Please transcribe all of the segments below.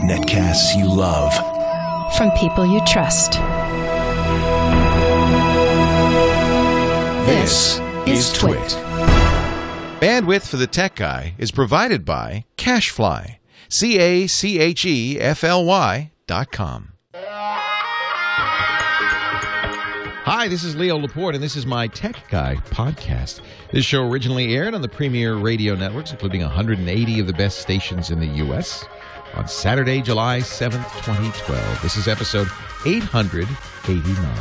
Netcasts you love. From people you trust. This is TWiT. Bandwidth for the Tech Guy is provided by Cachefly. Cachefly.com. Hi, this is Leo Laporte, and this is my Tech Guy podcast. This show originally aired on the premier radio networks, including 180 of the best stations in the U.S., on Saturday, July 7th, 2012. This is episode 889.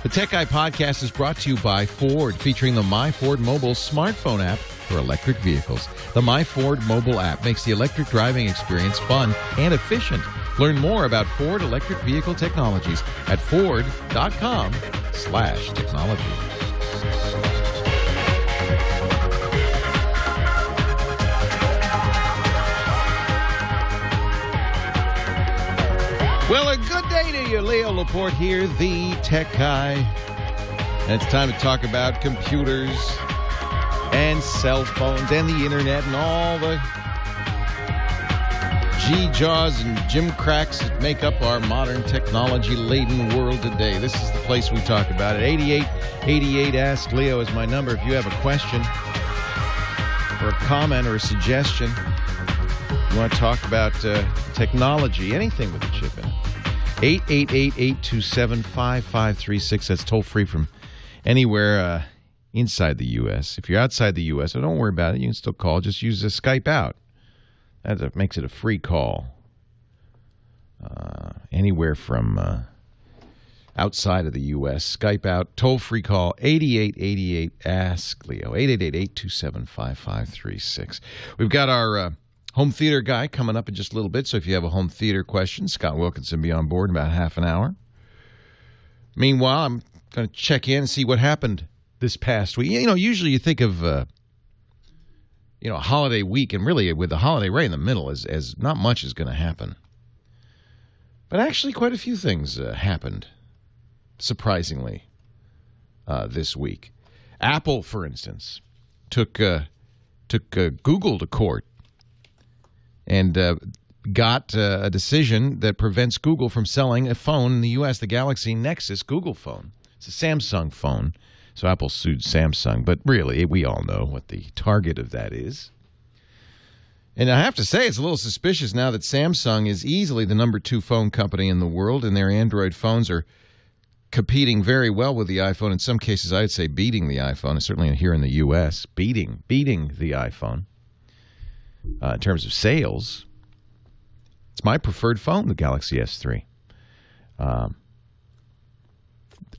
The Tech Guy podcast is brought to you by Ford, featuring the My Ford mobile smartphone app for electric vehicles. The My Ford mobile app makes the electric driving experience fun and efficient. Learn more about Ford electric vehicle technologies at ford.com/technology. Well, a good day to you. Leo Laporte here, the Tech Guy. And it's time to talk about computers and cell phones and the internet and all the G-Jaws and Jim Cracks that make up our modern technology-laden world today. This is the place we talk about it. 8888 Ask Leo is my number. If you have a question or a comment or a suggestion, you want to talk about technology, anything with a chip in it. 888-827-5536. That's toll-free from anywhere inside the U.S. If you're outside the U.S., so don't worry about it. You can still call. Just use the Skype out. That makes it a free call. Anywhere from outside of the U.S. Skype out. Toll-free call. 8888 Ask Leo. 888-827-5536. We've got our home theater guy coming up in just a little bit, so if you have a home theater question, Scott Wilkinson will be on board in about half an hour. Meanwhile, I'm going to check in and see what happened this past week. You know, usually you think of, a holiday week, and really with the holiday right in the middle, as not much is going to happen. But actually quite a few things happened, surprisingly, this week. Apple, for instance, took Google to court and got a decision that prevents Google from selling a phone in the U.S., the Galaxy Nexus Google phone. It's a Samsung phone, so Apple sued Samsung. But really, we all know what the target of that is. And I have to say, it's a little suspicious now that Samsung is easily the number 2 phone company in the world, and their Android phones are competing very well with the iPhone. In some cases, I'd say beating the iPhone, and certainly here in the U.S., beating the iPhone. In terms of sales, it's my preferred phone, the Galaxy S3.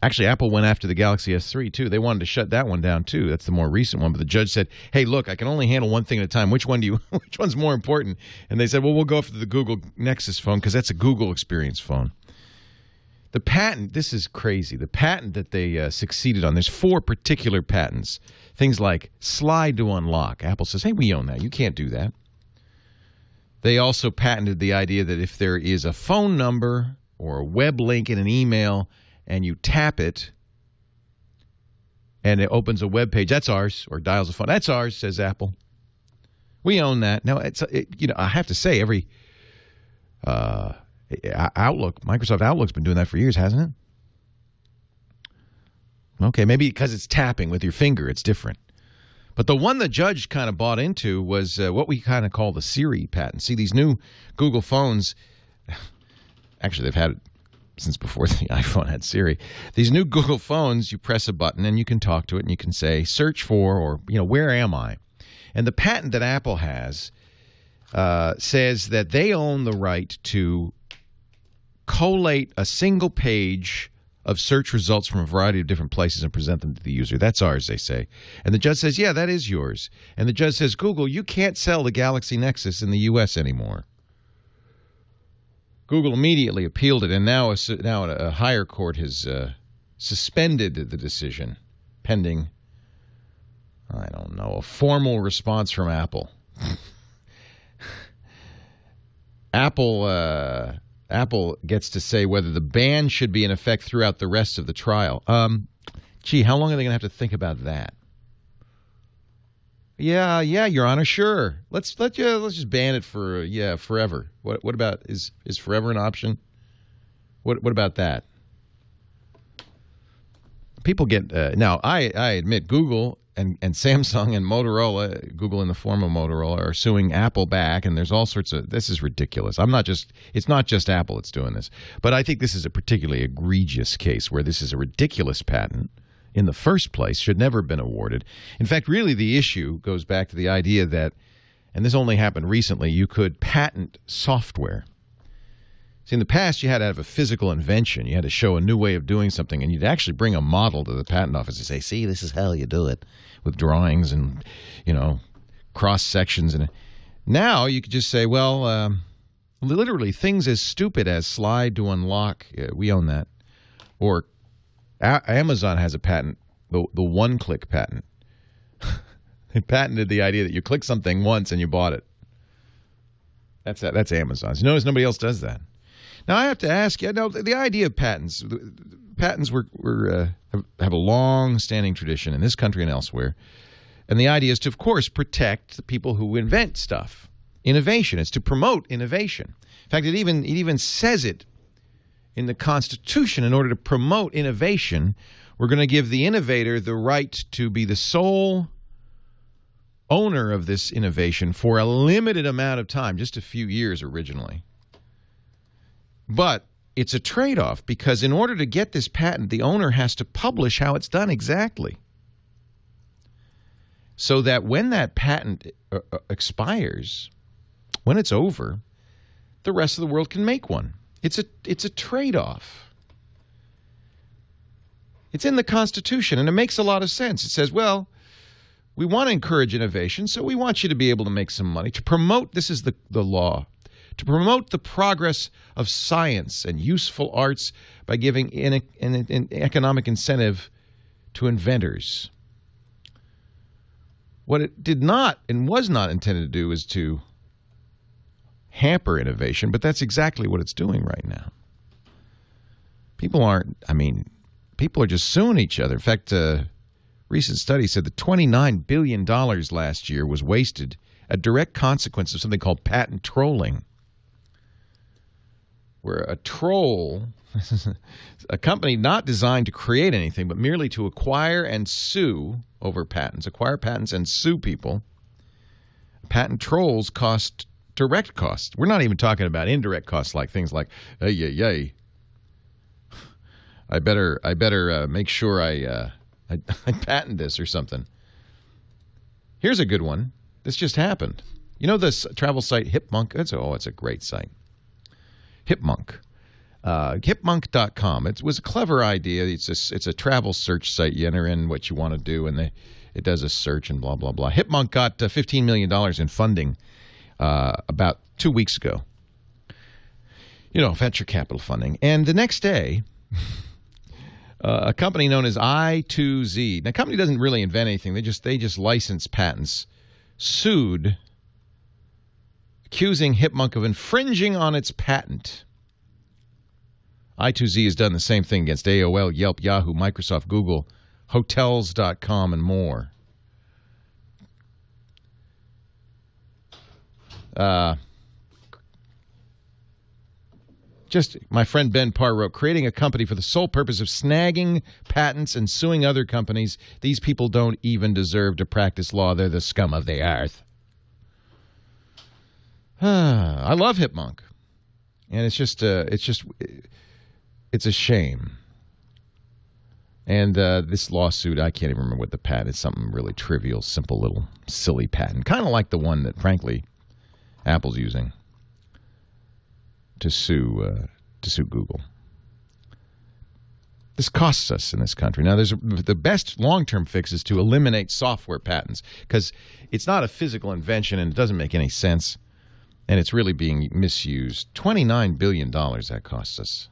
Actually, Apple went after the Galaxy S3, too. They wanted to shut that one down, too. That's the more recent one. But the judge said, hey, look, I can only handle one thing at a time. Which one's more important? And they said, well, we'll go after the Google Nexus phone because that's a Google experience phone. The patent, this is crazy. The patent that they succeeded on, there's 4 particular patents. Things like slide to unlock. Apple says, hey, we own that. You can't do that. They also patented the idea that if there is a phone number or a web link in an email and you tap it and it opens a web page, that's ours, or dials a phone. That's ours, says Apple. We own that. Now, I have to say, every Microsoft Outlook's been doing that for years, hasn't it? Okay, maybe because it's tapping with your finger, it's different. But the one the judge kind of bought into was what we kind of call the Siri patent. See, these new Google phones, actually they've had it since before the iPhone had Siri. These new Google phones, you press a button and you can talk to it and you can say, search for, or, where am I? And the patent that Apple has says that they own the right to collate a single page of search results from a variety of different places and present them to the user. That's ours, they say. And the judge says, yeah, that is yours. And the judge says, Google, you can't sell the Galaxy Nexus in the U.S. anymore. Google immediately appealed it, and now a higher court has suspended the decision pending, I don't know, a formal response from Apple. Apple gets to say whether the ban should be in effect throughout the rest of the trial. Gee, how long are they going to have to think about that? Yeah, Your Honor, sure. Let's just ban it for forever. What about is forever an option? What about that? People get now. I admit Google and Samsung and Motorola, Google in the form of Motorola, are suing Apple back, and there's all sorts of. This is ridiculous. It's not just Apple that's doing this, but I think this is a particularly egregious case where this is a ridiculous patent. In the first place, should never have been awarded. In fact, really the issue goes back to the idea that, and this only happened recently, you could patent software. See, in the past, you had to have a physical invention. You had to show a new way of doing something, and you'd actually bring a model to the patent office and say, see, this is how you do it, with drawings and, cross-sections. And now you could just say, well, literally things as stupid as slide to unlock, we own that, or Amazon has a patent, the one-click patent. They patented the idea that you click something once and you bought it. That's Amazon's. You notice nobody else does that. Now, I have to ask you, the idea of patents have a long-standing tradition in this country and elsewhere. And the idea is to, of course, protect the people who invent stuff. Innovation is to promote innovation. In fact, it even says it in the Constitution. In order to promote innovation, we're going to give the innovator the right to be the sole owner of this innovation for a limited amount of time, just a few years originally. But it's a trade-off, because in order to get this patent, the owner has to publish how it's done exactly, so that when that patent expires, when it's over, the rest of the world can make one. It's a trade-off. It's in the Constitution, and it makes a lot of sense. It says, well, we want to encourage innovation, so we want you to be able to make some money. To promote, this is the law, to promote the progress of science and useful arts by giving an economic incentive to inventors. What it did not and was not intended to do is to hamper innovation, but that's exactly what it's doing right now. People are just suing each other. In fact, a recent study said that $29 billion last year was wasted, a direct consequence of something called patent trolling, where a troll, a company not designed to create anything, but merely to acquire and sue over patents, acquire patents and sue people. Patent trolls cost direct costs. We're not even talking about indirect costs, like things like, I better make sure I patent this or something. Here's a good one. This just happened. You know this travel site Hipmunk? It's a great site. Hipmunk. Hipmunk.com. It was a clever idea. It's a travel search site. You enter in what you want to do, and it does a search and blah, blah, blah. Hipmunk got $15 million in funding about 2 weeks ago. Venture capital funding. And the next day, a company known as I2Z. Now, the company doesn't really invent anything. They just license patents. Sued, accusing Hipmunk of infringing on its patent. I2Z has done the same thing against AOL, Yelp, Yahoo, Microsoft, Google, Hotels.com, and more. My friend Ben Parr wrote, creating a company for the sole purpose of snagging patents and suing other companies. These people don't even deserve to practice law. They're the scum of the earth. I love Hipmunk. And it's a shame. And this lawsuit, I can't even remember what the patent is. Something really trivial, simple little silly patent. Kind of like the one that, frankly, Apple's using to sue Google. This costs us in this country. Now, the best long-term fix is to eliminate software patents, because it's not a physical invention and it doesn't make any sense, and it's really being misused. $29 billion that costs us.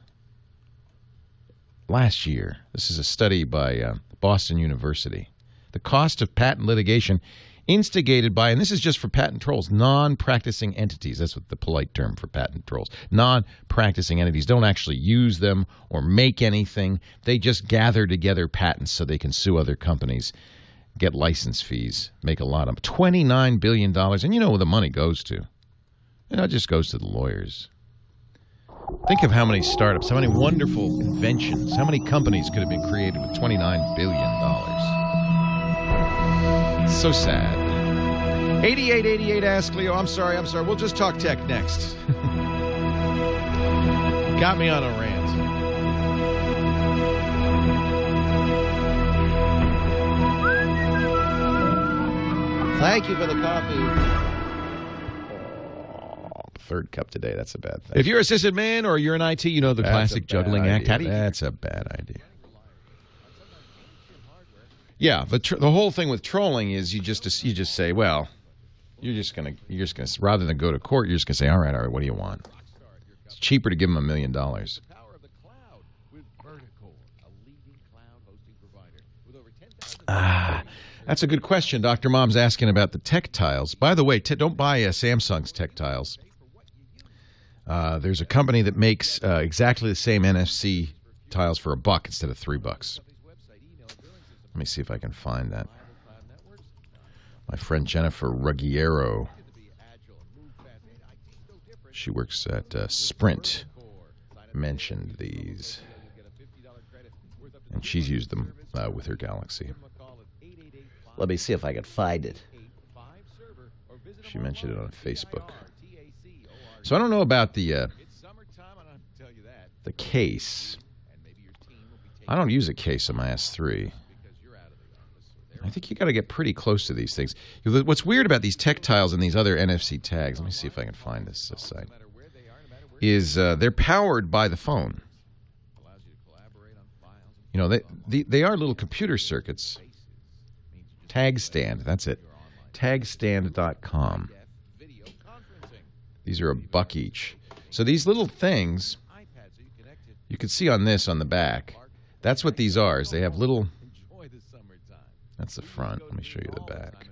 Last year, this is a study by Boston University. The cost of patent litigation instigated by, and this is just for patent trolls, non-practicing entities. That's what the polite term for patent trolls. Non-practicing entities don't actually use them or make anything. They just gather together patents so they can sue other companies. get license fees, make a lot of $29 billion. And you know where the money goes to. It just goes to the lawyers. Think of how many startups, how many wonderful inventions, how many companies could have been created with $29 billion. So sad. 8888 Ask Leo. I'm sorry. We'll just talk tech next. Got me on a rant. Thank you for the coffee. Third cup today. That's a bad thing. If you're a sysadmin or you're in IT, you know the classic juggling act. That's a bad idea. Yeah, the whole thing with trolling is you just say, well, you're just gonna rather than go to court, you're just gonna say, all right, what do you want? It's cheaper to give them $1 million. That's a good question. Dr. Mom's asking about the tech tiles. By the way, don't buy Samsung's tech tiles. There's a company that makes exactly the same NFC tiles for $1 instead of $3. Let me see if I can find that. My friend Jennifer Ruggiero, she works at Sprint, mentioned these, and she's used them with her Galaxy. Let me see if I can find it. She mentioned it on Facebook. So I don't know about the case. I don't use a case on my S3. I think you got to get pretty close to these things. What's weird about these tech tiles and these other NFC tags, let me see if I can find this site, is they're powered by the phone. You know, they are little computer circuits. Tag stand, that's it. Tagstand.com. These are $1 each. So these little things, you can see on this on the back, that's what these are. Is they have little... That's the front. Let me show you the back.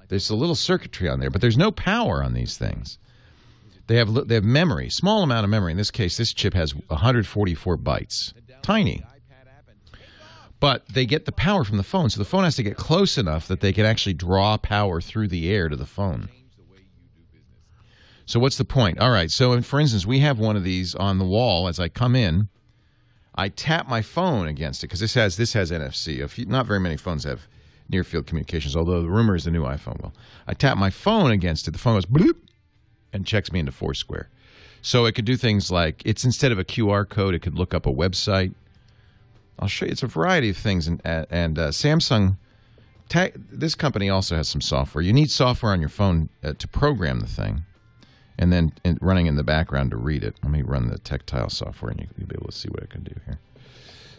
There's a little circuitry on there, but there's no power on these things. They have memory, small amount of memory. In this case, this chip has 144 bytes. Tiny. But they get the power from the phone, so the phone has to get close enough that they can actually draw power through the air to the phone. So what's the point? All right, so for instance, we have one of these on the wall. As I come in, I tap my phone against it because this has NFC. Not very many phones have near-field communications, although the rumor is the new iPhone will. I tap my phone against it. The phone goes bloop and checks me into Foursquare. So it could do things like, instead of a QR code, it could look up a website. I'll show you. It's a variety of things. And Samsung, this company also has some software. You need software on your phone to program the thing, and then running in the background to read it. Let me run the tactile software, and you'll be able to see what it can do here.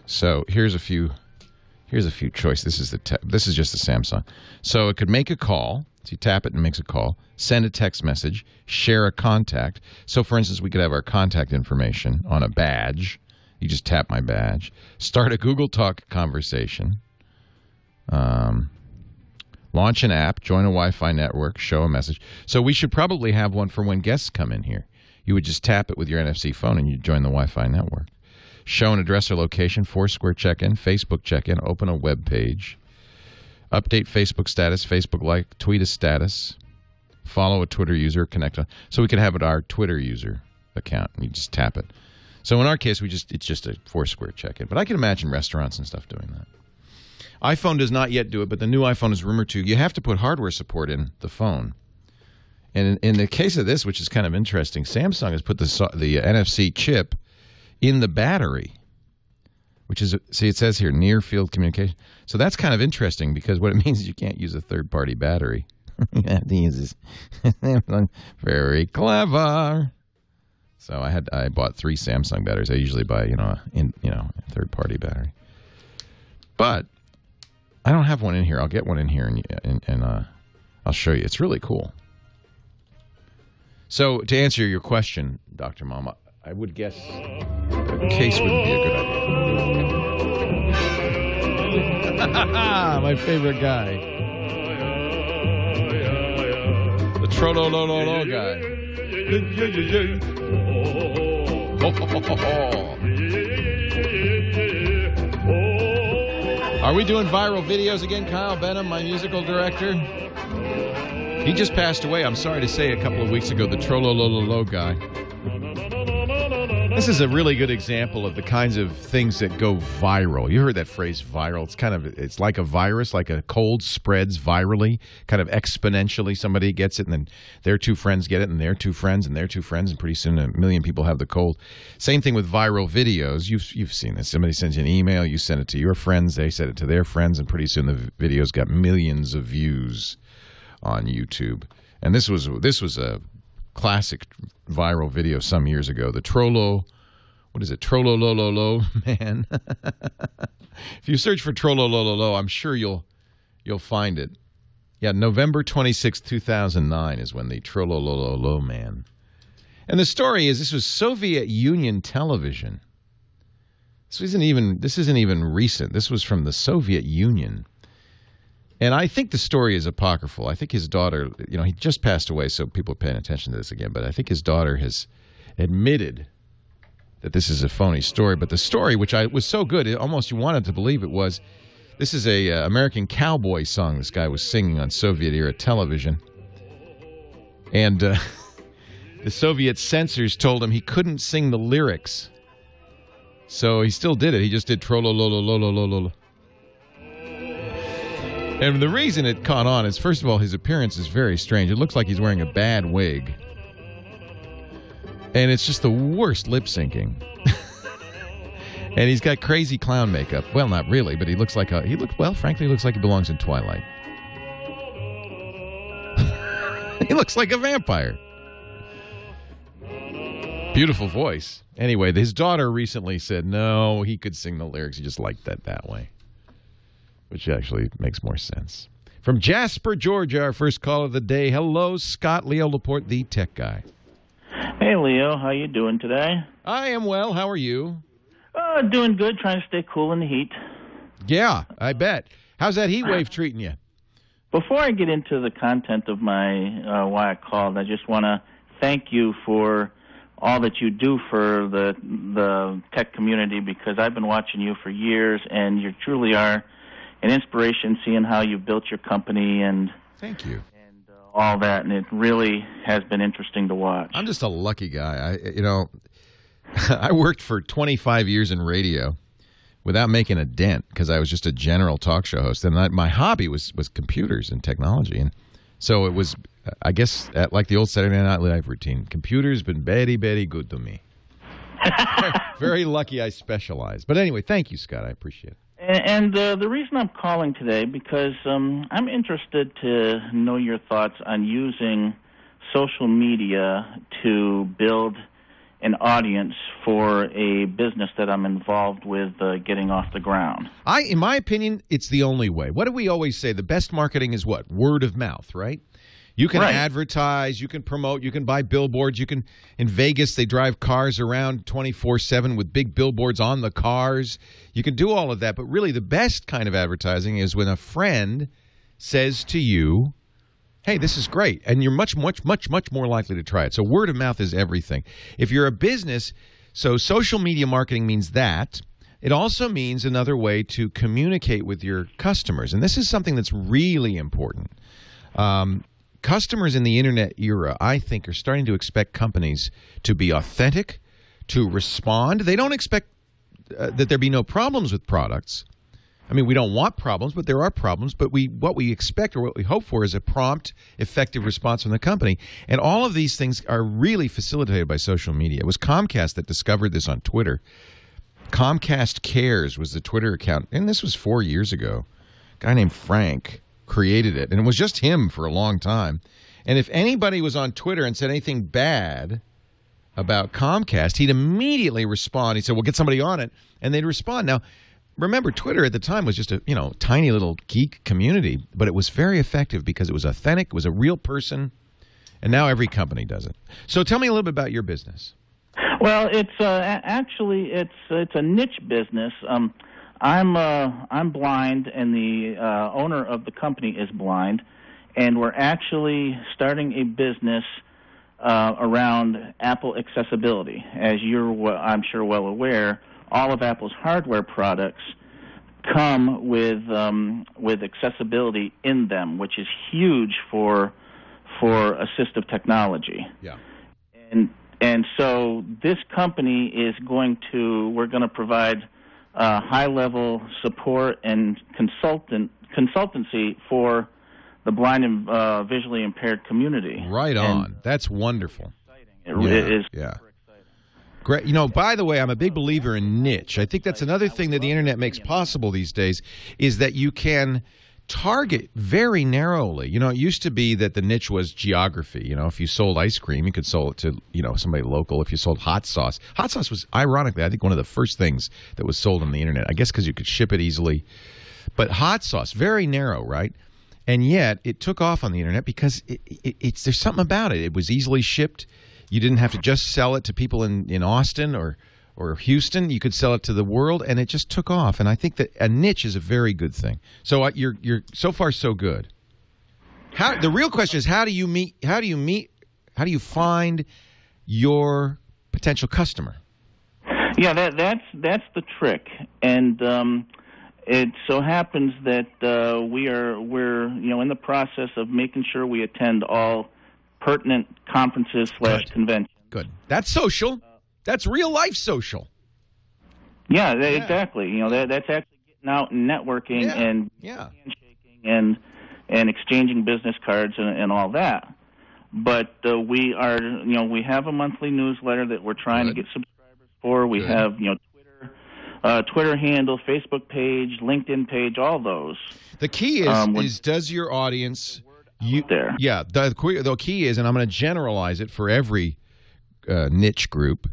So here's a few choices. This is just the Samsung. So it could make a call. So you tap it and it makes a call. Send a text message. Share a contact. So for instance, we could have our contact information on a badge. You just tap my badge. Start a Google Talk conversation. Launch an app. Join a Wi-Fi network. Show a message. So we should probably have one for when guests come in here. You would just tap it with your NFC phone and you join the Wi-Fi network. Show an address or location. Foursquare check-in. Facebook check-in. Open a web page. Update Facebook status. Facebook like. Tweet a status. Follow a Twitter user. Connect. So we could have it our Twitter user account. And you just tap it. So in our case, it's just a Foursquare check-in. But I can imagine restaurants and stuff doing that. iPhone does not yet do it, but the new iPhone is rumored to. You have to put hardware support in the phone. And in the case of this, which is kind of interesting, Samsung has put the NFC chip in the battery, which is, see, it says here, near-field communication. So that's kind of interesting because what it means is you can't use a third-party battery. You have to use this. Very clever. So I bought 3 Samsung batteries. I usually buy, a third-party battery. But I don't have one in here. I'll get one in here and I'll show you. It's really cool. So to answer your question, Dr. Mom, I would guess a case wouldn't be a good idea. My favorite guy. The Trolololo guy. Are we doing viral videos again? Kyle Benham, my musical director. He just passed away, I'm sorry to say, a couple of weeks ago, the Trollolololo guy. This is a really good example of the kinds of things that go viral. You heard that phrase viral. It's like a virus, like a cold spreads virally, kind of exponentially. Somebody gets it, and then their two friends get it, and their two friends, and their two friends, and pretty soon 1 million people have the cold. Same thing with viral videos. You've seen this. Somebody sends you an email, you send it to your friends, they send it to their friends, and pretty soon the video's got millions of views on YouTube. And this was a classic viral video some years ago. The Trollolololo man. If you search for Trollolololo, I'm sure you'll find it. Yeah, November 26, 2009 is when the Trollolololo man. And the story is this was Soviet Union television. This isn't even recent. This was from the Soviet Union. And I think the story is apocryphal. I think his daughter, he just passed away, so people are paying attention to this again. But I think his daughter has admitted that this is a phony story. But the story, which was so good, almost you wanted to believe it was, this is a American cowboy song this guy was singing on Soviet-era television. And the Soviet censors told him he couldn't sing the lyrics. So he still did it. He just did Trollololololo. And the reason it caught on is, first of all, his appearance is very strange. It looks like he's wearing a bad wig. And it's just the worst lip syncing. And he's got crazy clown makeup. Well, not really, but he looks like frankly, he looks like he belongs in Twilight. He looks like a vampire. Beautiful voice. Anyway, his daughter recently said, no, he could sing the lyrics. He just liked that way. Which actually makes more sense. From Jasper, Georgia, our first call of the day. Hello, Scott. Leo Laporte, the tech guy. Hey, Leo. How you doing today? I am well. How are you? Doing good. Trying to stay cool in the heat. Yeah, I bet. How's that heat wave treating you? Before I get into the content of my why I called, I just want to thank you for all that you do for the tech community, because I've been watching you for years, and you truly are an inspiration, seeing how you've built your company and thank you and all that, and it really has been interesting to watch. I'm just a lucky guy. I worked for 25 years in radio without making a dent because I was just a general talk show host, and my hobby was computers and technology, and so it was, I guess, like the old Saturday Night Live routine. Computers been very, very good to me. Very lucky I specialized. But anyway, thank you, Scott. I appreciate it. And the reason I'm calling today, because I'm interested to know your thoughts on using social media to build an audience for a business that I'm involved with getting off the ground. In my opinion, it's the only way. What do we always say? The best marketing is what? Word of mouth, right? You can advertise, you can promote, you can buy billboards. In Vegas, they drive cars around 24/7 with big billboards on the cars. You can do all of that, but really the best kind of advertising is when a friend says to you, hey, this is great, and you're much, much, much, much more likely to try it. So word of mouth is everything. If you're a business, so social media marketing means that. It also means another way to communicate with your customers, and this is something that's really important. Customers in the internet era, I think, are starting to expect companies to be authentic, to respond. They don't expect that there be no problems with products. I mean, we don't want problems, but there are problems. But what we expect or what we hope for is a prompt, effective response from the company. And all of these things are really facilitated by social media. It was Comcast that discovered this on Twitter. Comcast Cares was the Twitter account, and this was 4 years ago. A guy named Frank created it, and it was just him for a long time. And if anybody was on Twitter and said anything bad about Comcast, he'd immediately respond. He'd say, well, get somebody on it, and they'd respond. Now, remember, Twitter at the time was just a tiny little geek community, but it was very effective because it was authentic, it was a real person, and now every company does it. So tell me a little bit about your business. Well, it's actually it's a niche business. I'm blind, and the owner of the company is blind, and we're actually starting a business around Apple accessibility. As you're, I'm sure, well aware, all of Apple's hardware products come with accessibility in them, which is huge for assistive technology. Yeah. And so this company we're going to provide high-level support and consultancy for the blind and visually impaired community. Right on. That's wonderful. It is. Yeah. Great. You know, by the way, I'm a big believer in niche. I think that's another thing that the internet makes possible these days is that you can target very narrowly. You know, it used to be that the niche was geography. You know, if you sold ice cream, you could sell it to, you know, somebody local. If you sold hot sauce was, ironically, I think one of the first things that was sold on the internet. I guess because you could ship it easily. But hot sauce, very narrow, right? And yet it took off on the internet because there's something about it. It was easily shipped. You didn't have to just sell it to people in Austin or Houston. You could sell it to the world, and it just took off. And I think that a niche is a very good thing. So you're so far so good. The real question is how do you find your potential customer? Yeah, that's the trick. And it so happens that we're in the process of making sure we attend all pertinent conferences / conventions. Good. That's social. That's real life social. Yeah, exactly. You know, that's actually getting out and networking and handshaking and exchanging business cards and all that. But we have a monthly newsletter that we're trying to get subscribers for. We have Twitter handle, Facebook page, LinkedIn page, all those. The key is does your audience there? Yeah, the key is, and I'm going to generalize it for every niche group.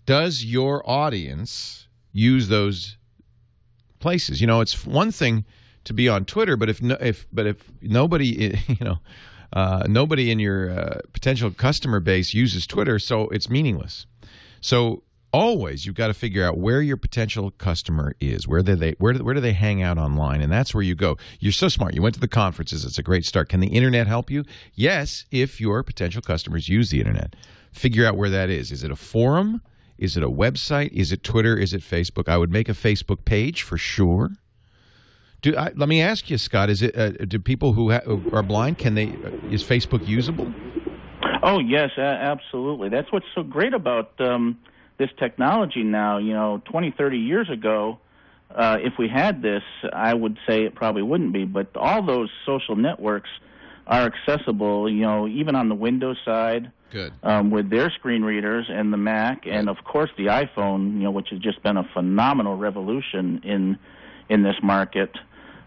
Does your audience use those places? You know, it's one thing to be on Twitter, but if nobody, nobody in your potential customer base uses Twitter, so it's meaningless. So always you've got to figure out where your potential customer is. Where do they hang out online? And that's where you go. You're so smart. You went to the conferences. It's a great start. Can the internet help you? Yes, if your potential customers use the internet. Figure out where that is. Is it a forum? Is it a website? Is it Twitter? Is it Facebook? I would make a Facebook page for sure. Let me ask you, Scott. Is it do people who are blind, is Facebook usable? Oh yes, absolutely. That's what's so great about this technology now. 20, 30 years ago, if we had this, I would say it probably wouldn't be. But all those social networks are accessible, even on the Windows side. Good. With their screen readers and the Mac, and of course the iPhone, which has just been a phenomenal revolution in this market.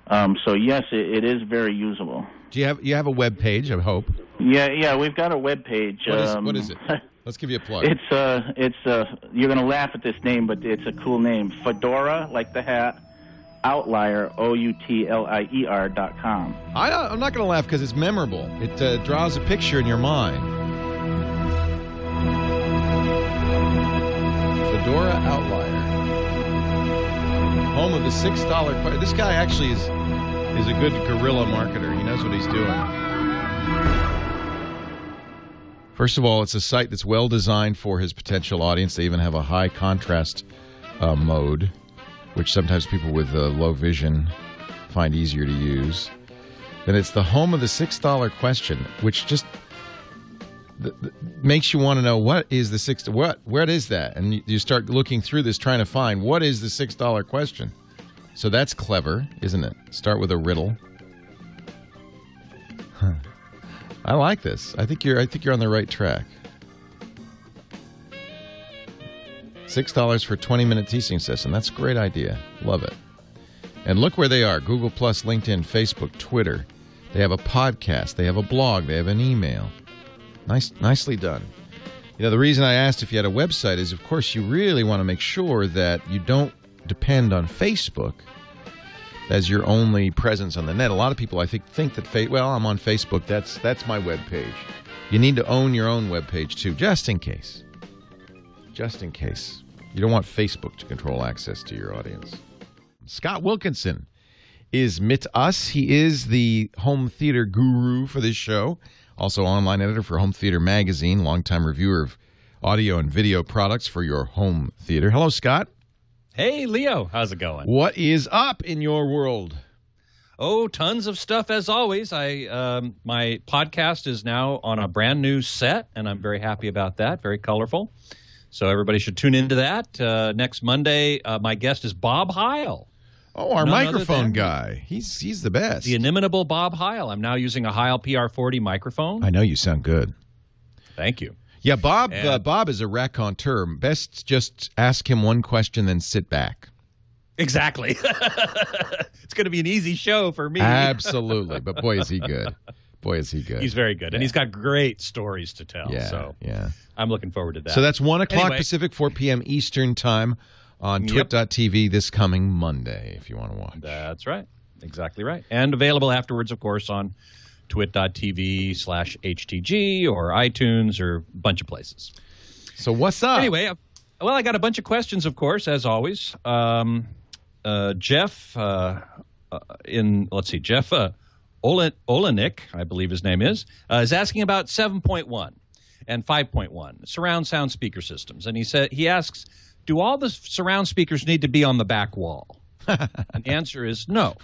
So yes, it is very usable. Do you have a web page? I hope. Yeah, we've got a web page. What is it? Let's give you a plug. It's you're gonna laugh at this name, but it's a cool name. Fedora, like the hat. Outlier, outlier.com. I'm not gonna laugh because it's memorable. It draws a picture in your mind. Fedora Outlier, home of the $6. This guy actually is a good guerrilla marketer. He knows what he's doing. First of all, it's a site that's well designed for his potential audience. They even have a high contrast mode, which sometimes people with low vision find easier to use. And it's the home of the $6 question, which just makes you want to know what is the what is that? And you start looking through this trying to find what is the $6 question. So that's clever, isn't it? Start with a riddle. I like this. I think you're on the right track. $6 for a 20-minute teaching session. That's a great idea. Love it. And look where they are. Google+, LinkedIn, Facebook, Twitter. They have a podcast. They have a blog. They have an email. Nicely done. The reason I asked if you had a website is, of course, you really want to make sure that you don't depend on Facebook as your only presence on the net. A lot of people, I think that, I'm on Facebook. That's my web page. You need to own your own web page, too, just in case. Just in case. You don't want Facebook to control access to your audience. Scott Wilkinson is mit us. He is the home theater guru for this show. Also online editor for Home Theater Magazine, longtime reviewer of audio and video products for your home theater. Hello, Scott. Hey, Leo. How's it going? What is up in your world? Oh, tons of stuff as always. My podcast is now on a brand new set, and I'm very happy about that. Very colorful. So everybody should tune into that. Next Monday, my guest is Bob Heil. Oh, our microphone guy. He's the best. The inimitable Bob Heil. I'm now using a Heil PR40 microphone. I know you sound good. Thank you. Yeah, Bob is a raconteur. Best just ask him one question, then sit back. Exactly. It's going to be an easy show for me. Absolutely. But boy, is he good. Boy, is he good. He's very good. Yeah. And he's got great stories to tell. Yeah, so yeah. I'm looking forward to that. So that's 1 o'clock Pacific, 4 p.m. Eastern time on TWiT.tv this coming Monday, if you want to watch. That's right. Exactly right. And available afterwards, of course, on TWiT.tv/HTG or iTunes or a bunch of places. So what's up? Anyway, well, I got a bunch of questions, of course, as always. Jeff, Jeff Olenek, I believe his name is asking about 7.1 and 5.1 surround sound speaker systems, and he asks, do all the surround speakers need to be on the back wall? And the answer is no.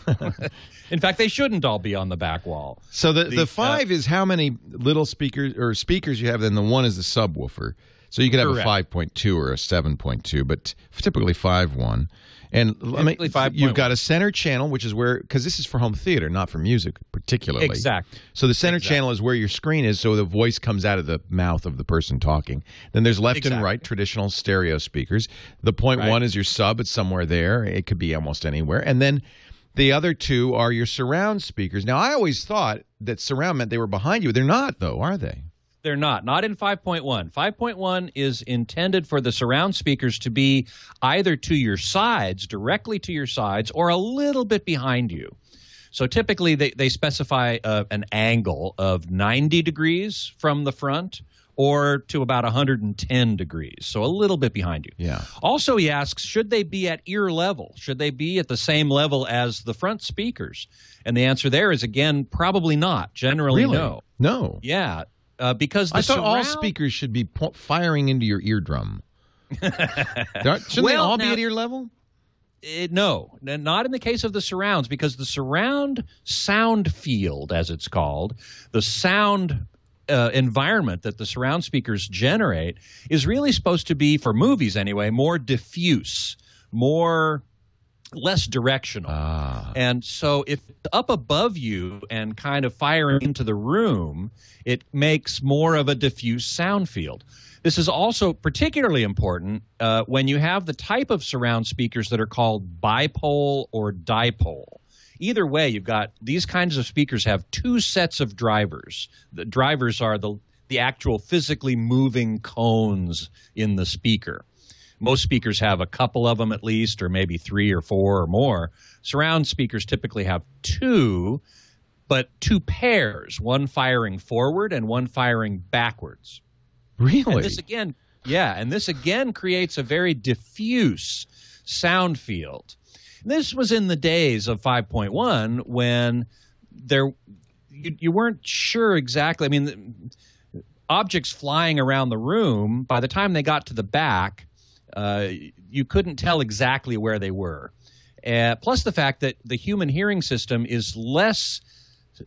In fact, they shouldn't all be on the back wall. So the 5 is how many little speakers you have, and the 1 is the subwoofer. So you could have a 5.2 or a 7.2, but typically 5.1. And you've got a center channel, which is where, because this is for home theater, not for music particularly. Exactly. So the center channel is where your screen is, so the voice comes out of the mouth of the person talking. Then there's left and right traditional stereo speakers. The 0.1 is your sub. It's somewhere there. It could be almost anywhere. And then the other 2 are your surround speakers. Now, I always thought that surround meant they were behind you. They're not, though, are they? They're not. Not in 5.1. 5.1 is intended for the surround speakers to be either to your sides, directly to your sides, or a little bit behind you. So typically they specify an angle of 90 degrees from the front or to about 110 degrees, so a little bit behind you. Yeah. Also, he asks, should they be at ear level? Should they be at the same level as the front speakers? And the answer there is, again, probably not. Generally, no. No. Yeah. Because I thought all speakers should be firing into your eardrum. Shouldn't they all be at ear level? No, not in the case of the surrounds, because the surround sound field, as it's called, the sound environment that the surround speakers generate is really supposed to be, for movies anyway, more diffuse, less directional. And so if up above you and kind of firing into the room, it makes more of a diffuse sound field. This is also particularly important when you have the type of surround speakers that are called bipole or dipole. Either way, you've got these kinds of speakers have 2 sets of drivers. The drivers are the actual physically moving cones in the speaker. Most speakers have a couple of them at least, or maybe 3 or 4 or more. Surround speakers typically have 2, but 2 pairs, one firing forward and one firing backwards. Really? And this again creates a very diffuse sound field. This was in the days of 5.1 when you weren't sure exactly. I mean, objects flying around the room, by the time they got to the back, you couldn't tell exactly where they were. Plus the fact that the human hearing system is less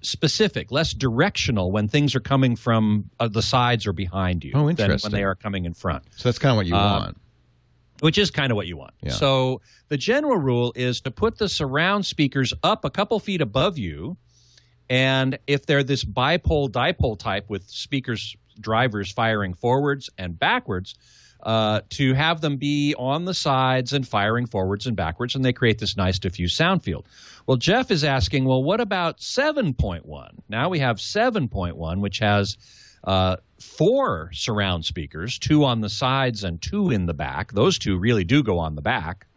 specific, less directional when things are coming from the sides or behind you than when they are coming in front. So that's kind of what you want. Which is kind of what you want. Yeah. So the general rule is to put the surround speakers up a couple feet above you, and if they're this bipole-dipole type with drivers firing forwards and backwards, to have them be on the sides and firing forwards and backwards, and they create this nice diffuse sound field. Well, Jeff is asking, well, what about 7.1? Now we have 7.1, which has 4 surround speakers, 2 on the sides and 2 in the back. Those 2 really do go on the back.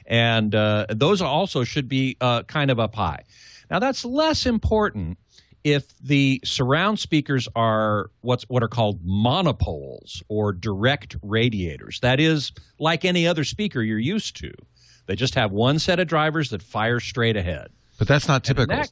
And those also should be kind of up high. Now, that's less important if the surround speakers are what are called monopoles or direct radiators. That is, like any other speaker you're used to. They just have one set of drivers that fire straight ahead. But that's not typical.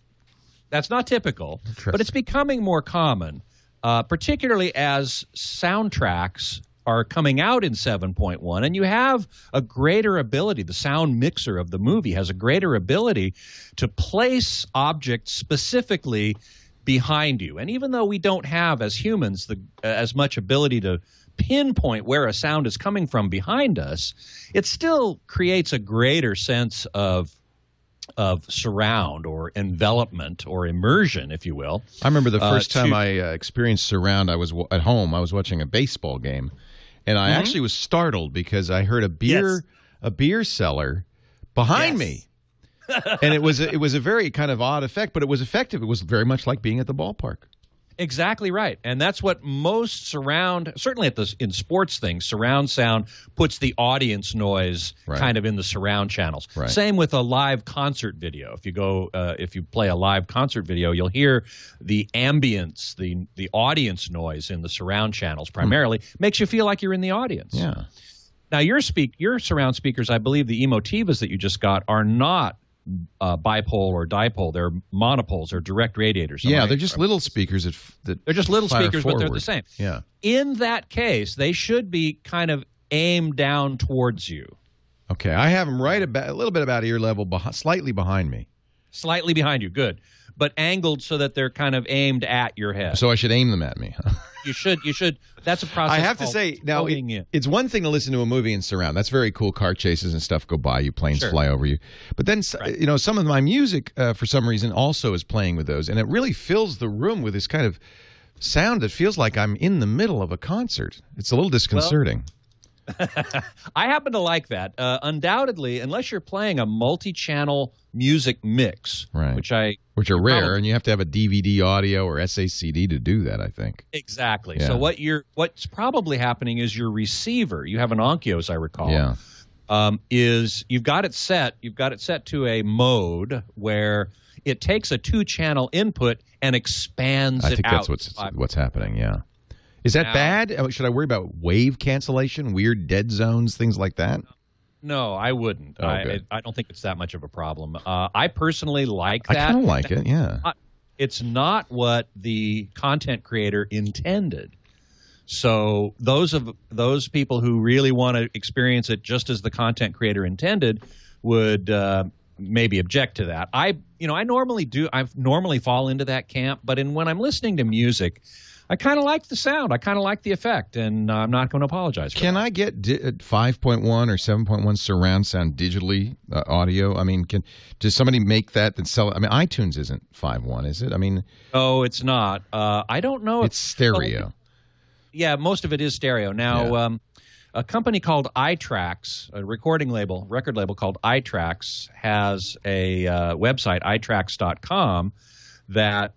That's not typical, but it's becoming more common, particularly as soundtracks are coming out in 7.1, and you have a greater ability. The sound mixer of the movie has a greater ability to place objects specifically behind you. And even though we don't have, as humans, as much ability to pinpoint where a sound is coming from behind us, it still creates a greater sense of surround or envelopment or immersion, if you will. I remember the first time I experienced surround, I was at home. I was watching a baseball game, and I actually was startled because I heard a beer cellar behind me. And it was a very kind of odd effect, but it was effective. It was very much like being at the ballpark. Exactly right. And that's what most surround, certainly in sports things, surround sound puts the audience noise kind of in the surround channels. Right. Same with a live concert video. If you play a live concert video, you'll hear the ambience, the audience noise in the surround channels primarily. Makes you feel like you're in the audience. Yeah. Now, your surround speakers, I believe the Emotivas that you just got are not bipole or dipole. They're monopoles or direct radiators. Yeah, they're just little speakers that they're just little speakers, forward. but they're the same. Yeah. In that case, they should be kind of aimed down towards you. Okay, I have them a little bit about ear level, slightly behind me. Slightly behind you, good. But angled so that they're kind of aimed at your head. So I should aim them at me. You should. That's a process. I have to say, now, it's one thing to listen to a movie in surround. That's very cool. Car chases and stuff go by you. Planes fly over you. But then, some of my music, for some reason, also is playing with those. And it really fills the room with this kind of sound that feels like I'm in the middle of a concert. It's a little disconcerting. I happen to like that. Undoubtedly, unless you're playing a multi-channel music mix, which are rare, and you have to have a DVD audio or SACD to do that, I think. Exactly. Yeah. So what's probably happening is your receiver, you have an Onkyo, as I recall, is you've got it set to a mode where it takes a 2-channel input and expands it out. I think that's what's happening, yeah. Is that bad? Should I worry about wave cancellation, weird dead zones, things like that? No, I wouldn't. Oh, I don't think it's that much of a problem. I personally like that. I kind of like it, yeah. It's not what the content creator intended. So those people who really want to experience it just as the content creator intended would maybe object to that. I normally fall into that camp, but when I'm listening to music, I kind of like the sound. I kind of like the effect, and I'm not going to apologize for that. Can I get 5.1 or 7.1 surround sound digitally audio? I mean, does somebody make that and sell it? I mean, iTunes isn't 5.1, is it? I mean, oh, it's not. I don't know. It's stereo. Yeah, most of it is stereo. Now, a company called iTrax, a record label called iTrax, has a website, iTrax.com, that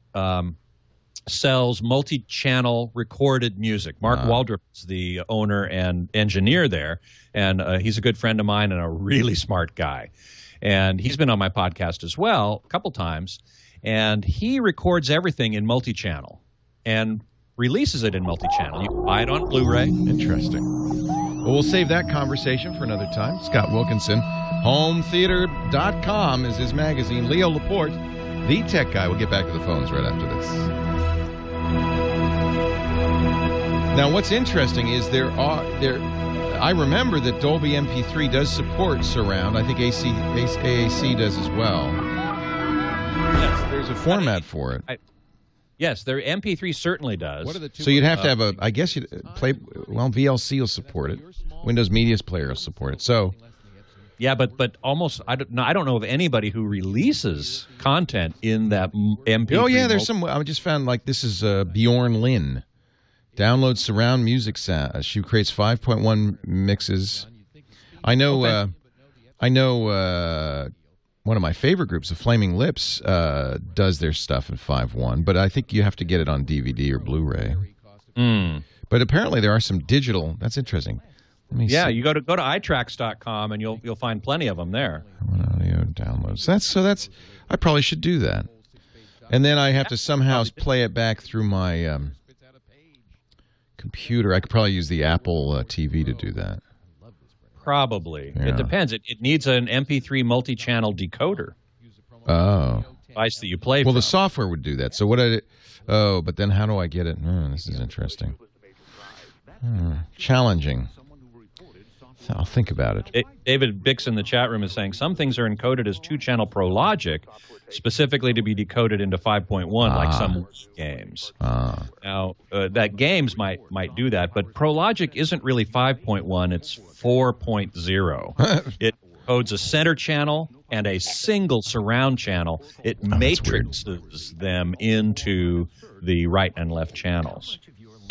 sells multi-channel recorded music. Mark Waldrop is the owner and engineer there, and he's a good friend of mine and a really smart guy. And he's been on my podcast as well a couple times, and he records everything in multi-channel and releases it in multi-channel. You can buy it on Blu-ray. Interesting. Well, we'll save that conversation for another time. Scott Wilkinson, HomeTheater.com is his magazine. Leo Laporte, the tech guy. We'll get back to the phones right after this. Now, what's interesting is I remember that Dolby MP3 does support surround. I think AAC does as well. Yes, there's a format for it. Yes, their MP3 certainly does. So you'd have to have I guess you'd play. Well, VLC will support it. Windows Media Player will support it. So. Yeah, but almost I don't know of anybody who releases content in that MP3. Oh yeah, there's some. I just found this is Bjorn Lynn. Download surround music sound. She creates 5.1 mixes. I know. One of my favorite groups, the Flaming Lips, does their stuff in 5.1, but I think you have to get it on DVD or Blu-ray. But apparently there are some digital. That's interesting. Yeah, you go to iTrax.com and you'll find plenty of them there. Audio downloads. That's I probably should do that. And then I have to somehow play it back through my computer. I could probably use the Apple TV to do that. Probably. Yeah. It depends. It needs an MP3 multi-channel decoder. Oh. Device that you play from. The software would do that. So but then how do I get it? This is interesting. Challenging. I'll think about it. David Bix in the chat room is saying some things are encoded as 2-channel Pro Logic, specifically to be decoded into 5.1, like some games. Now, that games might do that, but Pro Logic isn't really 5.1, it's 4.0. It codes a center channel and a single surround channel. It matrices them into the right and left channels.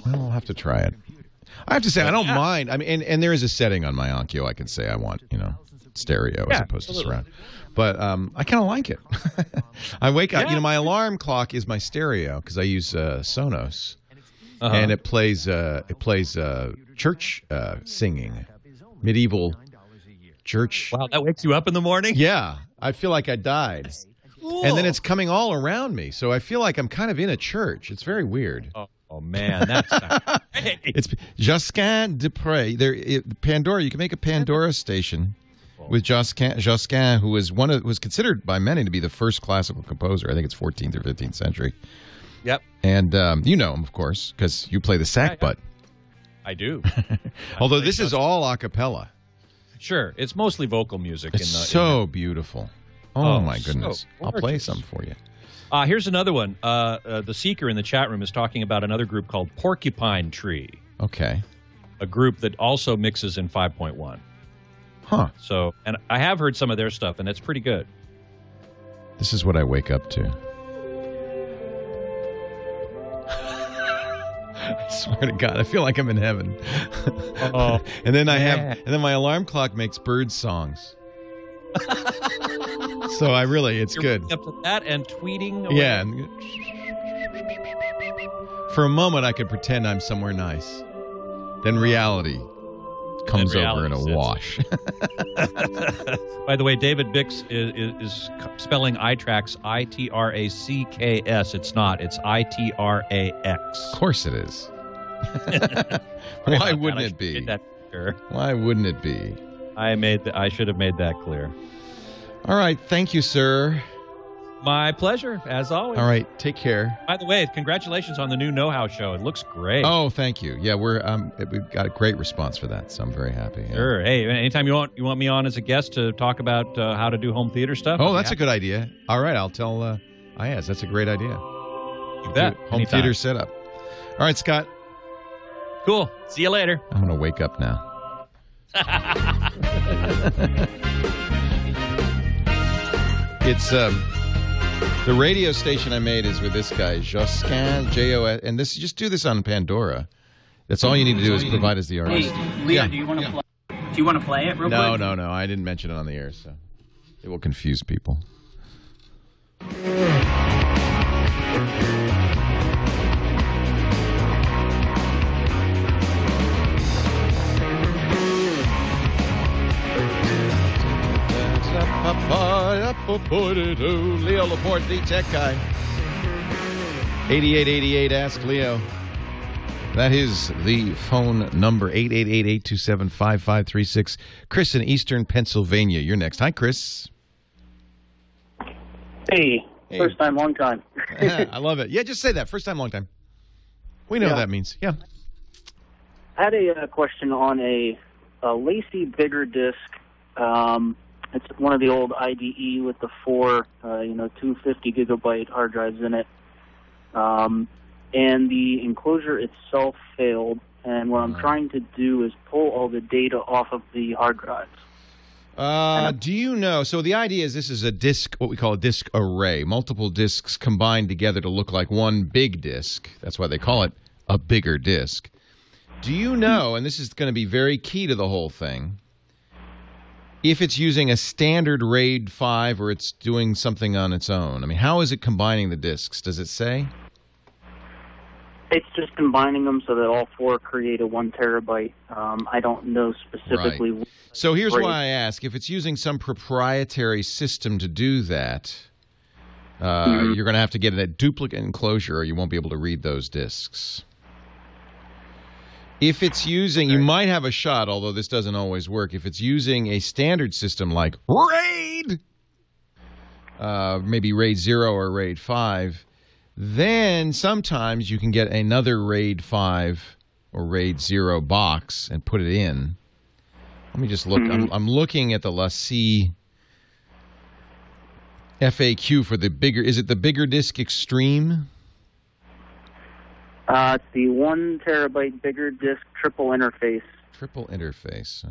Well, I'll have to try it. I have to say, I don't mind. I mean, and there is a setting on my Onkyo I can say I want, stereo as opposed to surround. But I kind of like it. I wake up, my alarm clock is my stereo because I use Sonos, and it plays church singing, medieval church. Wow, that wakes you up in the morning? Yeah, I feel like I died. Cool. And then it's coming all around me, so I feel like I'm kind of in a church. It's very weird. Oh man, that's great. It's Josquin Dupre. Pandora. You can make a Pandora station with Josquin, who was considered by many to be the first classical composer. I think it's 14th or 15th century. Yep. And you know him, of course, because you play the sackbut. I do. Although this is all a cappella. Sure, it's mostly vocal music. It's so beautiful. Oh my goodness! So I'll play some for you. Here's another one. The Seeker in the chat room is talking about another group called Porcupine Tree. Okay. A group that also mixes in 5.1. Huh. So, and I have heard some of their stuff, and it's pretty good. This is what I wake up to. I swear to God, I feel like I'm in heaven. And then and then my alarm clock makes bird songs. So it's good. Up to that and tweeting away. Yeah. For a moment, I could pretend I'm somewhere nice. Then reality comes over in a wash. By the way, David Bix is spelling iTracks I-T-R-A-C-K-S. It's not. It's I-T-R-A-X. Of course it is. Why wouldn't it be? Why wouldn't it be? I should have made that clear. All right. Thank you, sir. My pleasure, as always. All right. Take care. By the way, congratulations on the new Know-How show. It looks great. Oh, thank you. Yeah, we've got a great response for that, so I'm very happy. Yeah. Sure. Hey, anytime you want me on as a guest to talk about how to do home theater stuff. Oh, that's a good idea. All right, I'll tell Ayaz. That's a great idea. You bet. Home theater setup. All right, Scott. Cool. See you later. I'm going to wake up now. It's the radio station I made is with this guy Josquin, J-O-S, and just do this on Pandora. That's all you need to do is provide us the artist. Hey, Leo, do you want to play? Do you want to play it real quick? No. I didn't mention it on the air, so it will confuse people. Leo Laporte, the tech guy. 8888, ask Leo. That is the phone number, 888-827-5536. Chris in Eastern Pennsylvania. You're next. Hi, Chris. Hey. First time, long time. I love it. Yeah, just say that. First time, long time. We know what that means. Yeah. I had a question on a Lacey bigger disc. It's one of the old IDE with the four, 250 gigabyte hard drives in it. And the enclosure itself failed. And what I'm trying to do is pull all the data off of the hard drives. Do you know? So the idea is this is a disk, what we call a disk array. Multiple disks combined together to look like one big disk. That's why they call it a bigger disk. Do you know, and this is going to be very key to the whole thing, if it's using a standard RAID 5 or it's doing something on its own? I mean, how is it combining the disks? Does it say? It's just combining them so that all four create a 1 terabyte. I don't know specifically. Right. So here's why I ask. If it's using some proprietary system to do that, you're going to have to get a duplicate enclosure or you won't be able to read those disks. If it's using, you might have a shot, although this doesn't always work. If it's using a standard system like RAID, maybe RAID 0 or RAID 5, then sometimes you can get another RAID 5 or RAID 0 box and put it in. Let me just look. I'm looking at the LaCie FAQ for the bigger. Is it the bigger disk Extreme? It's the 1 terabyte bigger disk triple interface. Triple interface.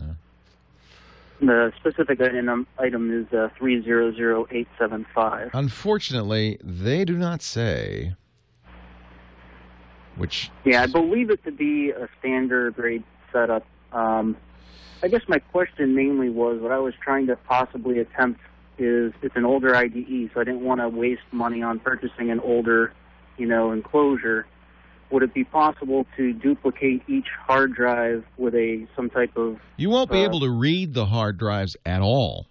The specific item is 300875. Unfortunately, they do not say which. Yeah, I believe it to be a standard RAID setup. I guess my question mainly was what I was trying to possibly attempt is it's an older IDE, so I didn't want to waste money on purchasing an older, enclosure. Would it be possible to duplicate each hard drive with some type of... You won't be able to read the hard drives at all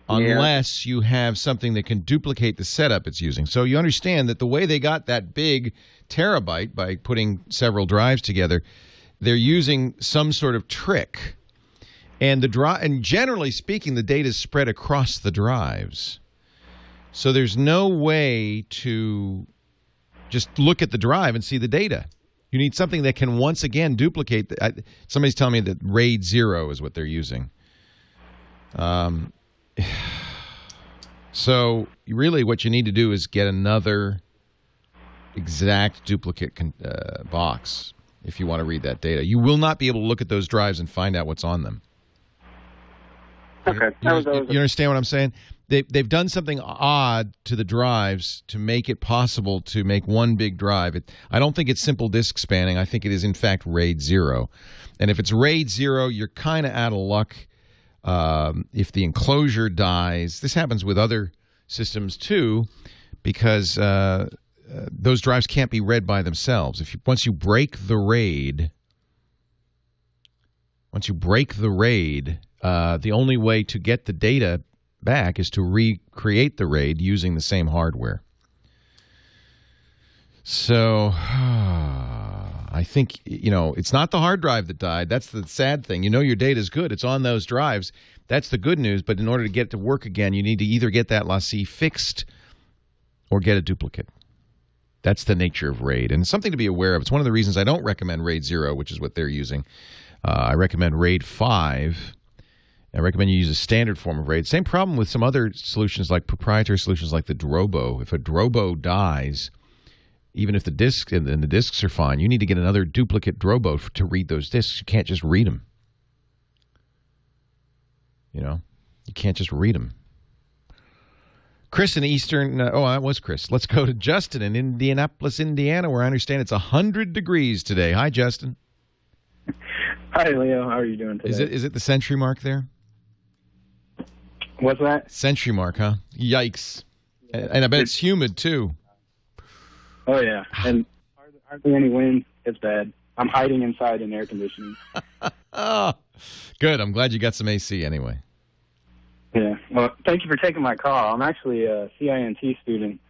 unless you have something that can duplicate the setup it's using. So you understand that the way they got that big terabyte by putting several drives together, they're using some sort of trick. And generally speaking, the data is spread across the drives. So there's no way to just look at the drive and see the data. You need something that can once again duplicate. Somebody's telling me that RAID 0 is what they're using. So really what you need to do is get another exact duplicate box if you want to read that data. You will not be able to look at those drives and find out what's on them. Okay. You understand what I'm saying? They've done something odd to the drives to make it possible to make one big drive. I don't think it's simple disk spanning. I think it is, in fact, RAID 0. And if it's RAID 0, you're kind of out of luck if the enclosure dies. This happens with other systems, too, because those drives can't be read by themselves. Once you break the RAID, the only way to get the data back is to recreate the RAID using the same hardware. So I think, it's not the hard drive that died. That's the sad thing. Your data is good. It's on those drives. That's the good news. But in order to get it to work again, you need to either get that LaCie fixed or get a duplicate. That's the nature of RAID. And it's something to be aware of. It's one of the reasons I don't recommend RAID 0, which is what they're using. I recommend RAID 5. I recommend you use a standard form of RAID. Same problem with some other solutions like proprietary solutions like the Drobo. If a Drobo dies, even if the discs and the discs are fine, you need to get another duplicate Drobo to read those discs. You can't just read them. You can't just read them. Chris in Eastern, that was Chris. Let's go to Justin in Indianapolis, Indiana, where I understand it's 100 degrees today. Hi, Justin. Hi, Leo. How are you doing today? Is it the century mark there? What's that? Century mark, huh? Yikes. And I bet it's humid, too. Oh, yeah. And hardly any wind. It's bad. I'm hiding inside in air conditioning. Oh, good. I'm glad you got some AC anyway. Yeah. Well, thank you for taking my call. I'm actually a CINT student,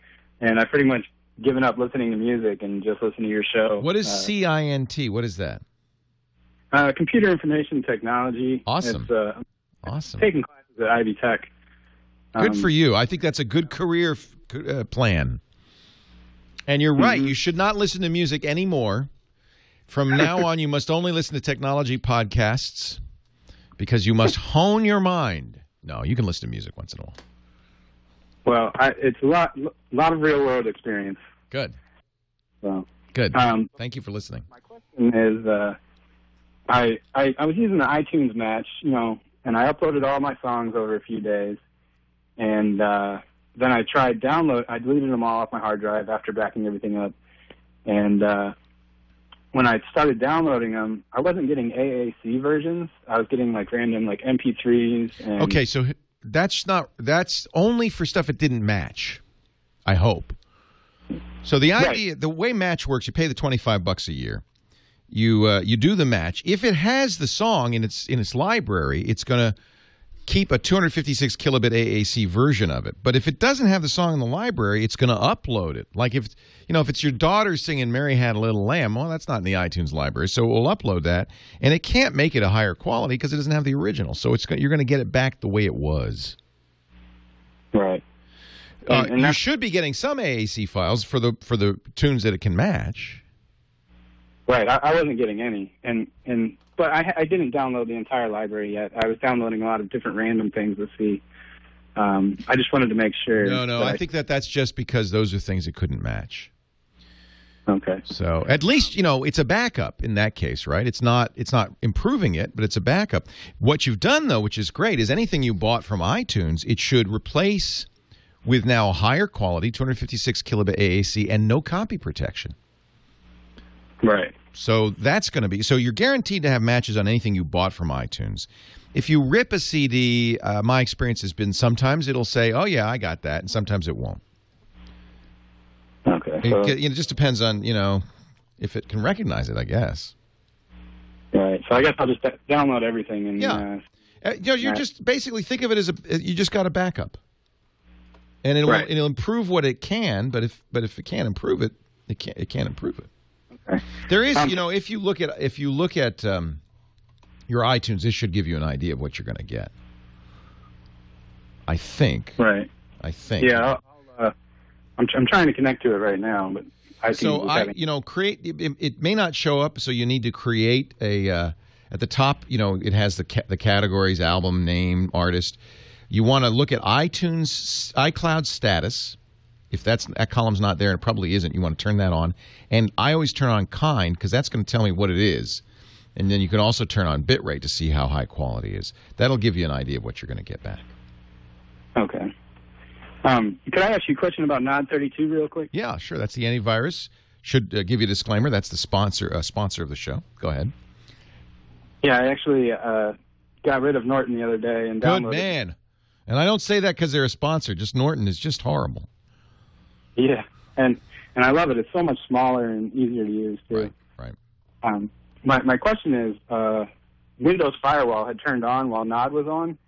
and I've pretty much given up listening to music and just listen to your show. What is CINT? What is that? Computer Information Technology. Awesome. It's, awesome. Taking classes at Ivy Tech. Good for you. I think that's a good career plan. And you're right. You should not listen to music anymore. From now on, you must only listen to technology podcasts because you must hone your mind. No, you can listen to music once in a while. Well, it's a lot of real-world experience. Good. So, good. Thank you for listening. My question is, I was using the iTunes Match, and I uploaded all my songs over a few days, and then I tried I deleted them all off my hard drive after backing everything up, and when I started downloading them, I wasn't getting AAC versions. I was getting random MP3s. And okay, so that's only for stuff it didn't match, I hope. So the idea, the way Match works, you pay the $25 a year. You do the match. If it has the song in its library, it's going to keep a 256 kilobit AAC version of it. But if it doesn't have the song in the library, it's going to upload it. Like if it's your daughter singing "Mary Had a Little Lamb," well, that's not in the iTunes library, so we'll upload that, and it can't make it a higher quality because it doesn't have the original. So you're going to get it back the way it was. Right. And you should be getting some AAC files for the tunes that it can match. Right, I wasn't getting any, but I didn't download the entire library yet. I was downloading a lot of different random things to see. I just wanted to make sure. No, I think that's just because those are things it couldn't match. Okay. So at least, it's a backup in that case, right? It's not improving it, but it's a backup. What you've done, though, which is great, is anything you bought from iTunes, it should replace with now a higher quality, 256 kilobit AAC, and no copy protection. Right. So that's going to be – so you're guaranteed to have matches on anything you bought from iTunes. If you rip a CD, my experience has been sometimes it'll say, oh, yeah, I got that, and sometimes it won't. Okay. It just depends on, if it can recognize it, I guess. Right. So I guess I'll just download everything. And, you're just basically think of it as you just got a backup. And it'll improve what it can, but if it can't improve it, it can't improve it. Okay. There is, if you look at your iTunes, this should give you an idea of what you're going to get. I think. Right. Yeah. I'm trying to connect to it right now, but create. It may not show up, so you need to create a. At the top, it has the categories: album, name, artist. You want to look at iCloud status. If that column's not there, and it probably isn't, you want to turn that on. And I always turn on kind because that's going to tell me what it is. And then you can also turn on bitrate to see how high quality is. That'll give you an idea of what you're going to get back. Okay. Could I ask you a question about Nod32 real quick? Yeah, sure. That's the antivirus. Should give you a disclaimer. That's the sponsor of the show. Go ahead. Yeah, I actually got rid of Norton the other day and downloaded. Good man. And I don't say that because they're a sponsor. Just Norton is just horrible. Yeah, and I love it. It's so much smaller and easier to use too. Right. My question is, Windows Firewall had turned on while Nod was on,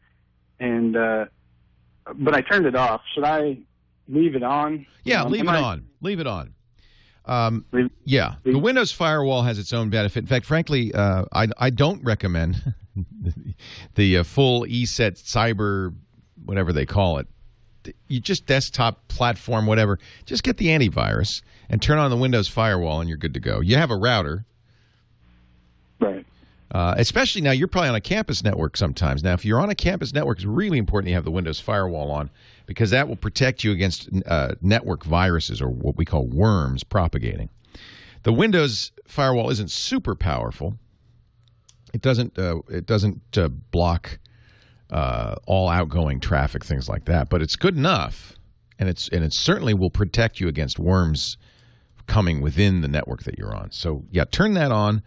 and but I turned it off. Should I leave it on? Yeah, leave it on. Leave it on. The Windows Firewall has its own benefit. In fact, frankly, I don't recommend the full ESET cyber, whatever they call it. You just desktop platform, whatever. Just get the antivirus and turn on the Windows Firewall, and you're good to go. You have a router. Right. Especially now, you're probably on a campus network sometimes. Now, if you're on a campus network, it's really important you have the Windows Firewall on because that will protect you against network viruses or what we call worms propagating. The Windows Firewall isn't super powerful. It doesn't block all outgoing traffic, things like that, but it's good enough, and it certainly will protect you against worms coming within the network that you're on. So yeah, turn that on.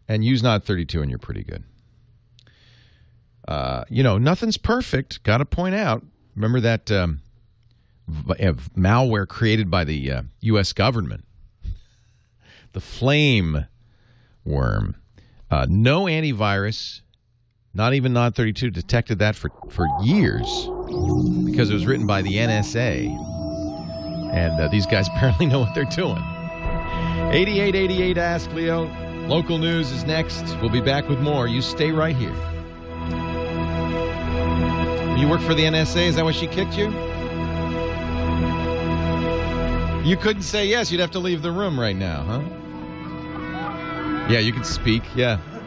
And use Nod32, and you're pretty good. Nothing's perfect. Got to point out. Remember that malware created by the U.S. government, the flame worm. No antivirus, not even Nod32, detected that for years because it was written by the NSA. And these guys apparently know what they're doing. 8888 Ask Leo. Local news is next. We'll be back with more. You stay right here. You work for the NSA? Is that why she kicked you? You couldn't say yes. You'd have to leave the room right now, huh? Yeah, you can speak. Yeah. For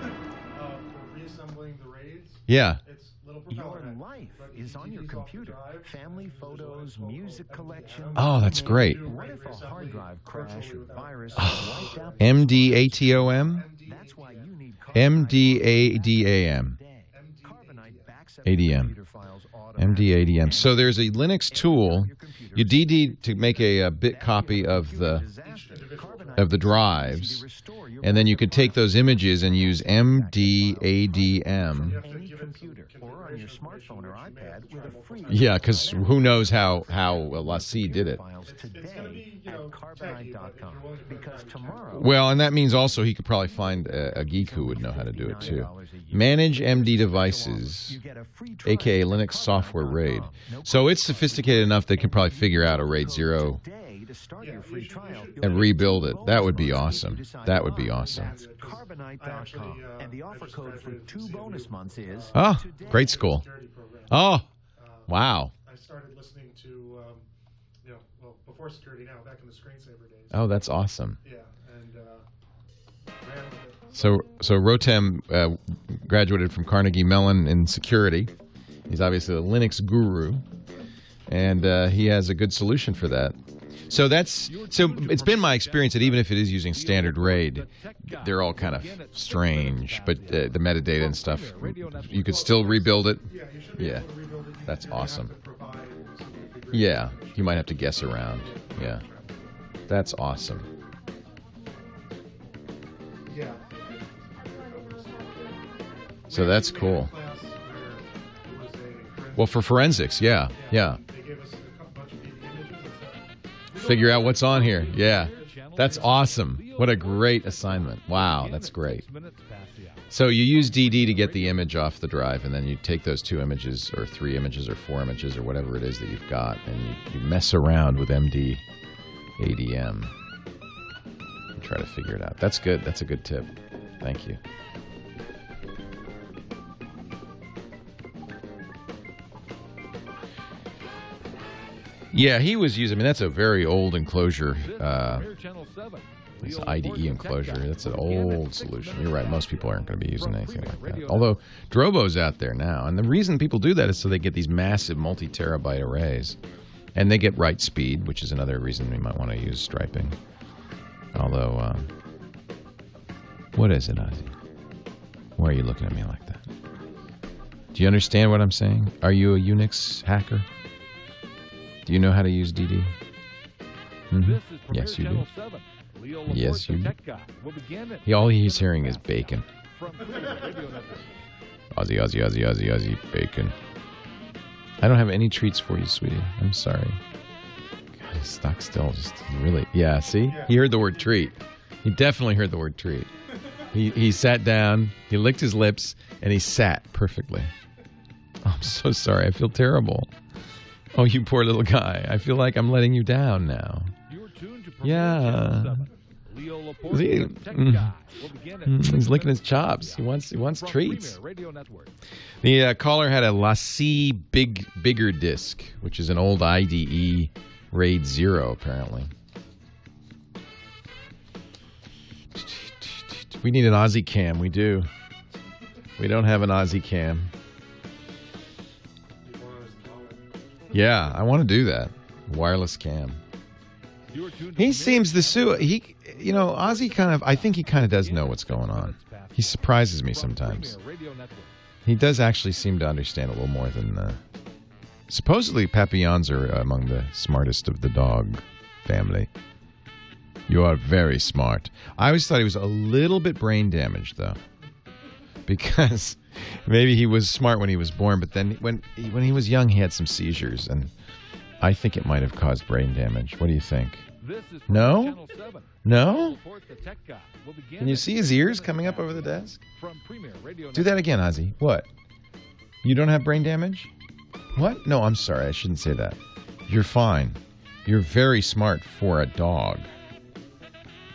reassembling the raids? Yeah. It's little propeller Your life is on your computer. Family photos, music collection. Oh, that's great. What if a hard drive crash or virus wiped out MDATOM? That's why you need MDADAM. ADM. MDADM. So there's a Linux tool. You need to make a bit copy of the drives, and then you could take those images and use MDADM. Yeah, because who knows how Lassie did it. Well, and that means also he could probably find a geek who would know how to do it too. Manage MD devices, aka Linux software RAID. So it's sophisticated enough they could probably figure out a RAID 0 and rebuild it. That would be awesome. That would be awesome. And the offer code for 2 bonus months is great school. Oh, wow. I started listening to, before security now, back in the screensaver days. Oh, that's awesome. Yeah, and ran So Rotem graduated from Carnegie Mellon in security. He's obviously a Linux guru, and he has a good solution for that. So it's been my experience that even if it is using standard RAID, they're all kind of strange. But the metadata and stuff, you could still rebuild it. Yeah, that's awesome. Yeah, you might have to guess around. Yeah, that's awesome. Yeah. So that's cool. Well, for forensics, yeah. They gave us a bunch of images and stuff. Figure out what's on here. Yeah, that's awesome. What a great assignment. Wow, that's great. So you use DD to get the image off the drive, and then you take those 2 images or 3 images or 4 images or whatever it is that you've got, and you mess around with MD ADM and try to figure it out. That's good. That's a good tip. Thank you. Yeah, he was using. I mean, that's a very old enclosure. It's IDE enclosure. That's an old solution. You're right. Most people aren't going to be using anything like that. Although Drobo's out there now, and the reason people do that is so they get these massive multi-terabyte arrays, and they get write speed, which is another reason we might want to use striping. Although, what is it, Ozzy? Why are you looking at me like that? Do you understand what I'm saying? Are you a Unix hacker? Do you know how to use DD? Mm-hmm. Yes, you do. Yes, you do. All he's hearing is bacon. Ozzy, bacon. I don't have any treats for you, sweetie. I'm sorry. God, he's stuck still. Just really. Yeah, see? He heard the word treat. He definitely heard the word treat. He sat down, he licked his lips, and he sat perfectly. Oh, I'm so sorry. I feel terrible. Oh, you poor little guy. I feel like I'm letting you down now. Yeah. He's licking his chops. He wants treats. The caller had a Lassie bigger disc, which is an old IDE RAID 0, apparently. We need an Aussie cam. We do. We don't have an Aussie cam. Yeah, I want to do that. Wireless cam. He seems the Ozzy kind of, I think he kind of does know what's going on. He surprises me sometimes. He does actually seem to understand a little more than, supposedly Papillons are among the smartest of the dog family. You are very smart. I always thought he was a little bit brain damaged, though. Because maybe he was smart when he was born, but then when he was young, he had some seizures, and I think it might have caused brain damage. What do you think? No? No? Can you see his ears coming up over the desk? Do that again, Ozzy. What? You don't have brain damage? What? No, I'm sorry. I shouldn't say that. You're fine. You're very smart for a dog.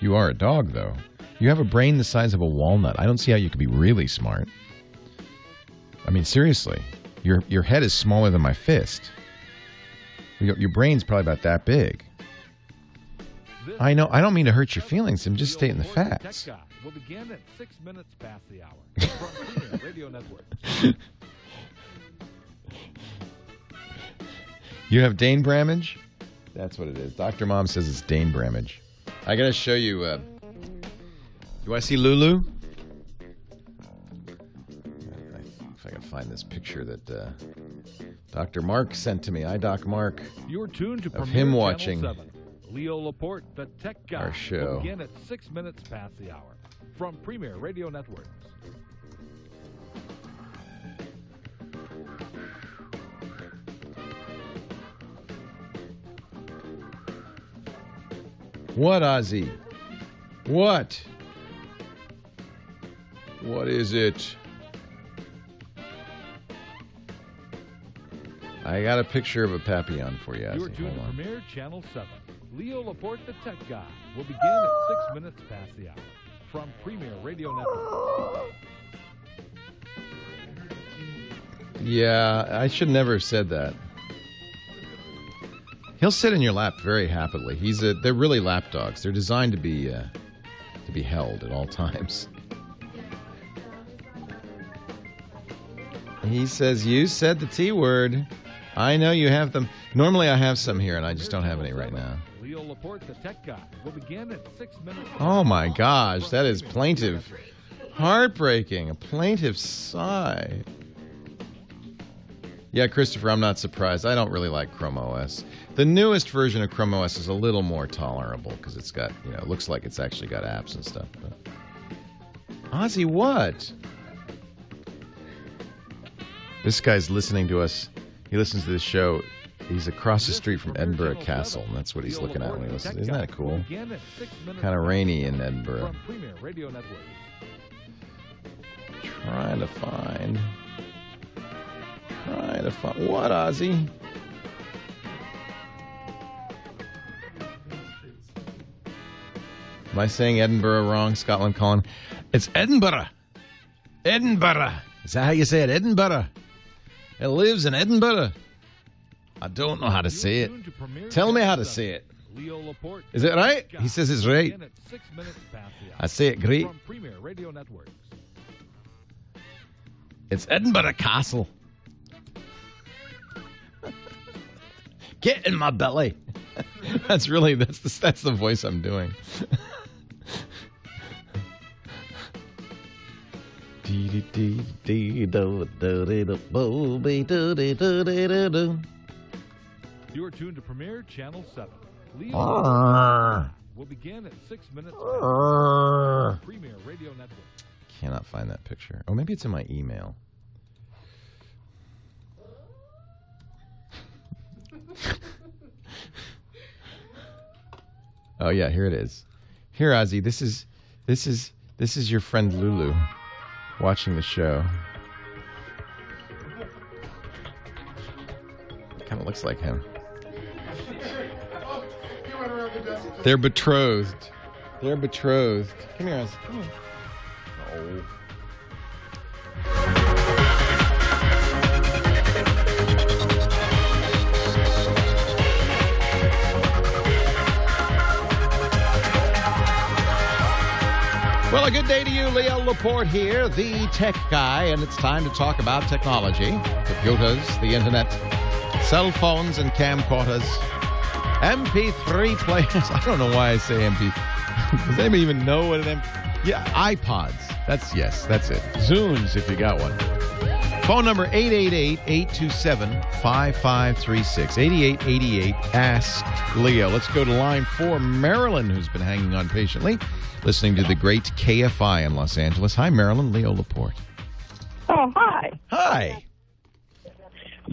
You are a dog, though. You have a brain the size of a walnut. I don't see how you could be really smart. I mean, seriously. Your head is smaller than my fist. Your brain's probably about that big. I know. I don't mean to hurt your feelings. I'm just stating the facts. Will begin at 6 minutes past the hour. From Radio Network. You have Dane Bramage? That's what it is. Dr. Mom says it's Dane Bramage. I gotta show you. You want to see Lulu? If I can find this picture that Dr. Mark sent to me. Doc Mark. You're tuned to of him watching 7. Leo Laporte, the tech guy, our show. Will begin at 6 minutes past the hour. From Premier Radio Networks. What, Ozzy? What? What is it? I got a picture of a Papillon for you, Ozzy. You're tuned to Premier Channel 7. Leo Laporte, the tech guy, will begin at 6 minutes past the hour. From Premier Radio Network. Yeah, I should never have said that. He'll sit in your lap very happily. They're really lap dogs. They're designed to be held at all times. He says, you said the T word. I know you have them. Normally I have some here, and I just don't have any right now. Leo Laporte, the tech guy, will begin at 6 minutes. Oh, my gosh. That is plaintive. Heartbreaking. A plaintive sigh. Yeah, Christopher, I'm not surprised. I don't really like Chrome OS. The newest version of Chrome OS is a little more tolerable because it's got, it looks like it's actually got apps and stuff. But... Ozzy, what? This guy's listening to us. He listens to this show. He's across the street from Edinburgh Castle, and that's what he's looking at when he listens. Isn't that cool? Kind of rainy in Edinburgh. Trying to find... What, Ozzy? Am I saying Edinburgh wrong? Scotland calling. It's Edinburgh. Edinburgh. Is that how you say it? Edinburgh. It lives in Edinburgh. I don't know how to say it. Tell me how to say it. Is it right? He says it's right. I say it great. It's Edinburgh Castle. Get in my belly. That's the voice I'm doing. You're tuned to Premier Channel 7. Leo will begin at 6 minutes. Premier Radio Network. Cannot find that picture. Oh, maybe it's in my email. Oh yeah, here it is. Here, Ozzy, this is your friend Lulu watching the show. Kind of looks like him. They're betrothed. They're betrothed. Come here, Ozzy. Come here. Oh. Well, a good day to you. Leo Laporte here, the tech guy, and it's time to talk about technology, computers, the internet, cell phones and camcorders, MP3 players. I don't know why I say MP. Does anybody even know what an MP? Yeah, iPods. That's it. Zunes, if you got one. Phone number 888-827-5536. 8888 Ask Leo. Let's go to line 4. Marilyn, who's been hanging on patiently, listening to the great KFI in Los Angeles. Hi, Marilyn. Leo Laporte. Oh, hi. Hi.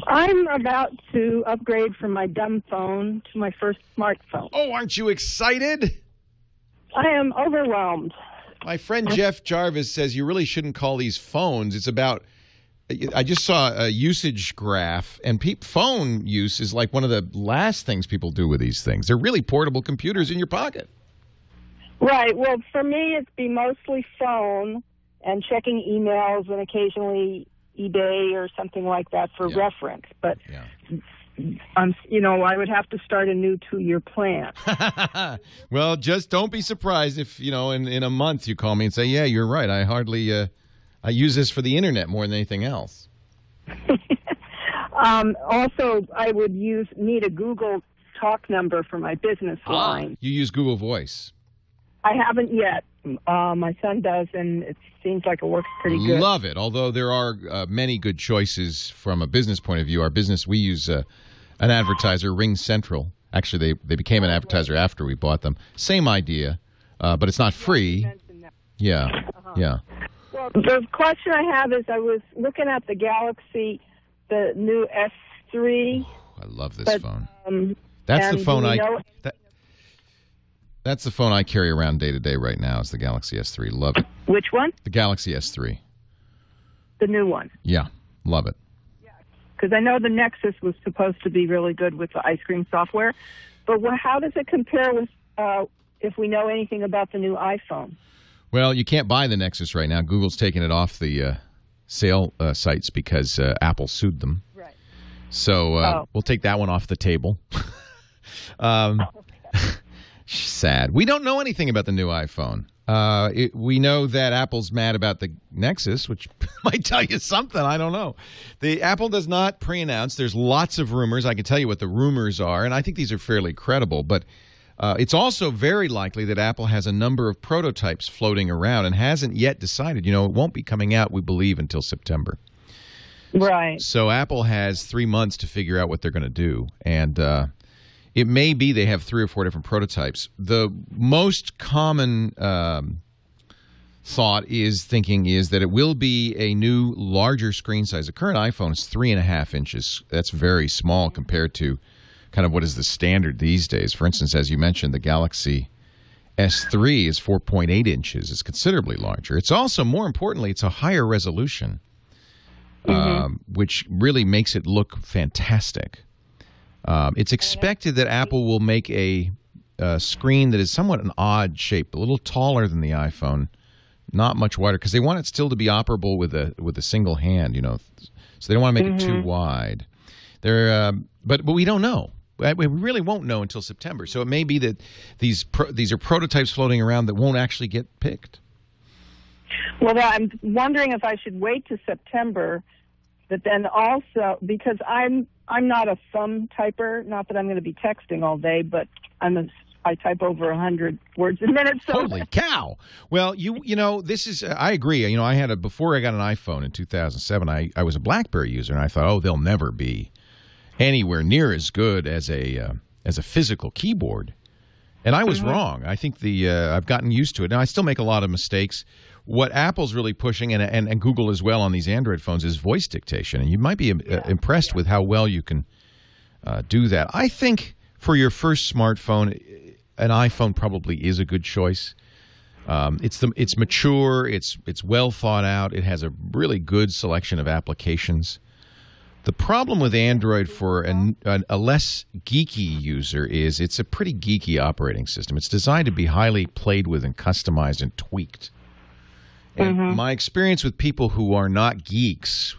I'm about to upgrade from my dumb phone to my first smartphone. Oh, aren't you excited? I am overwhelmed. My friend Jeff Jarvis says you really shouldn't call these phones. It's about... I just saw a usage graph, and phone use is like one of the last things people do with these things. They're really portable computers in your pocket. Right. Well, for me, it'd be mostly phone and checking emails and occasionally eBay or something like that for reference. But, I would have to start a new 2-year plan. Well, just don't be surprised if, in a month you call me and say, yeah, you're right. I hardly... I use this for the internet more than anything else. Also, I would need a Google Talk number for my business line. You use Google Voice? I haven't yet. My son does, and it seems like it works pretty good. Love it. Although there are many good choices from a business point of view. Our business, we use an advertiser, Ring Central. Actually, they became an advertiser after we bought them. Same idea, but it's not free. Yeah, yeah. Well, the question I have is I was looking at the Galaxy, the new S3. I love this phone. That's the phone that's the phone I carry around day to day right now. Is the Galaxy S3. Love it. Which one? The Galaxy S3. The new one. Yeah, love it. Yeah, because I know the Nexus was supposed to be really good with the ice cream software, but how does it compare with if we know anything about the new iPhone? Well, you can't buy the Nexus right now. Google's taken it off the sale sites because Apple sued them. Right. So we'll take that one off the table. Sad. We don't know anything about the new iPhone. We know that Apple's mad about the Nexus, which might tell you something. I don't know. Apple does not pre-announce. There's lots of rumors. I can tell you what the rumors are, and I think these are fairly credible. But it's also very likely that Apple has a number of prototypes floating around and hasn't yet decided. It won't be coming out, we believe, until September. Right. So Apple has 3 months to figure out what they're going to do. And it may be they have 3 or 4 different prototypes. The most common thinking is that it will be a new, larger screen size. The current iPhone is 3.5 inches. That's very small compared to kind of what is the standard these days. For instance, as you mentioned, the Galaxy S3 is 4.8 inches. It's considerably larger. It's also, more importantly, it's a higher resolution, which really makes it look fantastic. It's expected that Apple will make a screen that is somewhat an odd shape, a little taller than the iPhone, not much wider, because they want it still to be operable with a single hand, so they don't want to make it too wide. But we don't know. We really won't know until September. So it may be that these are prototypes floating around that won't actually get picked. Well, I'm wondering if I should wait to September, but then also because I'm not a thumb typer. Not that I'm going to be texting all day, but I type over 100 words a minute. So. Holy cow! Well, this is. I agree. I had before I got an iPhone in 2007. I was a BlackBerry user, and I thought, they'll never be anywhere near as good as a physical keyboard. And I was wrong. I think I've gotten used to it. Now, I still make a lot of mistakes. What Apple's really pushing, and Google as well on these Android phones, is voice dictation. And you might be impressed with how well you can do that. I think for your first smartphone, an iPhone probably is a good choice. It's mature. It's well thought out. It has a really good selection of applications. The problem with Android for a less geeky user is it's a pretty geeky operating system. It's designed to be highly played with and customized and tweaked. And my experience with people who are not geeks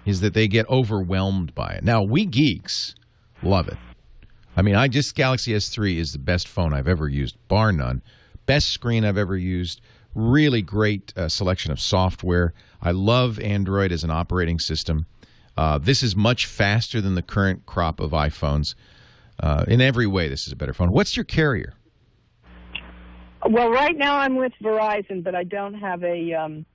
is that they get overwhelmed by it. Now, we geeks love it. I mean, Galaxy S3 is the best phone I've ever used, bar none. Best screen I've ever used. Really great selection of software. I love Android as an operating system. This is much faster than the current crop of iPhones. In every way, this is a better phone. What's your carrier? Well, right now I'm with Verizon, but I don't have a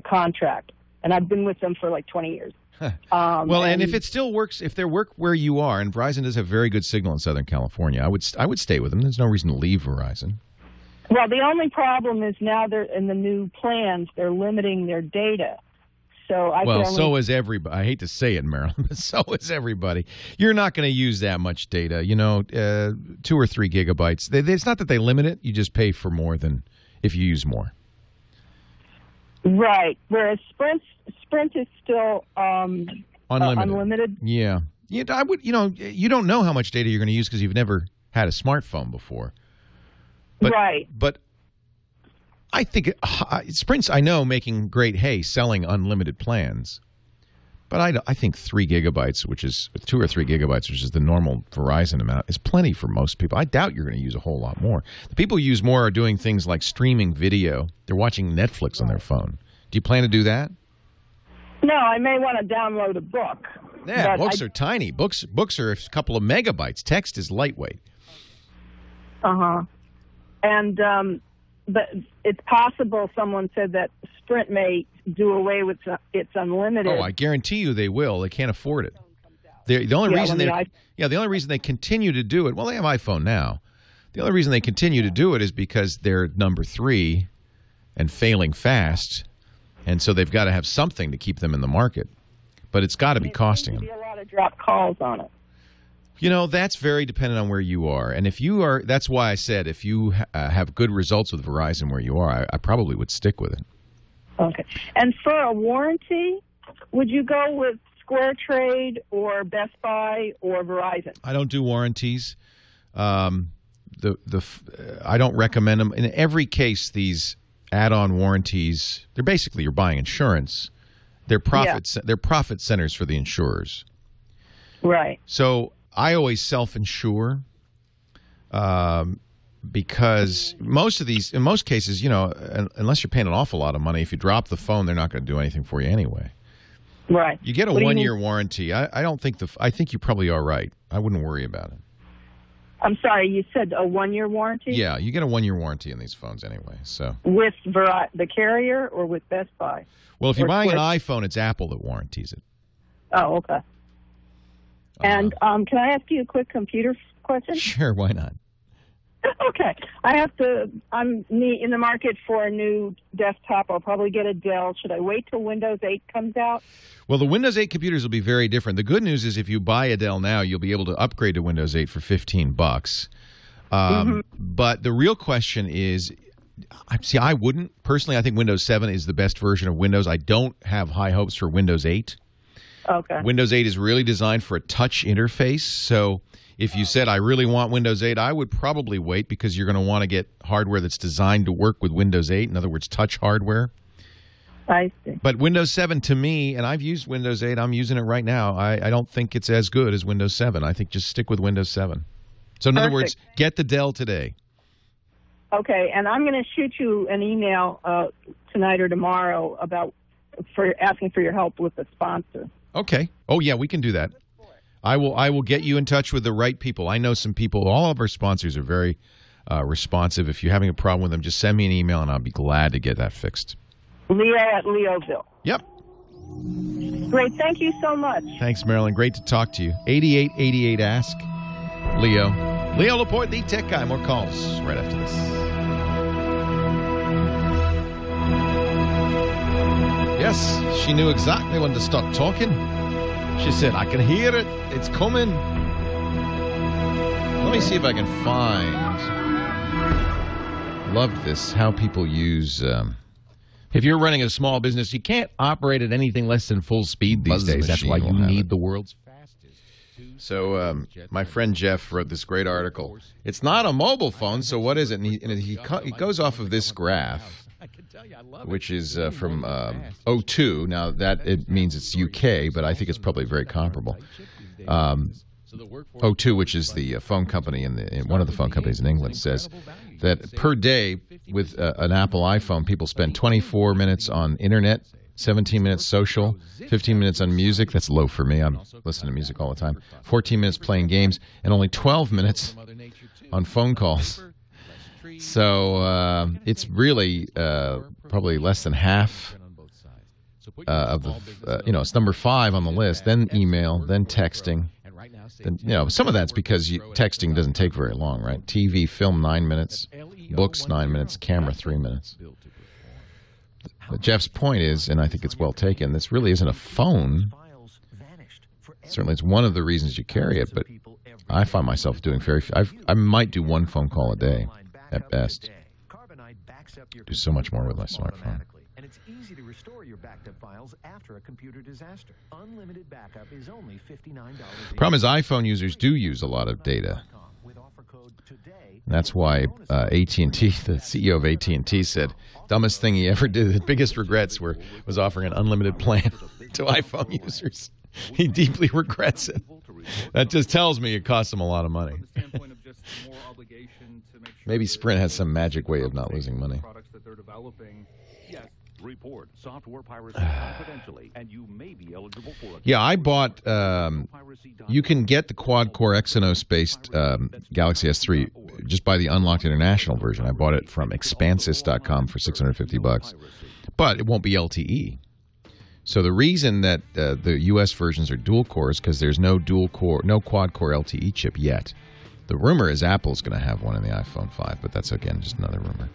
contract, and I've been with them for like 20 years. And if it still works, if they work where you are, and Verizon does have very good signal in Southern California, I would stay with them. There's no reason to leave Verizon. Well, the only problem is now they're in the new plans. They're limiting their data. So so is everybody. I hate to say it, Marilyn, but so is everybody. You're not going to use that much data. 2 or 3 gigabytes. It's not that they limit it. You just pay for more than if you use more. Right. Whereas Sprint is still unlimited. Yeah. I would. You don't know how much data you're going to use because you've never had a smartphone before. Right. But I think Sprint's, I know, making great hay selling unlimited plans. But I think 3 gigabytes, 2 or 3 gigabytes, which is the normal Verizon amount, is plenty for most people. I doubt you're going to use a whole lot more. The people who use more are doing things like streaming video. They're watching Netflix on their phone. Do you plan to do that? No, I may want to download a book. Yeah, books are tiny. Books are a couple of megabytes. Text is lightweight. And but it's possible, someone said, that Sprint may do away with its unlimited. Oh, I guarantee you they will. They can't afford it. The only reason they continue to do it, well, they have iPhone now. The only reason they continue to do it is because they're number 3 and failing fast, and so they've got to have something to keep them in the market. But it's got to be costing them. There's a lot of dropped calls on it. That's very dependent on where you are. And if you are, that's why I said if you have good results with Verizon where you are, I probably would stick with it. Okay. And for a warranty, would you go with Square Trade or Best Buy or Verizon? I don't do warranties. I don't recommend them. In every case, these add-on warranties, they're basically you're buying insurance. They're profit centers for the insurers. Right. So I always self-insure because in most cases, unless you're paying an awful lot of money, if you drop the phone, they're not going to do anything for you anyway. Right. You get a 1-year warranty. I think you probably are right. I wouldn't worry about it. I'm sorry, you said a 1-year warranty? Yeah, you get a 1-year warranty in these phones anyway. So with the carrier or with Best Buy? Well, if you're buying an iPhone, it's Apple that warranties it. Oh, okay. And can I ask you a quick computer question? Sure, why not? Okay. I'm in the market for a new desktop. I'll probably get a Dell. Should I wait till Windows 8 comes out? Well, the Windows 8 computers will be very different. The good news is if you buy a Dell now, you'll be able to upgrade to Windows 8 for $15. But the real question is, I wouldn't. Personally, I think Windows 7 is the best version of Windows. I don't have high hopes for Windows 8. Okay. Windows 8 is really designed for a touch interface, so if you said, I really want Windows 8, I would probably wait because you're going to want to get hardware that's designed to work with Windows 8, in other words, touch hardware. I see. But Windows 7 to me, and I've used Windows 8, I'm using it right now, I don't think it's as good as Windows 7. I think just stick with Windows 7. So in other words, get the Dell today. Okay, and I'm going to shoot you an email tonight or tomorrow for asking for your help with the sponsor. Okay. Oh, yeah, we can do that. I will get you in touch with the right people. I know some people. All of our sponsors are very responsive. If you're having a problem with them, just send me an email, and I'll be glad to get that fixed. Leo at Leoville. Yep. Great. Thank you so much. Thanks, Marilyn. Great to talk to you. 8888 Ask. Leo. Leo Laporte, the tech guy. More calls right after this. Yes, she knew exactly when to stop talking. She said, I can hear it. It's coming. Let me see if I can find. Love this, how people use. If you're running a small business, you can't operate at anything less than full speed these days. That's why you need the world's fastest. So my friend Jeff wrote this great article. It's not a mobile phone, so what is it? And he goes off of this graph, which is from 02. Now, it means it's UK, but I think it's probably very comparable. 02, which is the phone company in one of the phone companies in England, says that per day with an Apple iPhone, people spend 24 minutes on internet, 17 minutes social, 15 minutes on music. That's low for me. I'm listening to music all the time. 14 minutes playing games, and only 12 minutes on phone calls. So it's really probably less than half of the, it's number 5 on the list, then email, then texting. Then, some of that's because texting doesn't take very long, right? TV, film, 9 minutes, books, 9 minutes, camera, 3 minutes. But Jeff's point is, and I think it's well taken, this really isn't a phone. Certainly it's one of the reasons you carry it, but I find myself doing I might do one phone call a day at best. Do so much more with my smartphone. And it's easy to restore your backed up files after a computer disaster. Unlimited backup is only $59. Problem is iPhone users do use a lot of data. And that's why AT&T, the CEO of AT&T said, dumbest thing he ever did, the biggest regrets was offering an unlimited plan to iPhone users. He deeply regrets it. That just tells me it costs him a lot of money. Maybe Sprint has some magic way of not losing money. Report software piracy confidentially, and you may be eligible for it. Yeah, I bought. You can get the quad-core Exynos-based Galaxy S3 just by the unlocked international version. I bought it from Expansys.com for $650, but it won't be LTE. So the reason that the U.S. versions are dual core is because there's no quad-core LTE chip yet. The rumor is Apple's going to have one in the iPhone 5, but that's again just another rumor.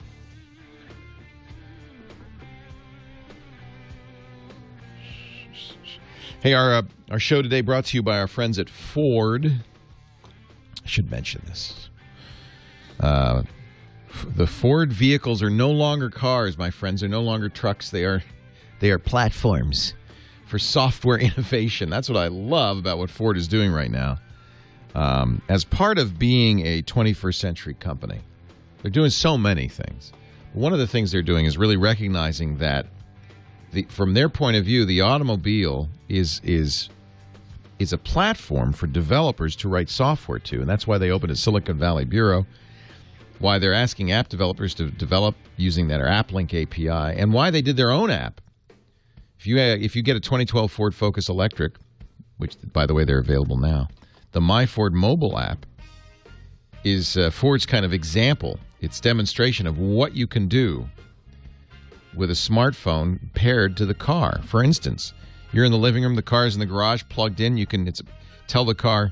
Hey, our show today brought to you by our friends at Ford. I should mention this. The Ford vehicles are no longer cars, my friends. They're no longer trucks. They are platforms for software innovation. That's what I love about what Ford is doing right now. As part of being a 21st century company, they're doing so many things. One of the things they're doing is really recognizing that from their point of view, the automobile is a platform for developers to write software to, and that's why they opened a Silicon Valley bureau. why they're asking app developers to develop using that AppLink API, and why they did their own app. If you get a 2012 Ford Focus Electric, which, by the way, they're available now, the My Ford mobile app is Ford's kind of example. It's demonstration of what you can do with a smartphone paired to the car. For instance, you're in the living room, the car's in the garage, plugged in. You can tell the car,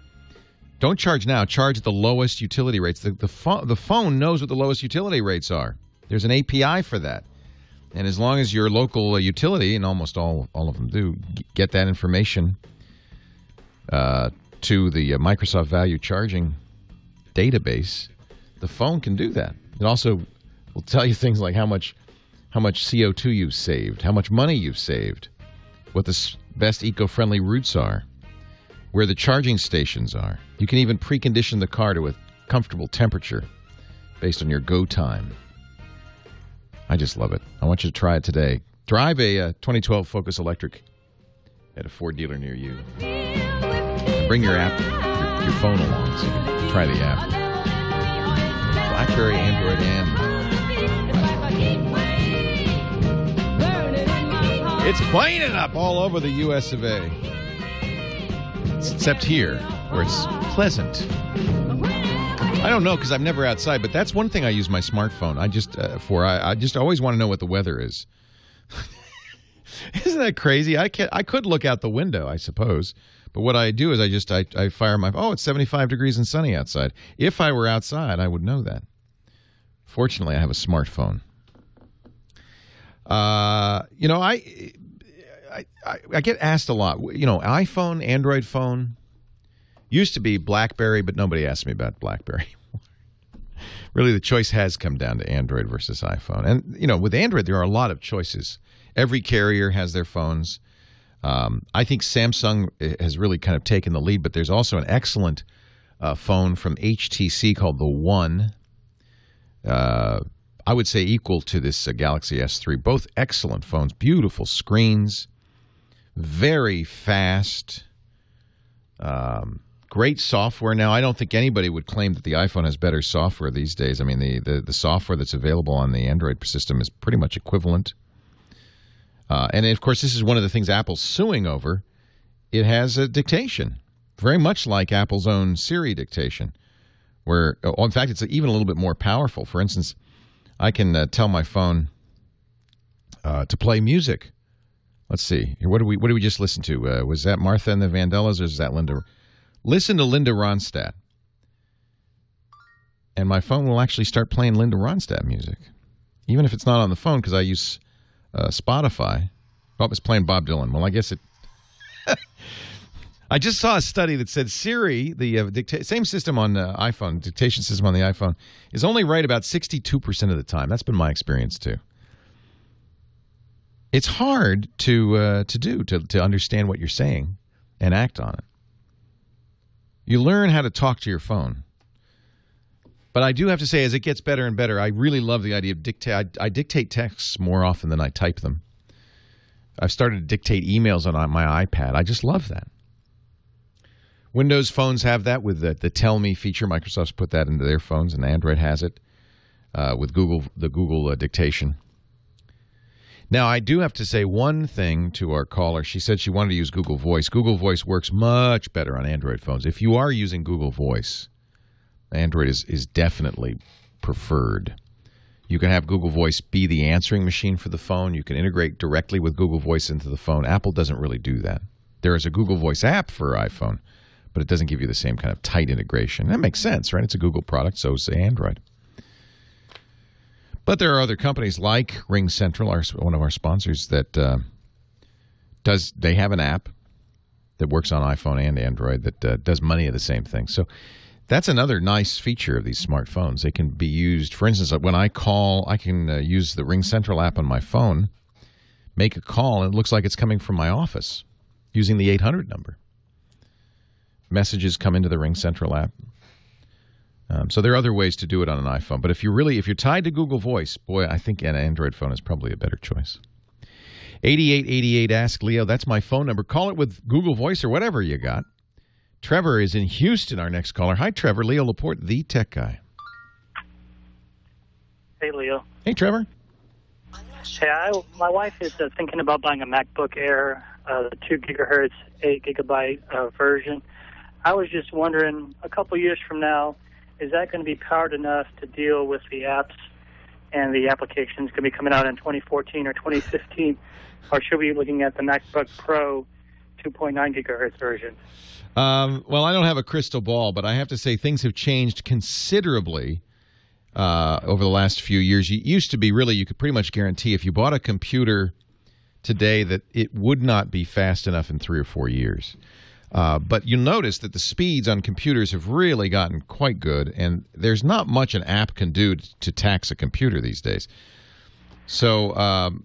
don't charge now, charge at the lowest utility rates. The phone knows what the lowest utility rates are. There's an API for that. And as long as your local utility, and almost all of them do, get that information to the Microsoft Value Charging database, the phone can do that. It also will tell you things like how much CO2 you've saved, how much money you've saved, what the best eco-friendly routes are, where the charging stations are. You can even precondition the car to a comfortable temperature based on your go time. I just love it. I want you to try it today. Drive a 2012 Focus Electric at a Ford dealer near you. And bring your app, your phone along so you can try the app. BlackBerry, Android, and it's playing it up all over the U.S. of A. Except here, where it's pleasant. I don't know because I'm never outside, but that's one thing I use my smartphone. I just always want to know what the weather is. Isn't that crazy? I could look out the window, I suppose, but what I do is I fire my. Oh, it's 75 degrees and sunny outside. If I were outside, I would know that. Fortunately, I have a smartphone. I get asked a lot. iPhone, Android phone. Used to be BlackBerry, but nobody asked me about BlackBerry. Really, the choice has come down to Android versus iPhone. And, with Android, there are a lot of choices. Every carrier has their phones. I think Samsung has really kind of taken the lead, but there's also an excellent phone from HTC called the One. I would say equal to this Galaxy S3. Both excellent phones, beautiful screens, very fast, great software. Now, I don't think anybody would claim that the iPhone has better software these days. I mean, the software that's available on the Android system is pretty much equivalent. And, of course, this is one of the things Apple's suing over. It has a dictation, very much like Apple's own Siri dictation, where, in fact, it's even a little bit more powerful. For instance, I can tell my phone to play music. Let's see. What did we just listen to? Was that Martha and the Vandellas, or is that Linda? Listen to Linda Ronstadt. And my phone will actually start playing Linda Ronstadt music, even if it's not on the phone, because I use Spotify. Oh, it's playing Bob Dylan. Well, I guess it... I just saw a study that said Siri, the same system on the iPhone, dictation system on the iPhone, is only right about 62% of the time. That's been my experience, too. It's hard to understand what you're saying and act on it. You learn how to talk to your phone. But I do have to say, as it gets better and better, I really love the idea of dictate. I dictate texts more often than I type them. I've started to dictate emails on my iPad. I just love that. Windows phones have that with the Tell Me feature. Microsoft's put that into their phones, and Android has it with the Google dictation. Now, I do have to say one thing to our caller. She said she wanted to use Google Voice. Google Voice works much better on Android phones. If you are using Google Voice, Android is definitely preferred. You can have Google Voice be the answering machine for the phone. You can integrate directly with Google Voice into the phone. Apple doesn't really do that. There is a Google Voice app for iPhone, but it doesn't give you the same kind of tight integration. That makes sense, right? It's a Google product, so is Android. But there are other companies like RingCentral, one of our sponsors, that they have an app that works on iPhone and Android that does many of the same things. So that's another nice feature of these smartphones. They can be used, for instance, when I call, I can use the RingCentral app on my phone, make a call, and it looks like it's coming from my office using the 800 number. Messages come into the RingCentral app. So there are other ways to do it on an iPhone. But if you're tied to Google Voice, boy, I think an Android phone is probably a better choice. 8888 Ask Leo. That's my phone number. Call it with Google Voice or whatever you got. Trevor is in Houston, our next caller. Hi, Trevor. Leo Laporte, the tech guy. Hey, Leo. Hey, Trevor. Hey, my wife is thinking about buying a MacBook Air, the 2 gigahertz, 8 gigabyte version. I was just wondering, a couple years from now, is that going to be powered enough to deal with the apps and the applications going to be coming out in 2014 or 2015? Or should we be looking at the MacBook Pro 2.9 gigahertz version? Well, I don't have a crystal ball, but I have to say things have changed considerably over the last few years. It used to be really, you could pretty much guarantee if you bought a computer today that it would not be fast enough in 3 or 4 years. But you'll notice that the speeds on computers have really gotten quite good, and there's not much an app can do to tax a computer these days. So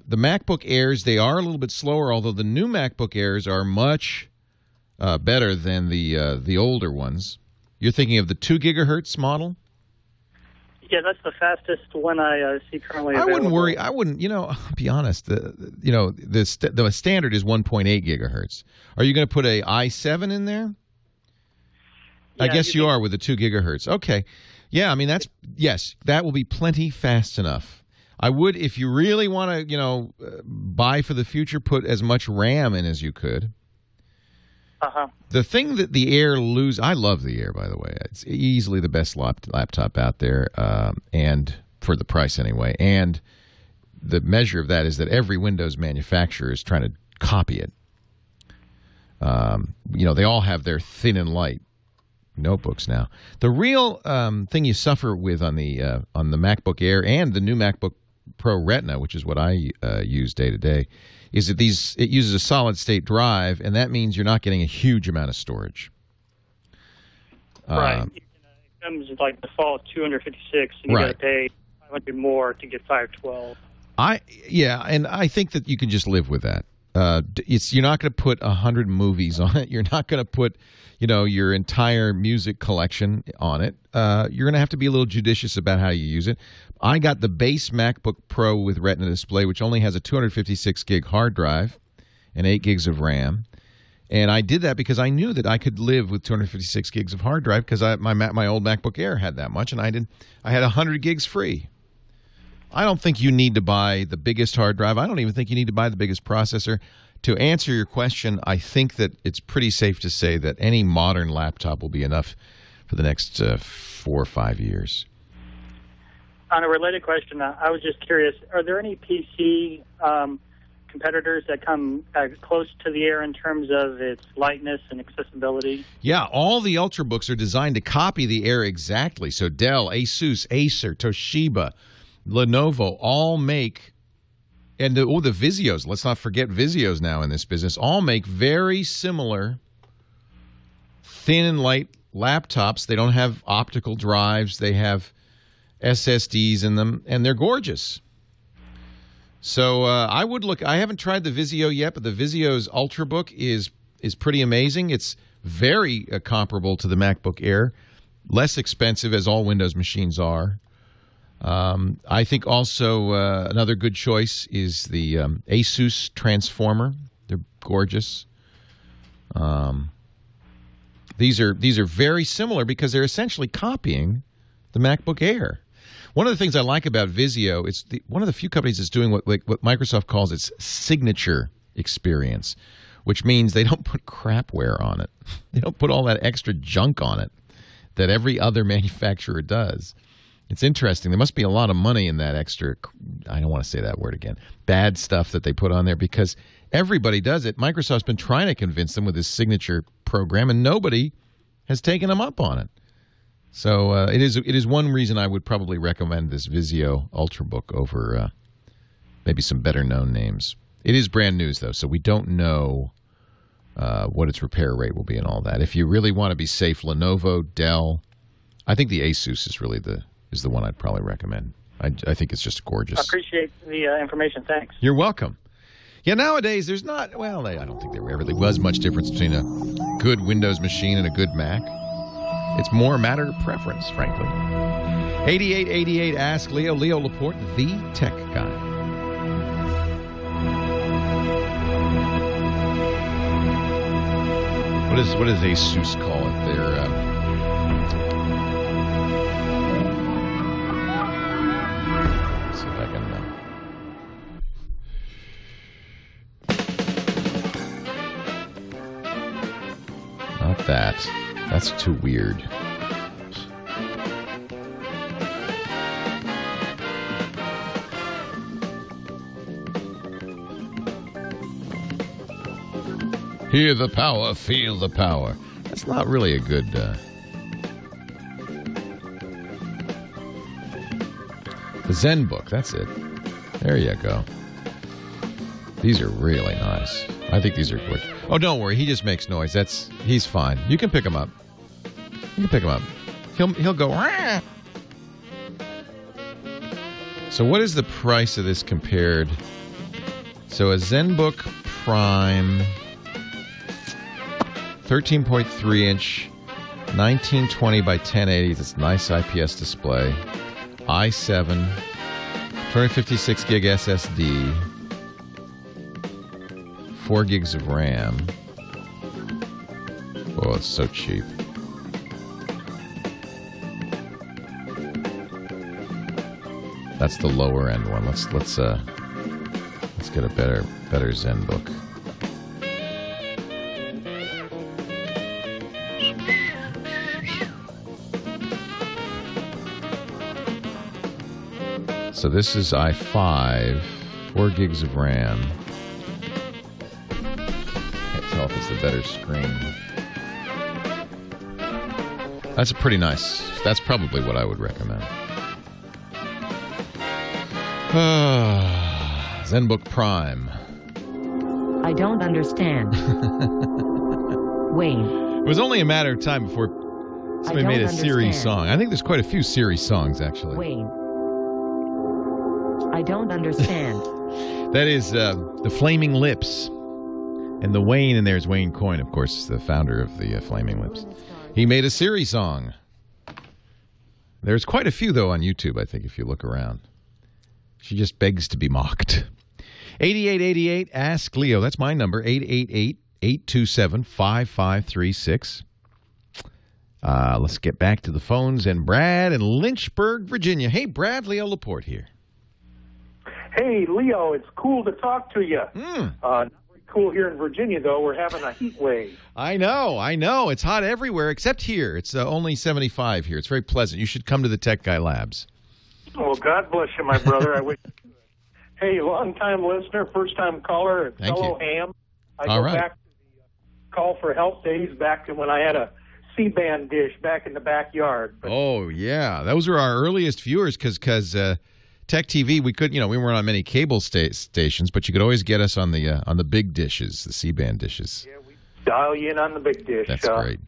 the MacBook Airs, they are a little bit slower, although the new MacBook Airs are much better than the older ones. You're thinking of the 2 gigahertz model? Yeah, that's the fastest one I see currently available. I wouldn't worry. I wouldn't, I'll be honest. The standard is 1.8 gigahertz. Are you going to put a i7 in there? Yeah, I guess you are with the 2 gigahertz. Okay. Yeah, I mean, that will be plenty fast enough. I would, if you really want to, buy for the future, put as much RAM in as you could. Uh-huh. The thing that the Air loses, I love the Air, by the way. It's easily the best laptop out there, and for the price anyway. And the measure of that is that every Windows manufacturer is trying to copy it. They all have their thin and light notebooks now. The real thing you suffer with on the MacBook Air and the new MacBook Pro Retina, which is what I use day to day, is that it uses a solid-state drive, and that means you're not getting a huge amount of storage. Right. It comes like default 256, and you got to pay $500 more to get 512. And I think that you can just live with that. You're not going to put 100 movies on it. You're not going to put, your entire music collection on it. You're going to have to be a little judicious about how you use it. I got the base MacBook Pro with Retina display, which only has a 256 gig hard drive and 8 gigs of RAM. And I did that because I knew that I could live with 256 gigs of hard drive because my old MacBook Air had that much, and I had 100 gigs free. I don't think you need to buy the biggest hard drive. I don't even think you need to buy the biggest processor. To answer your question, I think that it's pretty safe to say that any modern laptop will be enough for the next 4 or 5 years. On a related question, I was just curious, are there any PC competitors that come close to the Air in terms of its lightness and accessibility? Yeah, all the Ultrabooks are designed to copy the Air exactly. So Dell, Asus, Acer, Toshiba, Lenovo all make, and the Vizios, let's not forget Vizios now in this business, all make very similar thin and light laptops. They don't have optical drives. They have SSDs in them, and they're gorgeous. So I would look. I haven't tried the Vizio yet, but the Vizio's Ultrabook is pretty amazing. It's very comparable to the MacBook Air, less expensive as all Windows machines are. I think also another good choice is the Asus Transformer. They're gorgeous. These are very similar because they're essentially copying the MacBook Air. One of the things I like about Vizio, it's one of the few companies that's doing what Microsoft calls its signature experience, which means they don't put crapware on it. They don't put all that extra junk on it that every other manufacturer does. It's interesting. There must be a lot of money in that extra, I don't want to say that word again, bad stuff that they put on there because everybody does it. Microsoft's been trying to convince them with this signature program, and nobody has taken them up on it. So it is one reason I would probably recommend this Vizio Ultrabook over maybe some better-known names. It is brand new, though, so we don't know what its repair rate will be and all that. If you really want to be safe, Lenovo, Dell, I think the Asus is really the one I'd probably recommend. I think it's just gorgeous. I appreciate the information. Thanks. You're welcome. Yeah, nowadays there's not, well, I don't think there really was much difference between a good Windows machine and a good Mac. It's more a matter of preference, frankly. 8888 Ask Leo. Leo Laporte, the tech guy. What does Asus call it there? that. That's too weird. Hear the power, feel the power. That's not really a good... The Zen book, that's it. There you go. These are really nice. I think these are good. Oh, don't worry. He just makes noise. He's fine. You can pick him up. You can pick him up. He'll go... Rah! So what is the price of this compared? So a Zen book Prime... 13.3-inch, 1920 by 1080. That's a nice IPS display. i7, 256 gig SSD, 4 gigs of RAM. Oh, it's so cheap. That's the lower end one. Let's get a better Zen book. So this is i5, 4 gigs of RAM. Can't tell if it's the better screen. That's a pretty nice. That's probably what I would recommend. ZenBook Prime. I don't understand. Wayne. It was only a matter of time before somebody made a Siri song. I think there's quite a few Siri songs, actually. Wayne. I don't understand. That is the Flaming Lips. And the Wayne in there is Wayne Coyne, of course, the founder of the Flaming Lips. He made a Siri song. There's quite a few, though, on YouTube, I think, if you look around. She just begs to be mocked. 8888, Ask Leo. That's my number, 888-827-5536. Let's get back to the phones. And Brad in Lynchburg, Virginia. Hey, Brad, Leo Laporte here. Hey, Leo, it's cool to talk to you. Not very cool here in Virginia, though. We're having a heat wave. I know. It's hot everywhere except here. It's only 75 here. It's very pleasant. You should come to the Tech Guy Labs. Well, God bless you, my brother. I wish. Hey, long-time listener, first-time caller, fellow ham. I go back to the call for help days back to when I had a C-band dish back in the backyard. But, oh, yeah. Those were our earliest viewers because Tech TV, we weren't on many cable stations, but you could always get us on the big dishes, the C-band dishes. Yeah, we dial you in on the big dish. That's great.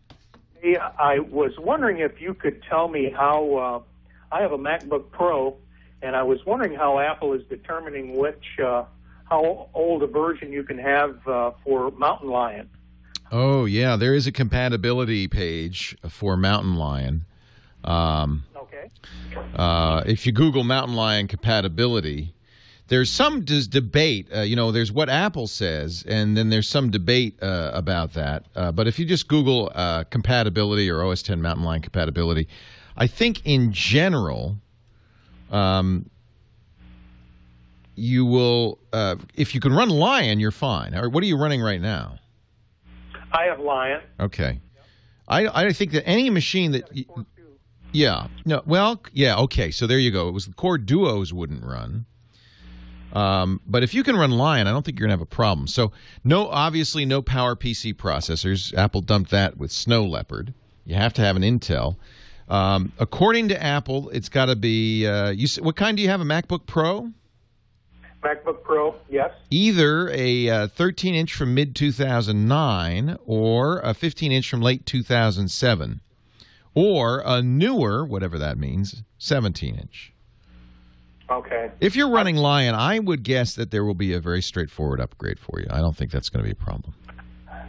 Hey, I was wondering if you could tell me how I have a MacBook Pro, and I was wondering how Apple is determining how old a version you can have for Mountain Lion. Oh, yeah, there is a compatibility page for Mountain Lion. Okay. If you Google Mountain Lion compatibility, there's some debate. There's what Apple says, and then there's some debate about that. But if you just Google compatibility or OS X Mountain Lion compatibility, I think in general, you will. If you can run Lion, you're fine. Or what are you running right now? I have Lion. Okay. I think that any machine that. Yeah. No. Well. Yeah. Okay. So there you go. It was the Core Duos wouldn't run. But if you can run Lion, I don't think you're gonna have a problem. So obviously no PowerPC processors. Apple dumped that with Snow Leopard. You have to have an Intel. According to Apple, it's got to be. What kind do you have? A MacBook Pro? MacBook Pro. Yes. Either a 13-inch from mid 2009 or a 15-inch from late 2007. Or a newer, whatever that means, 17-inch. Okay. If you're running Lion, I would guess that there will be a very straightforward upgrade for you. I don't think that's going to be a problem.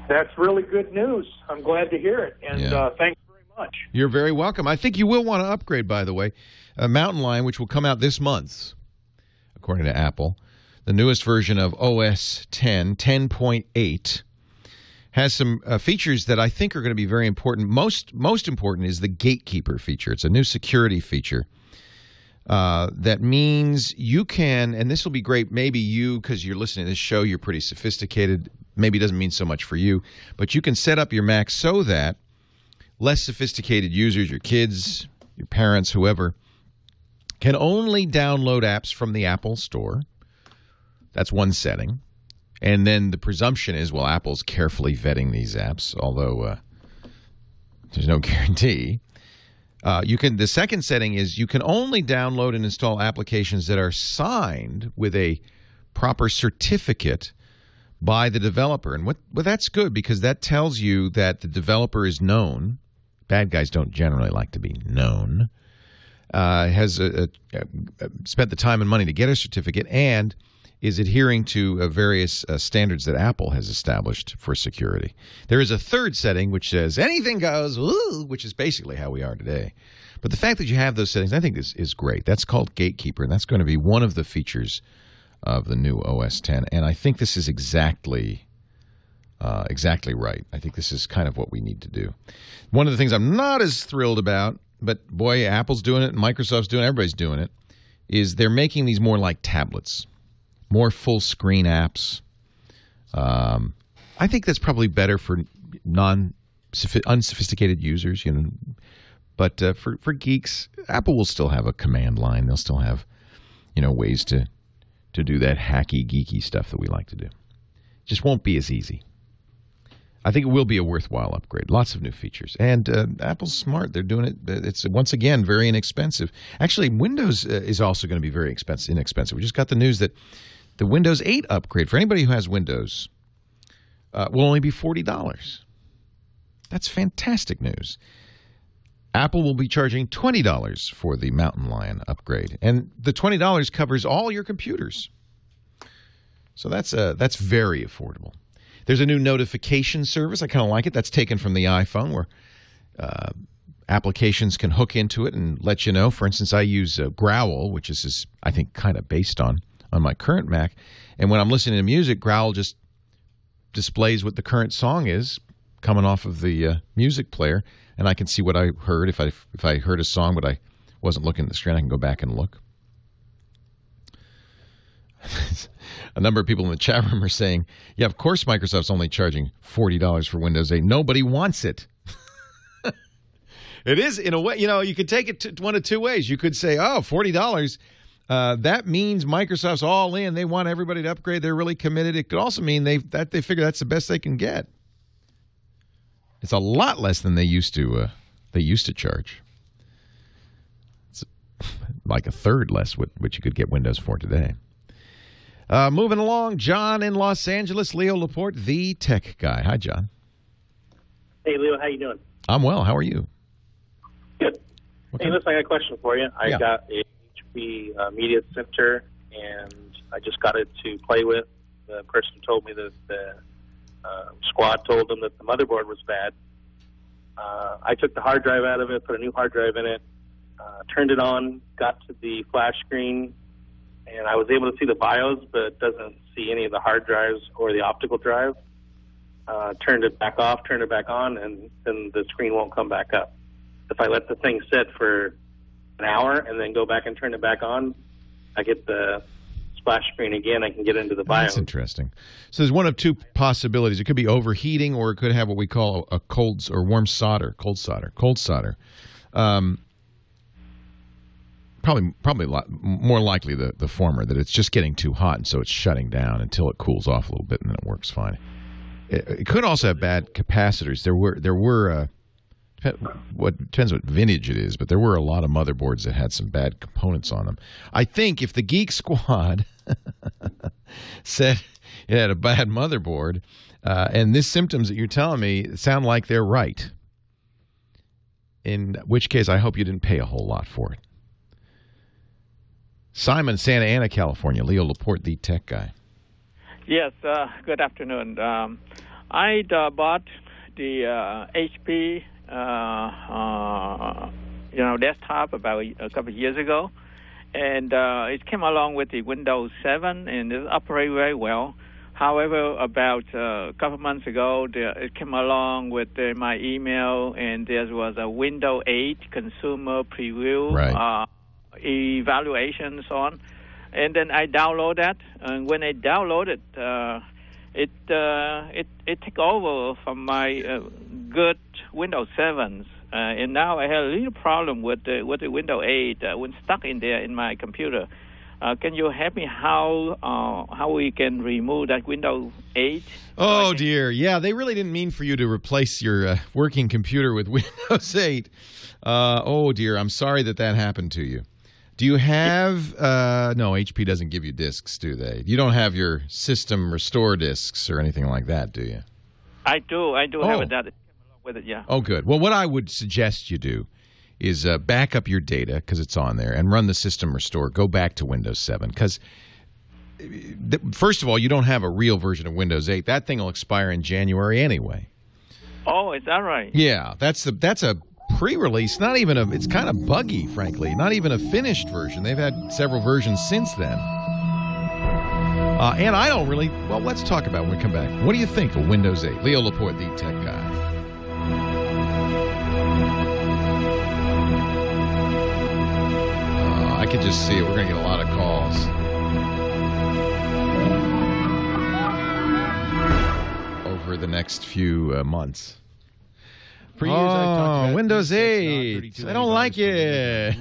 That's really good news. I'm glad to hear it. And thanks very much. You're very welcome. I think you will want to upgrade, by the way. Mountain Lion, which will come out this month, according to Apple. The newest version of OS X, 10.8. has some features that I think are going to be very important. Most important is the Gatekeeper feature. It's a new security feature that means you can, and this will be great, maybe you, because you're listening to this show, you're pretty sophisticated, maybe doesn't mean so much for you, but you can set up your Mac so that less sophisticated users, your kids, your parents, whoever, can only download apps from the Apple Store. That's one setting. And then the presumption is, well, Apple's carefully vetting these apps, although there's no guarantee. The second setting is you can only download and install applications that are signed with a proper certificate by the developer. And that's good, because that tells you that the developer is known. Bad guys don't generally like to be known. Has spent the time and money to get a certificate, and is adhering to various standards that Apple has established for security. There is a third setting which says anything goes, which is basically how we are today. But the fact that you have those settings, I think, is great. That's called Gatekeeper, and that's going to be one of the features of the new OS X. And I think this is exactly right. I think this is kind of what we need to do. One of the things I'm not as thrilled about, but boy, Apple's doing it, and Microsoft's doing it, everybody's doing it, is they're making these more like tablets. More full-screen apps. I think that's probably better for unsophisticated users, But for geeks, Apple will still have a command line. They'll still have, ways to do that hacky, geeky stuff that we like to do. It just won't be as easy. I think it will be a worthwhile upgrade. Lots of new features. And Apple's smart. They're doing it. It's, once again, very inexpensive. Actually, Windows is also going to be very inexpensive. We just got the news that the Windows 8 upgrade, for anybody who has Windows, will only be $40. That's fantastic news. Apple will be charging $20 for the Mountain Lion upgrade. And the $20 covers all your computers. So that's very affordable. There's a new notification service. I kind of like it. That's taken from the iPhone, where applications can hook into it and let you know. For instance, I use Growl, which is, I think, kind of based on my current Mac. And when I'm listening to music, Growl just displays what the current song is coming off of the music player, and I can see what I heard. If I heard a song but I wasn't looking at the screen, I can go back and look. A number of people in the chat room are saying, yeah, of course Microsoft's only charging $40 for Windows 8. Nobody wants it. It is, in a way, you could take it one of two ways. You could say, oh, $40, that means Microsoft's all in. They want everybody to upgrade. They're really committed. It could also mean they figure that's the best they can get. It's a lot less than they used to charge. It's like a third less what you could get Windows for today. Moving along, John in Los Angeles, Leo Laporte, the tech guy. Hi, John. Hey, Leo, how you doing? I'm well. How are you? Good. Hey, listen, I got a question for you. I got a HP Media Center, and I just got it to play with. The person told me that the squad told them that the motherboard was bad. I took the hard drive out of it, put a new hard drive in it, turned it on, got to the flash screen, and I was able to see the BIOS, but it doesn't see any of the hard drives or the optical drive. Turned it back off, turned it back on, and then the screen won't come back up. If I let the thing sit for an hour and then go back and turn it back on, I get the splash screen again. I can get into the BIOS. That's interesting. So there's one of two possibilities. It could be overheating, or it could have what we call a cold solder. Probably a lot more likely the former, that it's just getting too hot, and so it's shutting down until it cools off a little bit, and then it works fine. It could also have bad capacitors. There were depends what vintage it is, but there were a lot of motherboards that had some bad components on them. I think if the Geek Squad said it had a bad motherboard, and these symptoms that you're telling me sound like they're right, in which case I hope you didn't pay a whole lot for it. Simon, Santa Ana, California. Leo Laporte, the tech guy. Yes, good afternoon. I bought the HP desktop about a couple of years ago, and it came along with the Windows 7, and it operated very well. However, about a couple of months ago, it came along with my email, and there was a Windows 8 consumer preview evaluation and so on. And then I download that, and when I download it, it took over from my good Windows 7s, and now I have a little problem with the Windows 8 when stuck in there in my computer. Can you help me how we can remove that Windows 8? Oh, dear. Yeah, they really didn't mean for you to replace your working computer with Windows 8. Oh, dear. I'm sorry that happened to you. Do you have... no, HP doesn't give you discs, do they? You don't have your system restore discs or anything like that, do you? I do. I do have that with it, yeah. Oh, good. Well, what I would suggest you do is back up your data, because it's on there, and run the system restore. Go back to Windows 7, because first of all, you don't have a real version of Windows 8. That thing will expire in January anyway. Oh, is that right? Yeah, that's a pre-release. Not even it's kind of buggy, frankly. Not even a finished version. They've had several versions since then. And I don't really... Well, let's talk about it when we come back. What do you think of Windows 8? Leo Laporte, the tech guy. I could just see it. We're going to get a lot of calls. Over the next few months. For years, I've talked about Windows 8. I don't like it.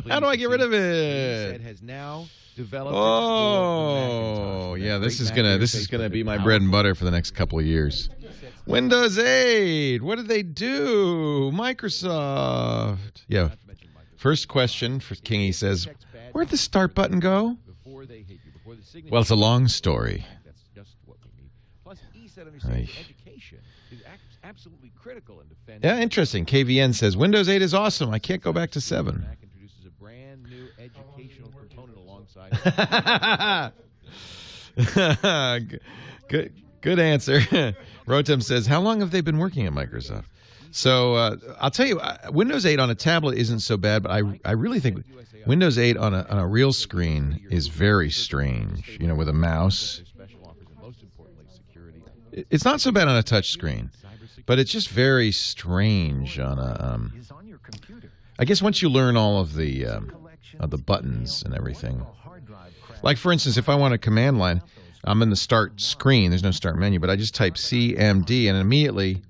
How do I get rid of it? Has now developed. Oh, yeah. This is gonna be my bread and butter for the next couple of years. Windows 8. What did they do? Microsoft. Yeah. First question for Kingy says, where'd the start button go? Well, it's a long story. Yeah, interesting. KVN says, Windows 8 is awesome. I can't go back to 7. Introduces a brand new educational component alongside. Good answer. Rotem says, how long have they been working at Microsoft? So I'll tell you, Windows 8 on a tablet isn't so bad, but I really think Windows 8 on a real screen is very strange. You know, with a mouse. It's not so bad on a touch screen, but it's just very strange on a. I guess once you learn all of the buttons and everything, like for instance, if I want a command line, I'm in the start screen. There's no start menu, but I just type CMD and it immediately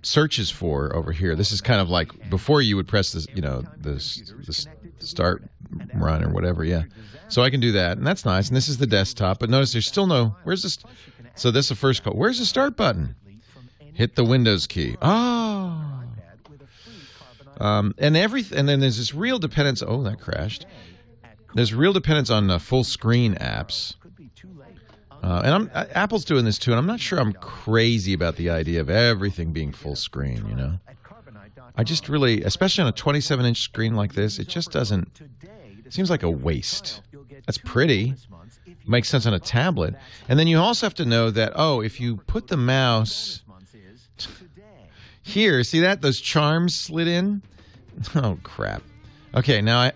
searches for over here. This is kind of like before you would press this, the start run or whatever. Yeah, so I can do that, and that's nice. And this is the desktop, but notice there's still no. Where's this? So this is the first call. Where's the start button? Hit the Windows key. Oh. And then there's this real dependence. Oh, that crashed. There's real dependence on full screen apps. And Apple's doing this too, and I'm not sure I'm crazy about the idea of everything being full screen, you know? I just really, especially on a 27-inch screen like this, it just doesn't, it seems like a waste. That's pretty. Makes sense on a tablet. And then you also have to know that, if you put the mouse here, see that? Those charms slid in? Oh, crap. Okay, now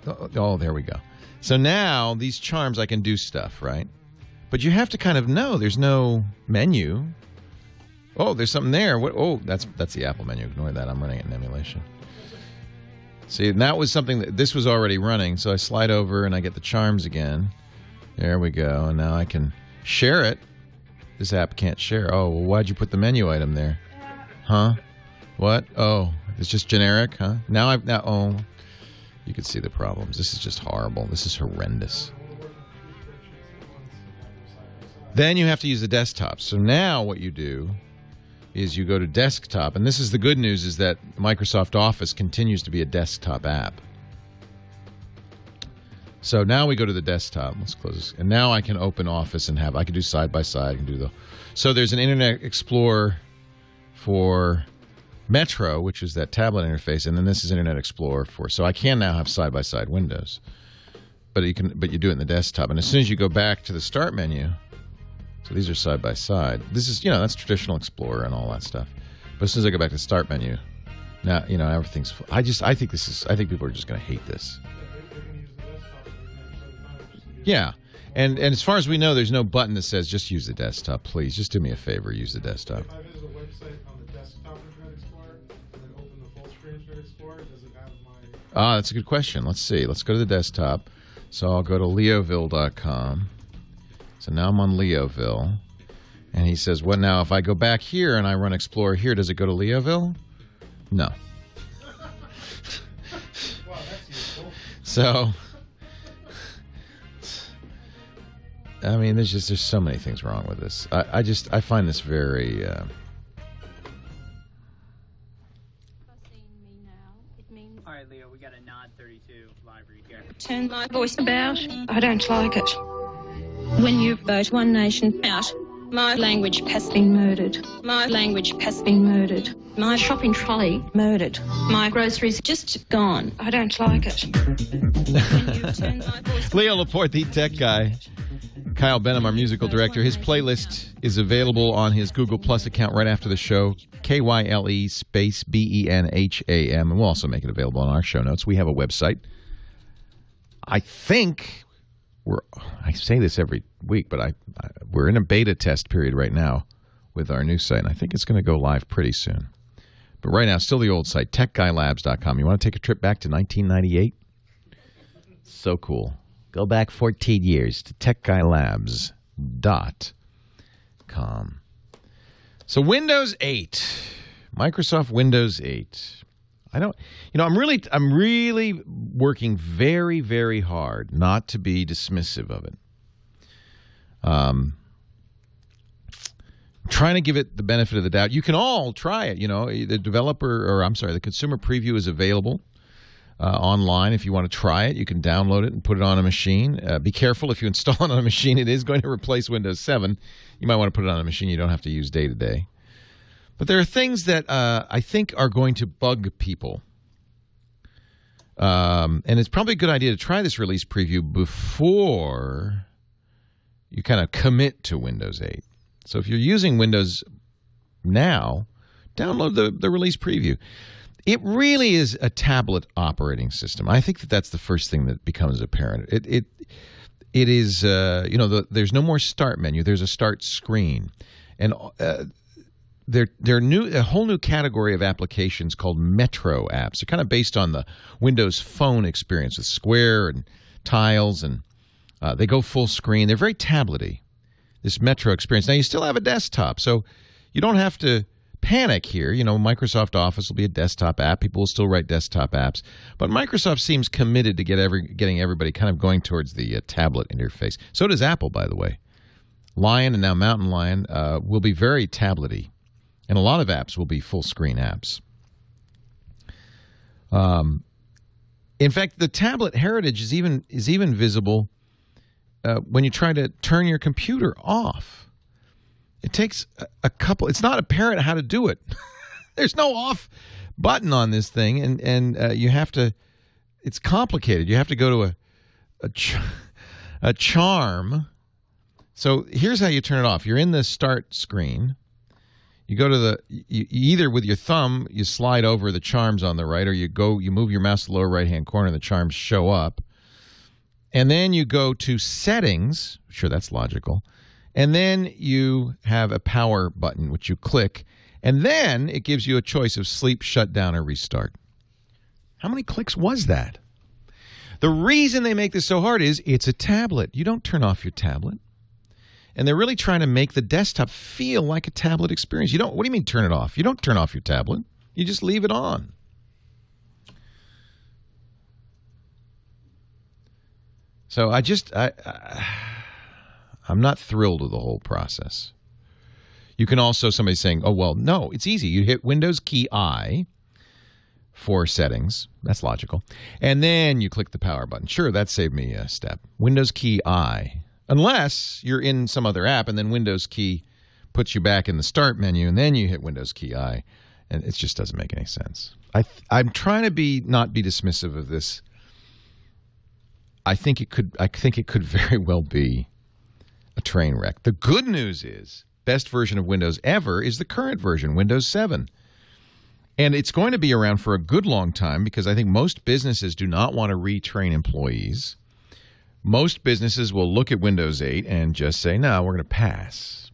there we go. So now these charms, I can do stuff, right? But you have to kind of know there's no menu. Oh, there's something there. What? Oh, that's the Apple menu. Ignore that. I'm running it in emulation. See, and that was something this was already running. So I slide over and I get the charms again. There we go. And now I can share it. This app can't share. Oh, well, why'd you put the menu item there? Huh? What? Oh, it's just generic, huh? You can see the problems. This is just horrible. This is horrendous. Then you have to use the desktop. So now what you do is you go to desktop. And this is the good news, is that Microsoft Office continues to be a desktop app. So now we go to the desktop. Let's close this. And now I can open Office and I can do side by side. I can do so there's an Internet Explorer for Metro, which is that tablet interface, and then this is Internet Explorer so I can now have side by side windows. But you do it in the desktop. And as soon as you go back to the start menu, so these are side by side. This is, that's traditional Explorer and all that stuff. But as soon as I go back to the start menu, now, everything's full. I think people are just going to hate this. Yeah. And as far as we know, there's no button that says just use the desktop. Please, just do me a favor, use the desktop. If I visit a website on the desktop Internet Explorer and then open the full screen Internet Explorer, does it have my... That's a good question. Let's see. Let's go to the desktop. So I'll go to leoville.com. So now I'm on Leoville. And he says, "What now? If I go back here and I run Explorer here, does it go to Leoville?" No. Wow, that's useful. So, I mean, there's so many things wrong with this. I find this very. All right, Leo, we got a Nod 32 library here. Turn my voice about. I don't like it. When you vote One Nation out, my language has been murdered. My language has been murdered. My shopping trolley murdered. My groceries just gone. I don't like it. Leo Laporte, the tech guy. Kyle Benham, our musical director. His playlist is available on his Google Plus account right after the show. KYLE space BENHAM. And we'll also make it available on our show notes. We have a website. I think I say this every week, but we're in a beta test period right now with our new site, and I think it's going to go live pretty soon. But right now, still the old site, techguylabs.com. You want to take a trip back to 1998? So cool. Go back 14 years to techguylabs.com. So Windows 8, Microsoft Windows 8. I'm really working very, very hard not to be dismissive of it. Trying to give it the benefit of the doubt. You can all try it. The consumer preview is available online if you want to try it. You can download it and put it on a machine. Be careful if you install it on a machine. It is going to replace Windows 7. You might want to put it on a machine you don't have to use day to day. But there are things that I think are going to bug people. And it's probably a good idea to try this release preview before you kind of commit to Windows 8. So if you're using Windows now, download the release preview. It really is a tablet operating system. I think that's the first thing that becomes apparent. It is, there's no more start menu. There's a start screen. And They're a whole new category of applications called Metro apps. They're kind of based on the Windows Phone experience with square and tiles, and they go full screen. They're very tablet-y, this Metro experience. Now, you still have a desktop, so you don't have to panic here. Microsoft Office will be a desktop app. People will still write desktop apps. But Microsoft seems committed to getting everybody kind of going towards the tablet interface. So does Apple, by the way. Lion and now Mountain Lion will be very tablet-y. And a lot of apps will be full-screen apps. In fact, the tablet heritage is even visible when you try to turn your computer off. It takes a couple. It's not apparent how to do it. There's no off button on this thing, and you have to. It's complicated. You have to go to a charm. So here's how you turn it off. You're in the start screen. You go to either with your thumb, you slide over the charms on the right, or you move your mouse to the lower right-hand corner and the charms show up. And then you go to settings. Sure, that's logical. And then you have a power button, which you click. And then it gives you a choice of sleep, shutdown, or restart. How many clicks was that? The reason they make this so hard is it's a tablet. You don't turn off your tablet. And they're really trying to make the desktop feel like a tablet experience. What do you mean turn it off? You don't turn off your tablet. You just leave it on. So I'm not thrilled with the whole process. You can also, somebody's saying, oh, well, no, it's easy. You hit Windows key I for settings. That's logical. And then you click the power button. Sure, that saved me a step. Windows key I. Unless you're in some other app and then Windows key puts you back in the start menu and then you hit Windows key I, and it just doesn't make any sense. I'm trying to not be dismissive of this. I think it could very well be a train wreck. The good news is best version of Windows ever is the current version, Windows 7. And it's going to be around for a good long time because I think most businesses do not want to retrain employees. Most businesses will look at Windows 8 and just say, no, we're going to pass.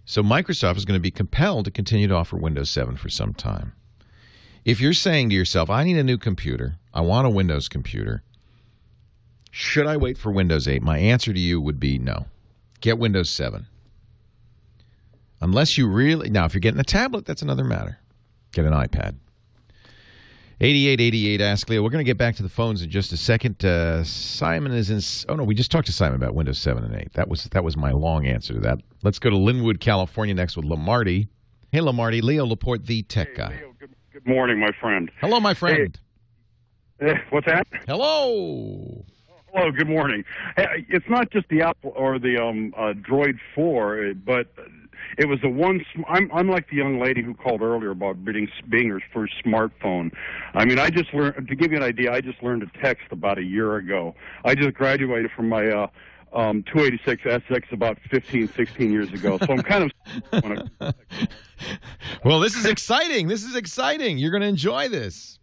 So Microsoft is going to be compelled to continue to offer Windows 7 for some time. If you're saying to yourself, I need a new computer, I want a Windows computer, should I wait for Windows 8? My answer to you would be no. Get Windows 7. Unless you really... Now, if you're getting a tablet, that's another matter. Get an iPad. 8888 Ask Leo. We're going to get back to the phones in just a second. Simon is in... Oh, no, we just talked to Simon about Windows 7 and 8. That was my long answer to that. Let's go to Linwood, California next with Lamarty. Hey, Lamarty. Leo Laporte, the tech guy. Leo, good morning, my friend. Hello, my friend. Hey, what's that? Hello. Hello, good morning. Hey, it's not just the Apple or the Droid 4, but it was the one. I'm like the young lady who called earlier about being her first smartphone. I mean, I just learned, to give you an idea, I just learned to text about a year ago. I just graduated from my 286 SX about 15, 16 years ago. So I'm kind of... Well, this is exciting. This is exciting. You're going to enjoy this.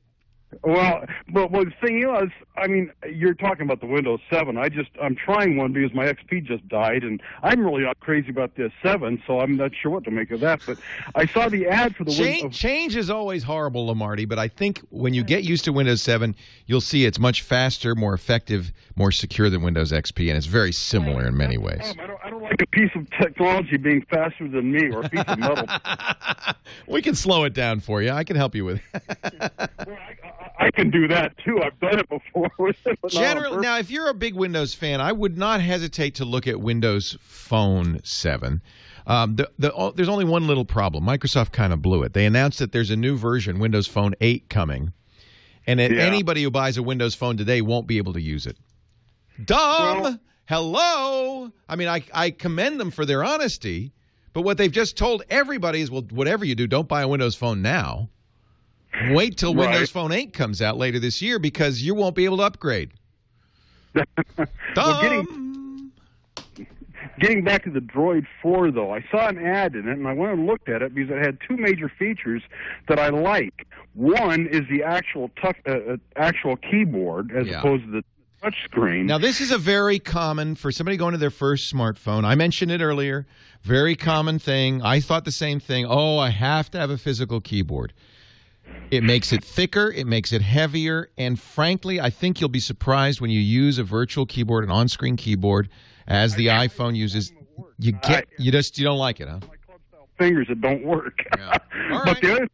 Well, the thing is, I mean, you're talking about the Windows 7. I'm trying one because my XP just died, and I'm really not crazy about this 7, so I'm not sure what to make of that. But I saw the ad for the Windows... Change is always horrible, Lamarty, but I think when you get used to Windows 7, you'll see it's much faster, more effective, more secure than Windows XP, and it's very similar in many ways. I don't like a piece of technology being faster than me or a piece of metal. We can slow it down for you. I can help you with it. I can do that, too. I've done it before. Generally, now, if you're a big Windows fan, I would not hesitate to look at Windows Phone 7. There's only one little problem. Microsoft kind of blew it. They announced that there's a new version, Windows Phone 8, coming, and anybody who buys a Windows Phone today won't be able to use it. Dumb! Well, hello! I mean, I commend them for their honesty, but what they've just told everybody is, well, whatever you do, don't buy a Windows Phone now. Wait till Windows Phone 8 comes out later this year because you won't be able to upgrade. Well, getting back to the Droid 4, though, I saw an ad in it, and I went and looked at it because it had two major features that I like. One is the actual keyboard as opposed to the touch screen. Now, this is a very common, for somebody going to their first smartphone, I mentioned it earlier, very common thing. I thought the same thing. Oh, I have to have a physical keyboard. It makes it thicker, it makes it heavier, and frankly, I think you'll be surprised when you use a virtual keyboard, an on-screen keyboard, as the iPhone uses. You don't like it, huh? My club-style fingers, it don't work. Yeah. But the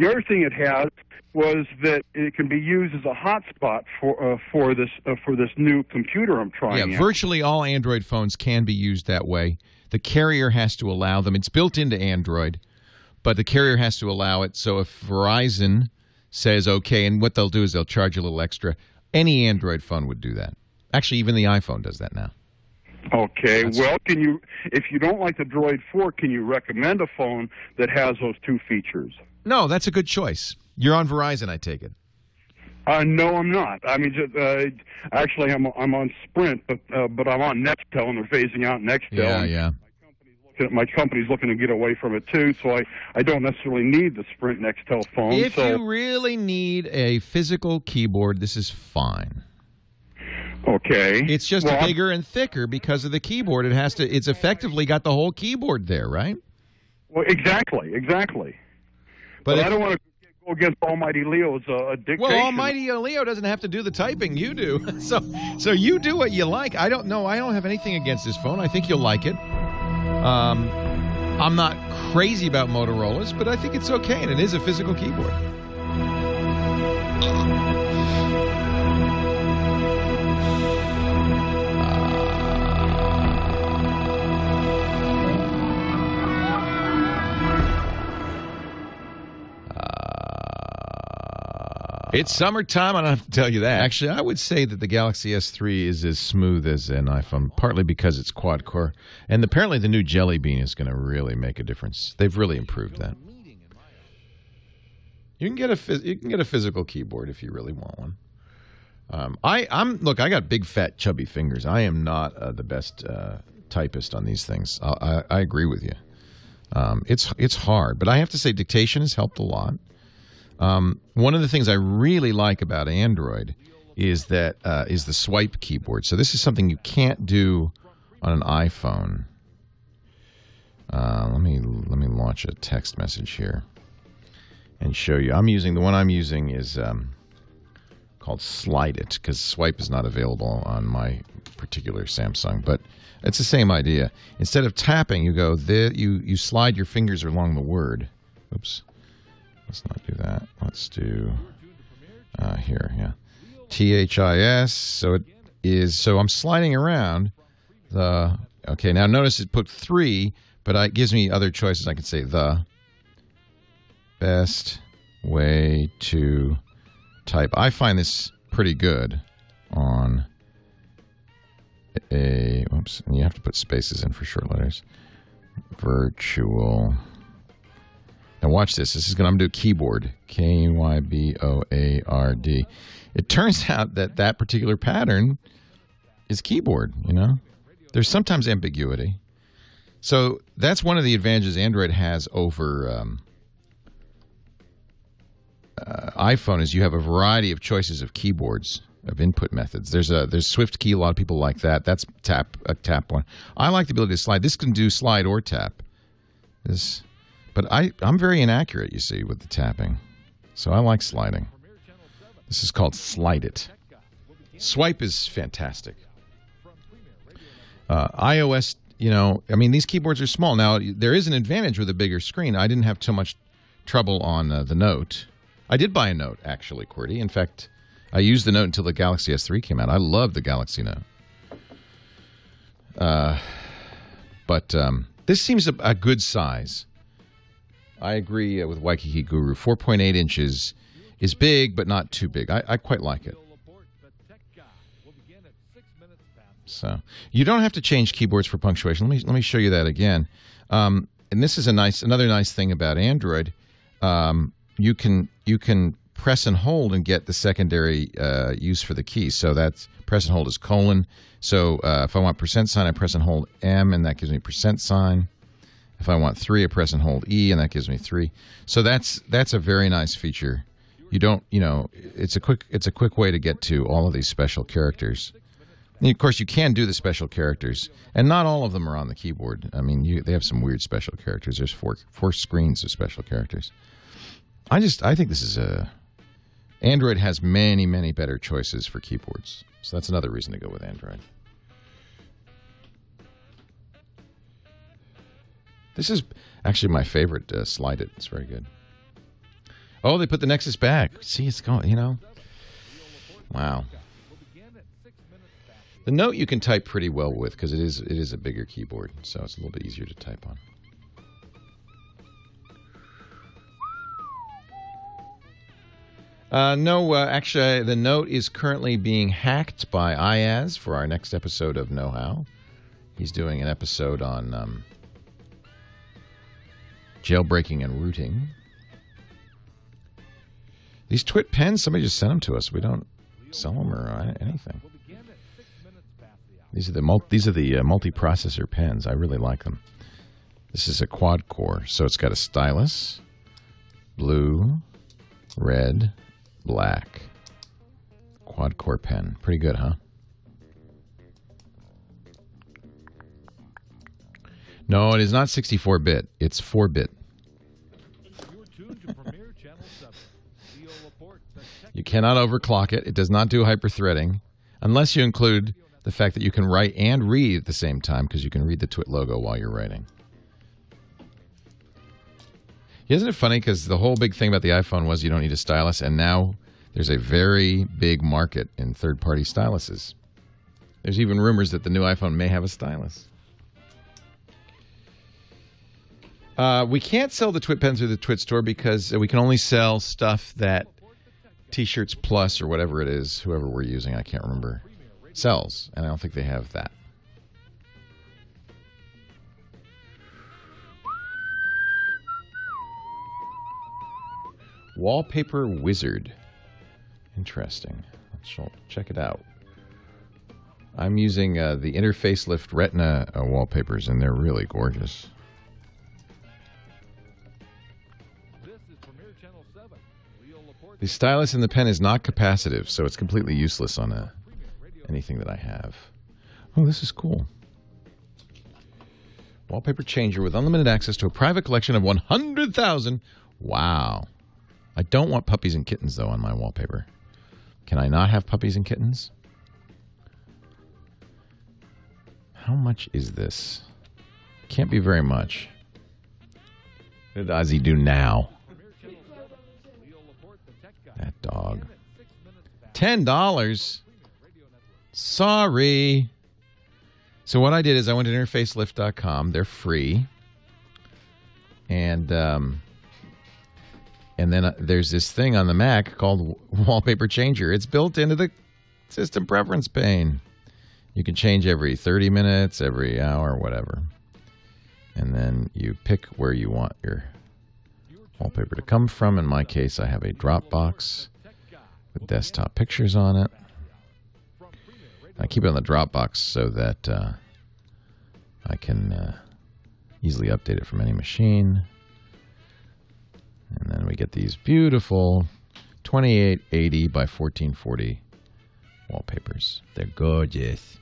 other thing it has was that it can be used as a hotspot for this new computer I'm trying. Yeah, virtually all Android phones can be used that way. The carrier has to allow them. It's built into Android. But the carrier has to allow it. So if Verizon says okay, and what they'll do is they'll charge a little extra, any Android phone would do that. Actually, even the iPhone does that now. Okay. Well, if you don't like the Droid 4, can you recommend a phone that has those two features? No, that's a good choice. You're on Verizon, I take it. No, I'm not. I mean, actually, I'm on Sprint, but I'm on Nextel, and they're phasing out Nextel. Yeah. My company's looking to get away from it, too, so I don't necessarily need the Sprint Nextel phone. If you really need a physical keyboard, this is fine. Okay. It's just bigger and thicker because of the keyboard. It's effectively got the whole keyboard there, right? Well, exactly. But I don't want to go against Almighty Leo's dictation. Well, Almighty Leo doesn't have to do the typing. You do. So you do what you like. I don't know. I don't have anything against this phone. I think you'll like it. I'm not crazy about Motorola's, but I think it's okay, and it is a physical keyboard. It's summertime, I don't have to tell you that. Actually, I would say that the Galaxy S3 is as smooth as an iPhone, partly because it's quad-core. And apparently the new Jelly Bean is going to really make a difference. They've really improved that. You can get a physical keyboard if you really want one. Look, I got big, fat, chubby fingers. I am not the best typist on these things. I agree with you. It's hard, but I have to say dictation has helped a lot. One of the things I really like about Android is the swipe keyboard. So this is something you can't do on an iPhone. Let me launch a text message here and show you. The one I'm using is called Slide It, because Swipe is not available on my particular Samsung, but it's the same idea. Instead of tapping, you go there, you slide your fingers along the word. Oops. Let's not do that. Let's do here, yeah. THIS. So it is. So I'm sliding around the. Okay, now notice it put 3, but it gives me other choices. I can say the best way to type. I find this pretty good on a. Whoops, and you have to put spaces in for short letters. Virtual. Now watch this. I'm going to do keyboard. KYBOARD. It turns out that particular pattern is keyboard, you know. There's sometimes ambiguity. So that's one of the advantages Android has over iPhone is you have a variety of choices of keyboards, of input methods. There's Swift key. A lot of people like that. That's a tap one. I like the ability to slide. This can do slide or tap. But I'm very inaccurate, you see, with the tapping. So I like sliding. This is called Slide It. Swipe is fantastic. iOS, you know, I mean, these keyboards are small. Now, there is an advantage with a bigger screen. I didn't have too much trouble on the Note. I did buy a Note, actually, QWERTY. In fact, I used the Note until the Galaxy S3 came out. I love the Galaxy Note. But this seems a good size. I agree with Waikiki Guru. 4.8 inches is big, but not too big. I quite like it. So you don't have to change keyboards for punctuation. Let me show you that again. And this is another nice thing about Android. You can press and hold and get the secondary use for the keys. So that's press and hold is colon. So if I want %sign, I press and hold M, and that gives me %sign. If I want 3, I press and hold E, and that gives me 3. So that's a very nice feature. You don't, you know, it's a quick way to get to all of these special characters. And of course, you can do the special characters, and not all of them are on the keyboard. I mean, they have some weird special characters. There's four screens of special characters. I think this is Android has many, many better choices for keyboards. So that's another reason to go with Android. This is actually my favorite, Slide It. It's very good. Oh, they put the Nexus back. See, it's going, you know. Wow. The Note you can type pretty well with because it is a bigger keyboard, so it's a little bit easier to type on. No, actually, the Note is currently being hacked by Ayaz for our next episode of Know How. He's doing an episode on jailbreaking and rooting. These TWiT pens, somebody just sent them to us. We don't sell them or anything. These are the multi-processor pens. I really like them. This is a quad core, so it's got a stylus, blue, red, black. Quad core pen. Pretty good, huh? No, it is not 64-bit. It's 4-bit. You cannot overclock it. It does not do hyperthreading, unless you include the fact that you can write and read at the same time, because you can read the TWiT logo while you're writing. Isn't it funny? Because the whole big thing about the iPhone was you don't need a stylus, and now there's a very big market in third-party styluses. There's even rumors that the new iPhone may have a stylus. We can't sell the TWiT pen through the TWiT store because we can only sell stuff that T-Shirts Plus or whatever it is, whoever we're using, I can't remember, sells. And I don't think they have that. Wallpaper Wizard. Interesting. Let's check it out. I'm using the Interface Lift Retina wallpapers, and they're really gorgeous. The stylus in the pen is not capacitive, so it's completely useless on anything that I have. Oh, this is cool. Wallpaper changer with unlimited access to a private collection of 100,000. Wow. I don't want puppies and kittens, though, on my wallpaper. Can I not have puppies and kittens? How much is this? Can't be very much. What does he do now? That dog. $10. Sorry. So what I did is I went to interfacelift.com. They're free. And then there's this thing on the Mac called Wallpaper Changer. It's built into the system preference pane. You can change every 30 minutes, every hour, whatever. And then you pick where you want your wallpaper to come from. In my case, I have a Dropbox with desktop pictures on it. I keep it on the Dropbox so that I can easily update it from any machine. And then we get these beautiful 2880 by 1440 wallpapers. They're gorgeous.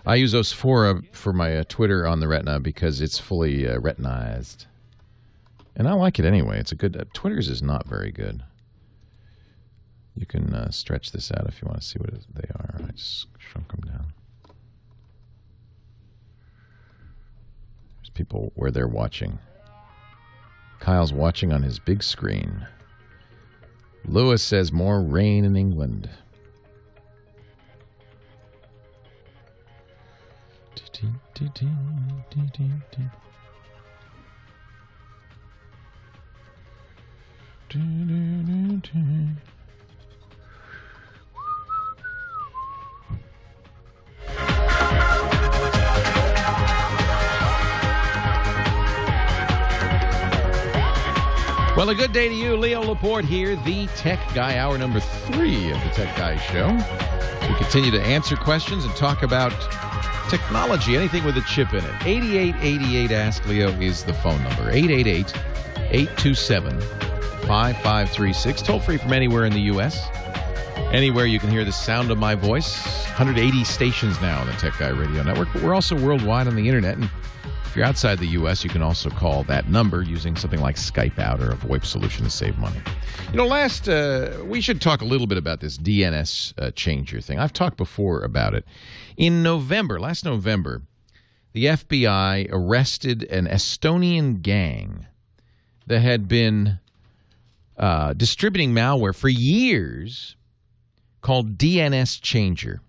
I use Osphora for my Twitter on the Retina because it's fully retinized. And I like it anyway. It's a good... Twitter's is not very good. You can stretch this out if you want to see what they are. I just shrunk them down. There's people where they're watching. Kyle's watching on his big screen. Lewis says more rain in England. Well, a good day to you. Leo Laporte here, the Tech Guy, hour number 3 of the Tech Guy Show. We continue to answer questions and talk about technology, anything with a chip in it. 8888 Ask Leo is the phone number. 888-827-5536. Toll free from anywhere in the U.S. Anywhere you can hear the sound of my voice. 180 stations now on the Tech Guy Radio Network, but we're also worldwide on the internet. And if you're outside the U.S., you can also call that number using something like Skype out or a VoIP solution to save money. You know, we should talk a little bit about this DNS changer thing. I've talked before about it. In last November, the FBI arrested an Estonian gang that had been distributing malware for years called DNS Changer.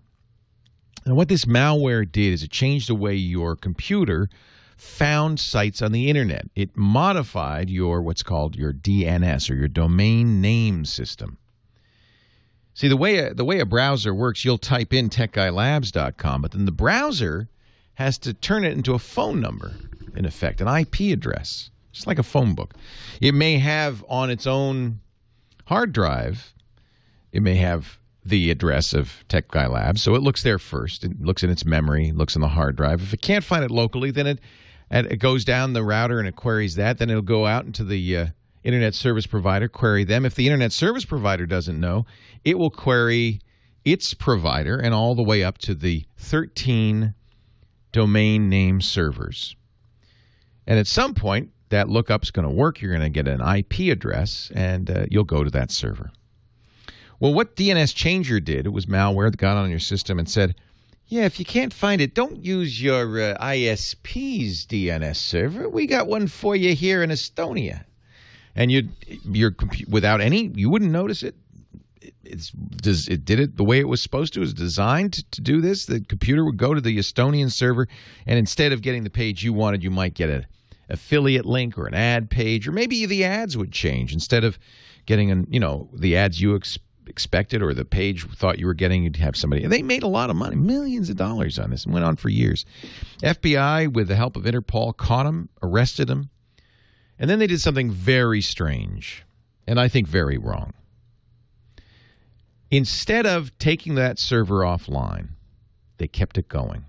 And what this malware did is it changed the way your computer found sites on the internet. It modified what's called your DNS, or your domain name system. See, the way a browser works, you'll type in techguylabs.com, but then the browser has to turn it into a phone number, in effect, an IP address, just like a phone book. It may have on its own hard drive, it may have the address of Tech Guy Labs, so it looks there first. It looks in its memory, looks in the hard drive. If it can't find it locally, then it goes down the router and it queries that. Then it'll go out into the internet service provider, query them. If the internet service provider doesn't know, it will query its provider and all the way up to the 13 domain name servers. And at some point, that lookup's going to work. You're going to get an IP address, and you'll go to that server. Well, what DNS Changer did, it was malware that got on your system and said, yeah, if you can't find it, don't use your ISP's DNS server. We got one for you here in Estonia. And you wouldn't notice it. It did it the way it was supposed to. It was designed to do this. The computer would go to the Estonian server, and instead of getting the page you wanted, you might get an affiliate link or an ad page, or maybe the ads would change. Instead of getting the ads you expected or the page thought you were getting, you'd have somebody. They made a lot of money, millions of dollars on this, and went on for years. FBI, with the help of Interpol, caught him, arrested him, and then they did something very strange, and I think very wrong. Instead of taking that server offline, they kept it going.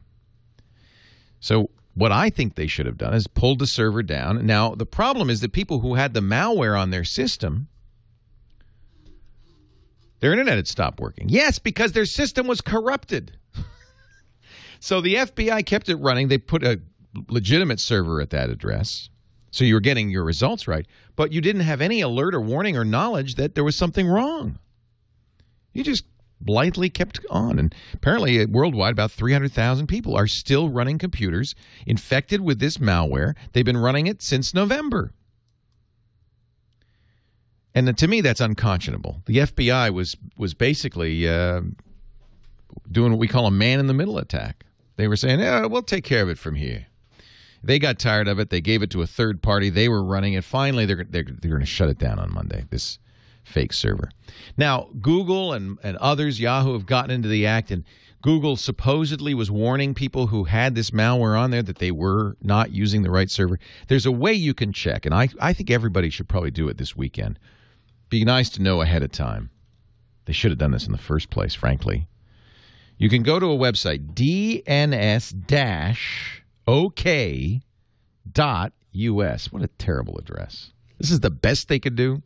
So what I think they should have done is pulled the server down. Now, the problem is that people who had the malware on their system, their internet had stopped working. Yes, because their system was corrupted. So the FBI kept it running. They put a legitimate server at that address. So you were getting your results right, but you didn't have any alert or warning or knowledge that there was something wrong. You just blithely kept on. And apparently worldwide, about 300,000 people are still running computers infected with this malware. They've been running it since November. And to me, that's unconscionable. The FBI was basically doing what we call a man-in-the-middle attack. They were saying, we'll take care of it from here. They got tired of it. They gave it to a third party. They were running it. Finally, they're going to shut it down on Monday, this fake server. Now, Google and others, Yahoo, have gotten into the act, and Google supposedly was warning people who had this malware on there that they were not using the right server. There's a way you can check, and I think everybody should probably do it this weekend. Be nice to know ahead of time. They should have done this in the first place, frankly. You can go to a website, dns-ok.us. What a terrible address. This is the best they could do.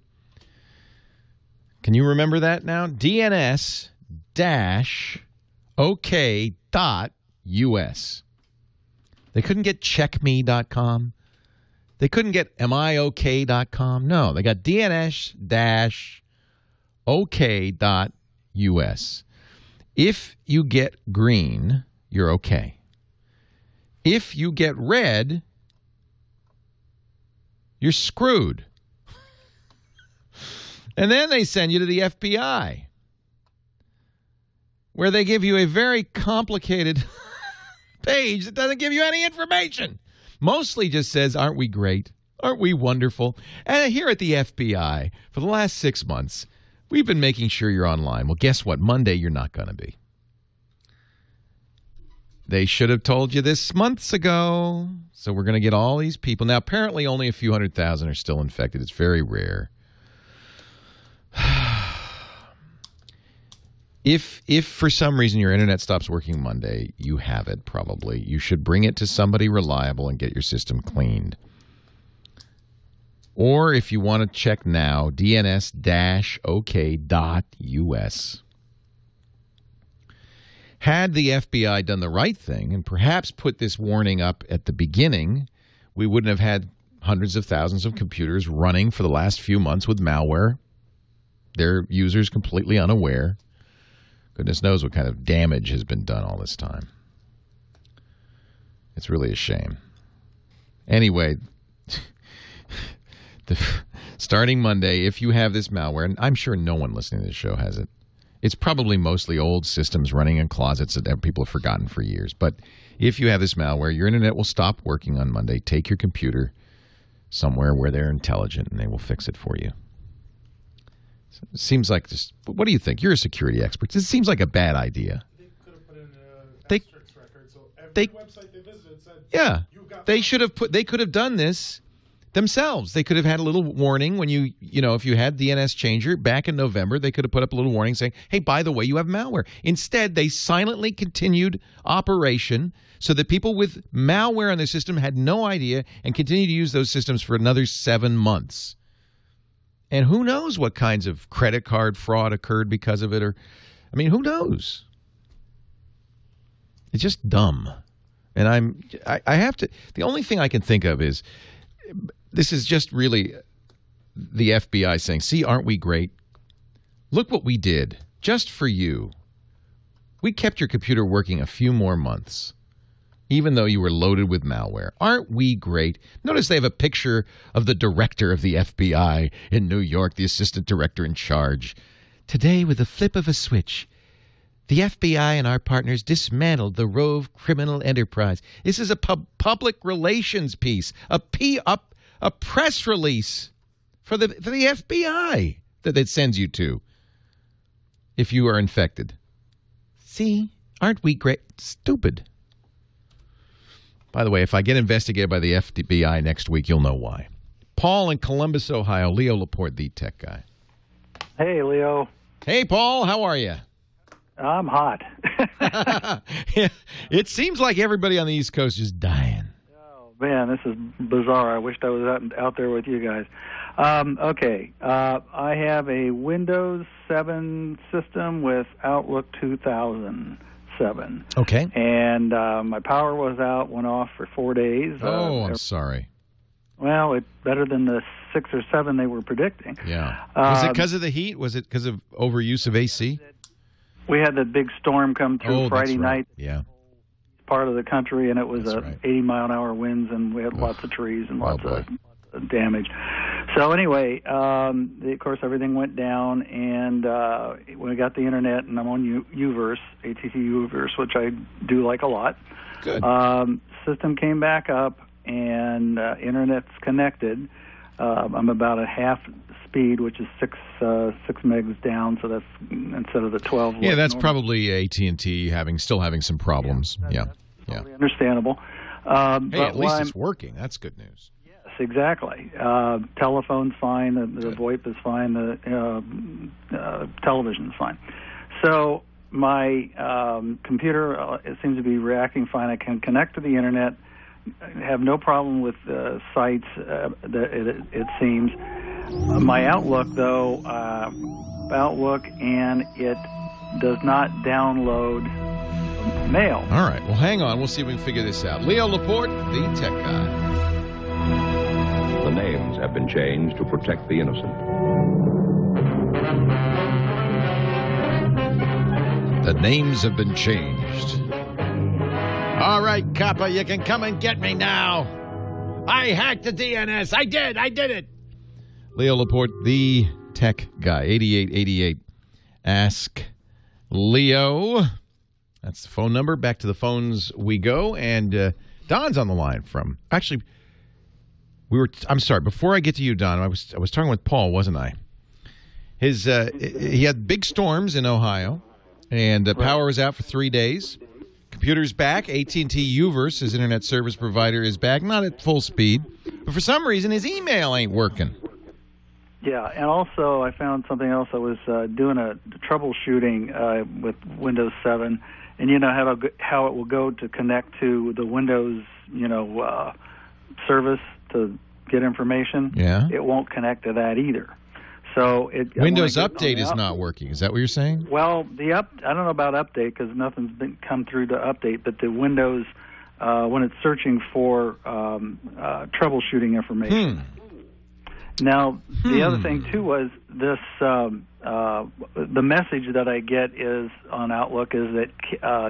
Can you remember that now? dns-ok.us. They couldn't get checkme.com. They couldn't get amiok.com. No, they got dns-ok.us. If you get green, you're okay. If you get red, you're screwed. And then they send you to the FBI, where they give you a very complicated page that doesn't give you any information. Mostly just says, aren't we great? Aren't we wonderful? And here at the FBI, for the last 6 months, we've been making sure you're online. Well, guess what? Monday, you're not going to be. They should have told you this months ago. So we're going to get all these people. Now, apparently only a few 100,000 are still infected. It's very rare. If for some reason your internet stops working Monday, you have it probably. You should bring it to somebody reliable and get your system cleaned. Or if you want to check now, dns-ok.us. Had the FBI done the right thing and perhaps put this warning up at the beginning, we wouldn't have had hundreds of thousands of computers running for the last few months with malware. Their users completely unaware. Goodness knows what kind of damage has been done all this time. It's really a shame. Anyway, starting Monday, if you have this malware, and I'm sure no one listening to this show has it, it's probably mostly old systems running in closets that people have forgotten for years. But if you have this malware, your internet will stop working on Monday. Take your computer somewhere where they're intelligent, and they will fix it for you. It seems like this. What do you think? You're a security expert. It seems like a bad idea. They could have put in an asterisk record, so every website they visited said, yeah, they should have put. They could have done this themselves. They could have had a little warning when you know, if you had DNS changer back in November, they could have put up a little warning saying, "Hey, by the way, you have malware." Instead, they silently continued operation so that people with malware on their system had no idea and continued to use those systems for another 7 months. And who knows what kinds of credit card fraud occurred because of it? Or, I mean, who knows? It's just dumb. And I have to, the only thing I can think of is, this is just really the FBI saying, see, aren't we great? Look what we did just for you. We kept your computer working a few more months, even though you were loaded with malware. Aren't we great? Notice they have a picture of the director of the FBI in New York, the assistant director in charge. Today, with the flip of a switch, the FBI and our partners dismantled the Rove criminal enterprise. This is a public relations piece, a press release for the FBI that it sends you to if you are infected. See, aren't we great? Stupid. By the way, if I get investigated by the FBI next week, you'll know why. Paul in Columbus, Ohio. Leo Laporte, the tech guy. Hey, Leo. Hey, Paul. How are you? I'm hot. Yeah, it seems like everybody on the East Coast is dying. Oh, man, this is bizarre. I wished I was out there with you guys. Okay. I have a Windows 7 system with Outlook 2000 7. Okay. And my power was out, went off for 4 days. I'm sorry. Well, it's better than the 6 or 7 they were predicting. Yeah. Was it because of the heat? Was it because of overuse of AC? We had the big storm come through Friday night. Yeah. Part of the country, and it was 80-mile-an-hour winds, and we had lots of trees and lots of damage. So anyway, of course, everything went down, and when I got the internet, and I'm on Uverse, ATT Uverse, which I do like a lot. Good. System came back up, and internet's connected. I'm about a half speed, which is 6 megs down, so that's instead of the 12. Yeah, that's probably AT&T still having some problems. Yeah. Totally understandable. Hey, at least it's working. That's good news. Yes, exactly. Telephone's fine. The VoIP is fine. The television's fine. So my computer it seems to be reacting fine. I can connect to the internet. Have no problem with sites. It seems. My Outlook, though, and it does not download mail. All right. Well, hang on. We'll see if we can figure this out. Leo Laporte, the tech guy. The names have been changed to protect the innocent. The names have been changed. All right, copper, you can come and get me now. I hacked the DNS. I did it. Leo Laporte, the tech guy, 8888. Ask Leo. That's the phone number. Back to the phones we go. And Don's on the line from... Actually, I'm sorry. Before I get to you, Don, I was talking with Paul, wasn't I? He had big storms in Ohio, and power was out for 3 days. Computer's back. AT&T Uverse, his internet service provider, is back. Not at full speed. But for some reason, his email ain't working. Yeah, and also I found something else. I was doing a troubleshooting with Windows 7, and you know how it will go to connect to the Windows, service to get information. Yeah. It won't connect to that either. So Windows Update is not working. Is that what you're saying? Well, I don't know about update because nothing's been come through to update, but the Windows when it's searching for troubleshooting information. Now, the other thing, too, was this, the message that I get is on Outlook is that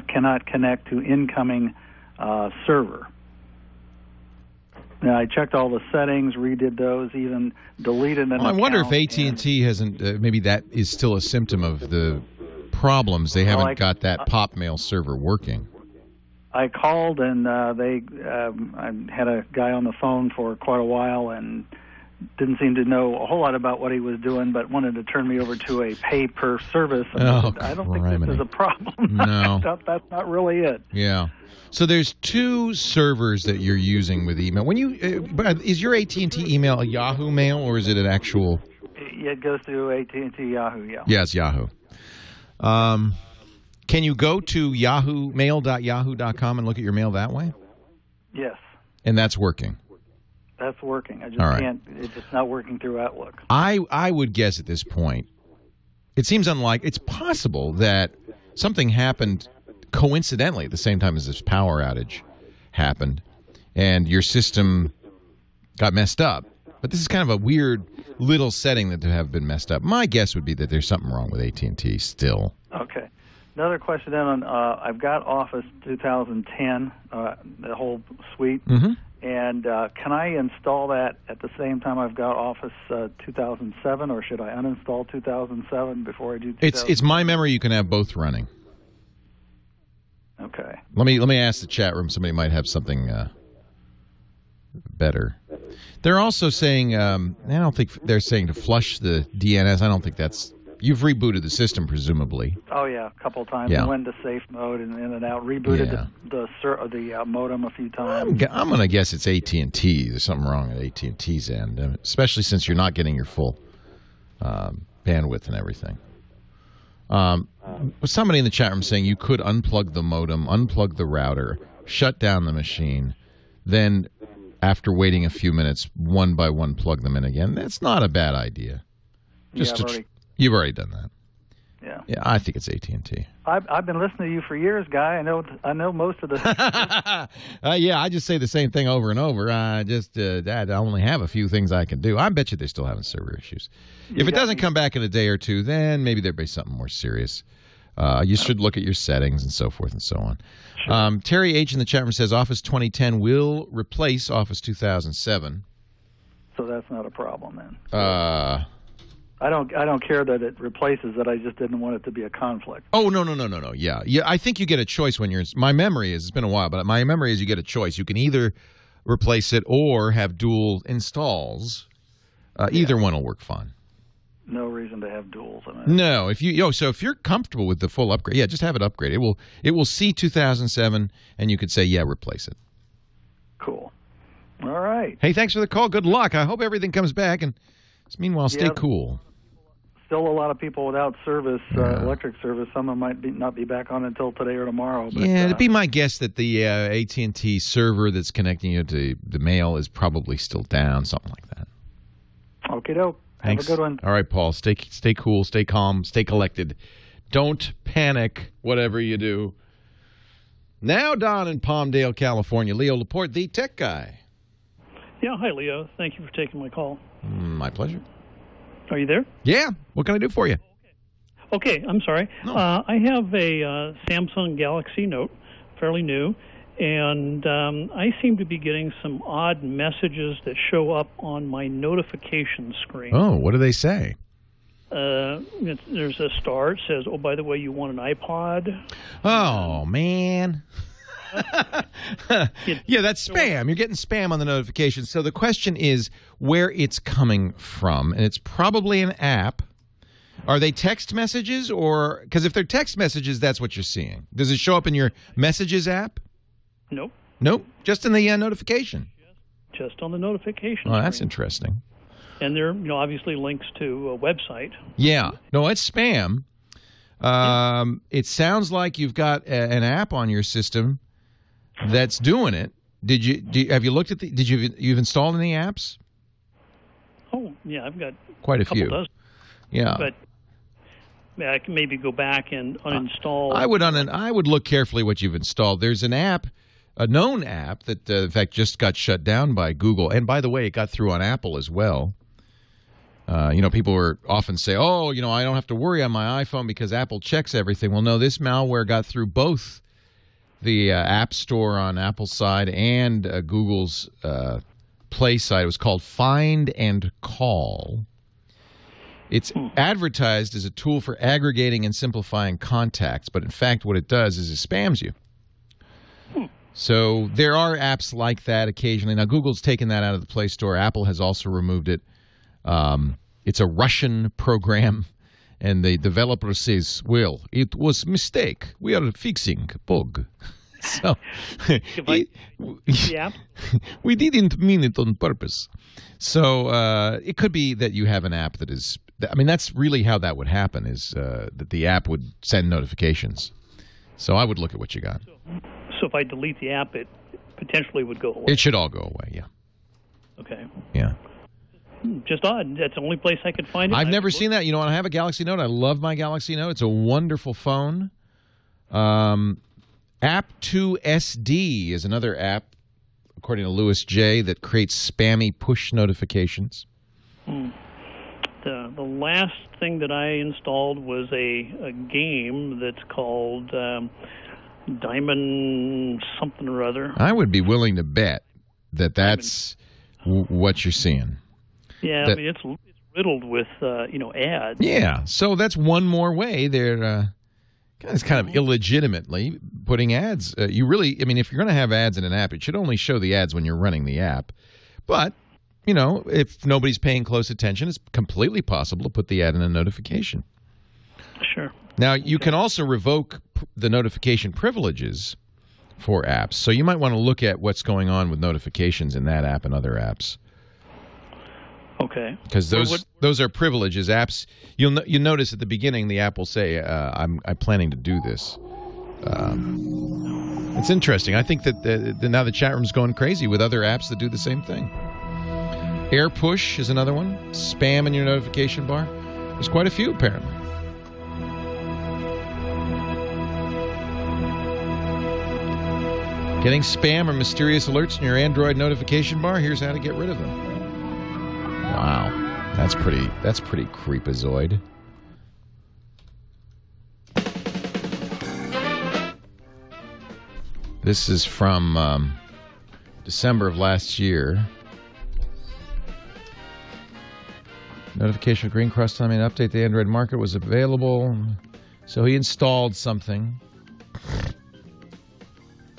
cannot connect to incoming server. Now, I checked all the settings, redid those, even deleted an account. I wonder if AT&T hasn't, maybe that is still a symptom of the problems. They haven't got that pop mail server working. I called, and I had a guy on the phone for quite a while, and didn't seem to know a whole lot about what he was doing, but wanted to turn me over to a pay-per-service. I don't think this is a problem. No. That's not really it. Yeah. So there's 2 servers that you're using with email. When you is your AT&T email a Yahoo Mail, or is it an actual? It goes to AT&T Yahoo, yeah. Yes, Yahoo. Can you go to mail.yahoo.com and look at your mail that way? Yes. And that's working? That's working. I just can't. It's just not working through Outlook. I would guess at this point, it seems it's possible that something happened coincidentally at the same time as this power outage happened, and your system got messed up. But this is kind of a weird little setting that to have been messed up. My guess would be that there's something wrong with AT&T still. Okay. Another question then on I've got Office 2010, the whole suite. Mm-hmm. And can I install that at the same time I've got Office 2007, or should I uninstall 2007 before I do 2007? It's my memory you can have both running. Okay. Let me ask the chat room. Somebody might have something better. They're also saying, I don't think they're saying to flush the DNS. I don't think that's... You've rebooted the system, presumably. Oh, yeah, a couple of times. Yeah. I went into safe mode and in and out. Rebooted the modem a few times. I'm going to guess it's AT&T. There's something wrong at AT&T's end, especially since you're not getting your full bandwidth and everything. Somebody in the chat room saying you could unplug the modem, unplug the router, shut down the machine, then after waiting a few minutes, one by one plug them in again. That's not a bad idea. You've already done that. Yeah. Yeah, I think it's AT&T. I've been listening to you for years, Guy. I know most of the. Yeah, I just say the same thing over and over. I only have a few things I can do. I bet you they're still having server issues. If it doesn't come back in a day or two, then maybe there'd be something more serious. You should look at your settings and so forth and so on. Sure. Terry H. in the chat room says Office 2010 will replace Office 2007. So that's not a problem then. I don't care that it replaces it. I just didn't want it to be a conflict. Oh, no. Yeah. I think you get a choice when you're. My memory is, it's been a while, but my memory is you get a choice. You can either replace it or have dual installs. Either one will work fine. No reason to have duals. No, if you're comfortable with the full upgrade, just have it upgraded. It will see 2007, and you could say, replace it. Cool. All right. Hey, thanks for the call. Good luck. I hope everything comes back, and meanwhile, stay cool. Still a lot of people without service, electric service. Some of them might not be back on until today or tomorrow. But, it'd be my guess that the AT&T server that's connecting you to the mail is probably still down, something like that. Okie doke. Thanks. Have a good one. All right, Paul. Stay cool, stay calm, stay collected. Don't panic, whatever you do. Now, Don in Palmdale, California. Leo Laporte, the tech guy. Yeah, hi, Leo. Thank you for taking my call. My pleasure. Are you there? Yeah. What can I do for you? Okay, I'm sorry. No. I have a Samsung Galaxy Note, fairly new, and I seem to be getting some odd messages that show up on my notification screen. Oh, what do they say? There's a star. It says, oh, by the way, you want an iPod? Oh, man. Yeah, that's spam. You're getting spam on the notifications. So the question is where it's coming from, and it's probably an app. Are they text messages, or because if they're text messages, that's what you're seeing. Does it show up in your Messages app? Nope. Nope. Just in the notification. Just on the notification. Oh, that's interesting. And there, obviously links to a website. Yeah. No, it's spam. It sounds like you've got an app on your system that's doing it. Have you looked at you've installed any apps? Oh, yeah, I've got quite a couple few. Dozen. Yeah. But I can maybe go back and uninstall. I would look carefully what you've installed. There's an app, a known app that in fact just got shut down by Google, and by the way, it got through on Apple as well. People often say, "Oh, I don't have to worry on my iPhone because Apple checks everything." Well, no, this malware got through both the App Store on Apple's side and Google's Play side. It was called Find and Call. It's advertised as a tool for aggregating and simplifying contacts, but in fact what it does is it spams you. So there are apps like that occasionally. Now, Google's taken that out of the Play Store. Apple has also removed it. It's a Russian program, and the developer says, well, it was a mistake. We are fixing bug. So we didn't mean it on purpose. So it could be that you have an app that is – that's really how that would happen is that the app would send notifications. So I would look at what you got. So if I delete the app, it potentially would go away. It should all go away, yeah. Okay. Yeah. Just odd. That's the only place I could find it. I've never seen that. I have a Galaxy Note. I love my Galaxy Note. It's a wonderful phone. App 2 SD is another app, according to Louis J., that creates spammy push notifications. The last thing that I installed was a game that's called Diamond something or other. I would be willing to bet that's what you're seeing. Yeah, it's riddled with ads. Yeah, so that's one more way they're it's kind of illegitimately putting ads. You really, if you're going to have ads in an app, it should only show the ads when you're running the app. But if nobody's paying close attention, it's completely possible to put the ad in a notification. Sure. Now, you can also revoke the notification privileges for apps. So you might want to look at what's going on with notifications in that app and other apps. Okay. Because those are privileges. Apps, you notice at the beginning the app will say, I'm planning to do this. It's interesting. I think that now the chat room's going crazy with other apps that do the same thing. Air push is another one. Spam in your notification bar. There's quite a few, apparently. Getting spam or mysterious alerts in your Android notification bar? Here's how to get rid of them. Wow. That's pretty creepazoid. This is from December of last year. Notification of Green Cross telling me an update. The Android market was available. So he installed something.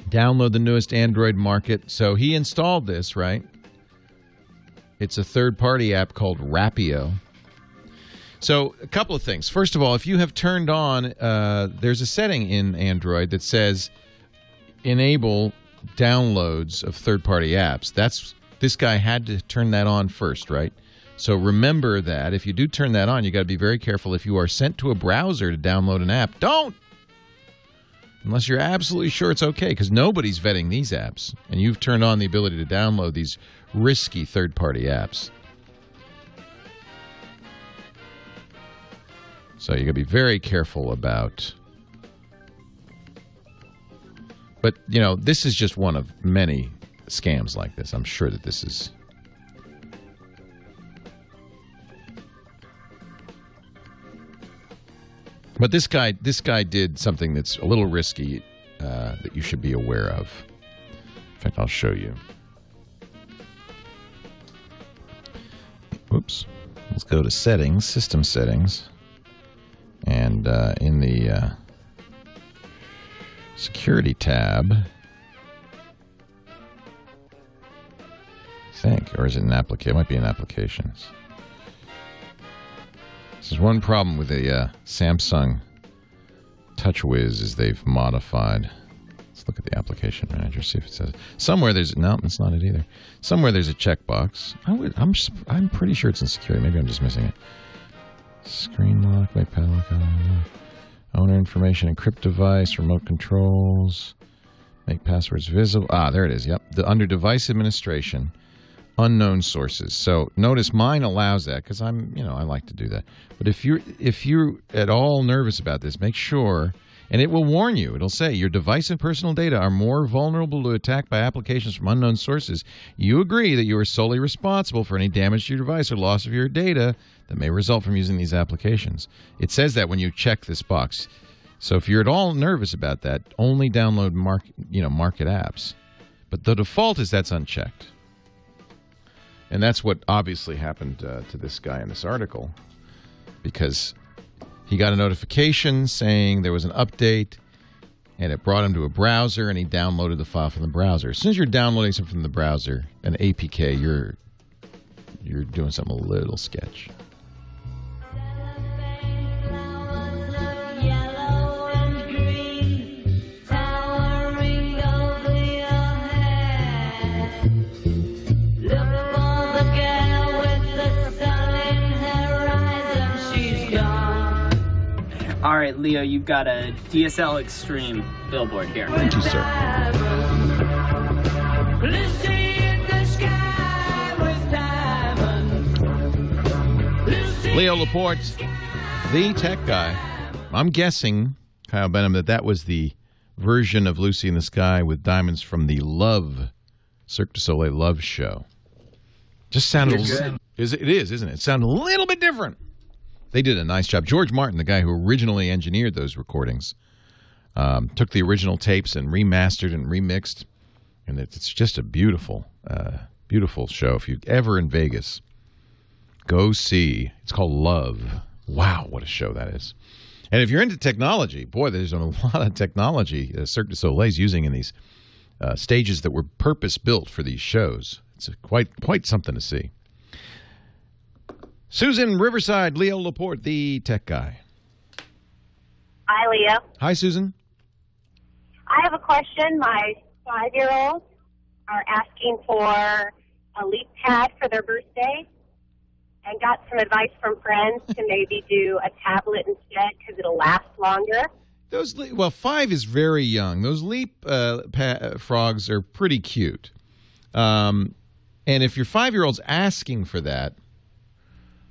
Download the newest Android market. So he installed this, right? It's a third-party app called Rapio. So a couple of things. First of all, if you have turned on, there's a setting in Android that says enable downloads of third-party apps. This guy had to turn that on first, right? So remember that if you do turn that on, you got to be very careful. If you are sent to a browser to download an app, don't! Unless you're absolutely sure it's okay, because nobody's vetting these apps. And you've turned on the ability to download these risky third-party apps. So you got to be very careful about... But, you know, this is just one of many scams like this. I'm sure that this is... But this guy did something that's a little risky that you should be aware of. In fact, I'll show you. Oops. Let's go to Settings, System Settings. And in the Security tab, I think, or is it an application? It might be in Applications. This is one problem with a Samsung TouchWiz is they've modified. Let's look at the application manager, see if it says somewhere there's no. It's not it either. Somewhere there's a checkbox. I'm pretty sure it's in security. Maybe I'm just missing it. Screen lock, make padlock, owner information, encrypt device, remote controls, make passwords visible. Ah, there it is. Yep, under device administration. Unknown sources. So notice mine allows that because I like to do that. But if you're at all nervous about this, make sure, and it will warn you. It'll say your device and personal data are more vulnerable to attack by applications from unknown sources. You agree that you are solely responsible for any damage to your device or loss of your data that may result from using these applications. It says that when you check this box. So if you're at all nervous about that, only download market apps. But the default is that's unchecked. And that's what obviously happened to this guy in this article, because he got a notification saying there was an update, and it brought him to a browser, and he downloaded the file from the browser. As soon as you're downloading something from the browser, an APK, you're doing something a little sketch. All right, Leo, you've got a DSL Extreme billboard here. Thank you, sir. Leo Laporte, the tech guy. I'm guessing, Kyle Benham, that was the version of Lucy in the Sky with Diamonds from the Cirque du Soleil Love show. Just sounded... It is, isn't it? It sounded a little bit different. They did a nice job. George Martin, the guy who originally engineered those recordings, took the original tapes and remastered and remixed. And it's just a beautiful, beautiful show. If you're ever in Vegas, go see. It's called Love. Wow, what a show that is. And if you're into technology, boy, there's a lot of technology Cirque du Soleil's using in these stages that were purpose-built for these shows. It's quite something to see. Susan Riverside, Leo Laporte, the tech guy. Hi, Leo. Hi, Susan. I have a question. My 5-year-olds are asking for a leap pad for their birthday and got some advice from friends to maybe do a tablet instead because it'll last longer. 5 is very young. Those leap frogs are pretty cute. And if your 5-year-old's asking for that,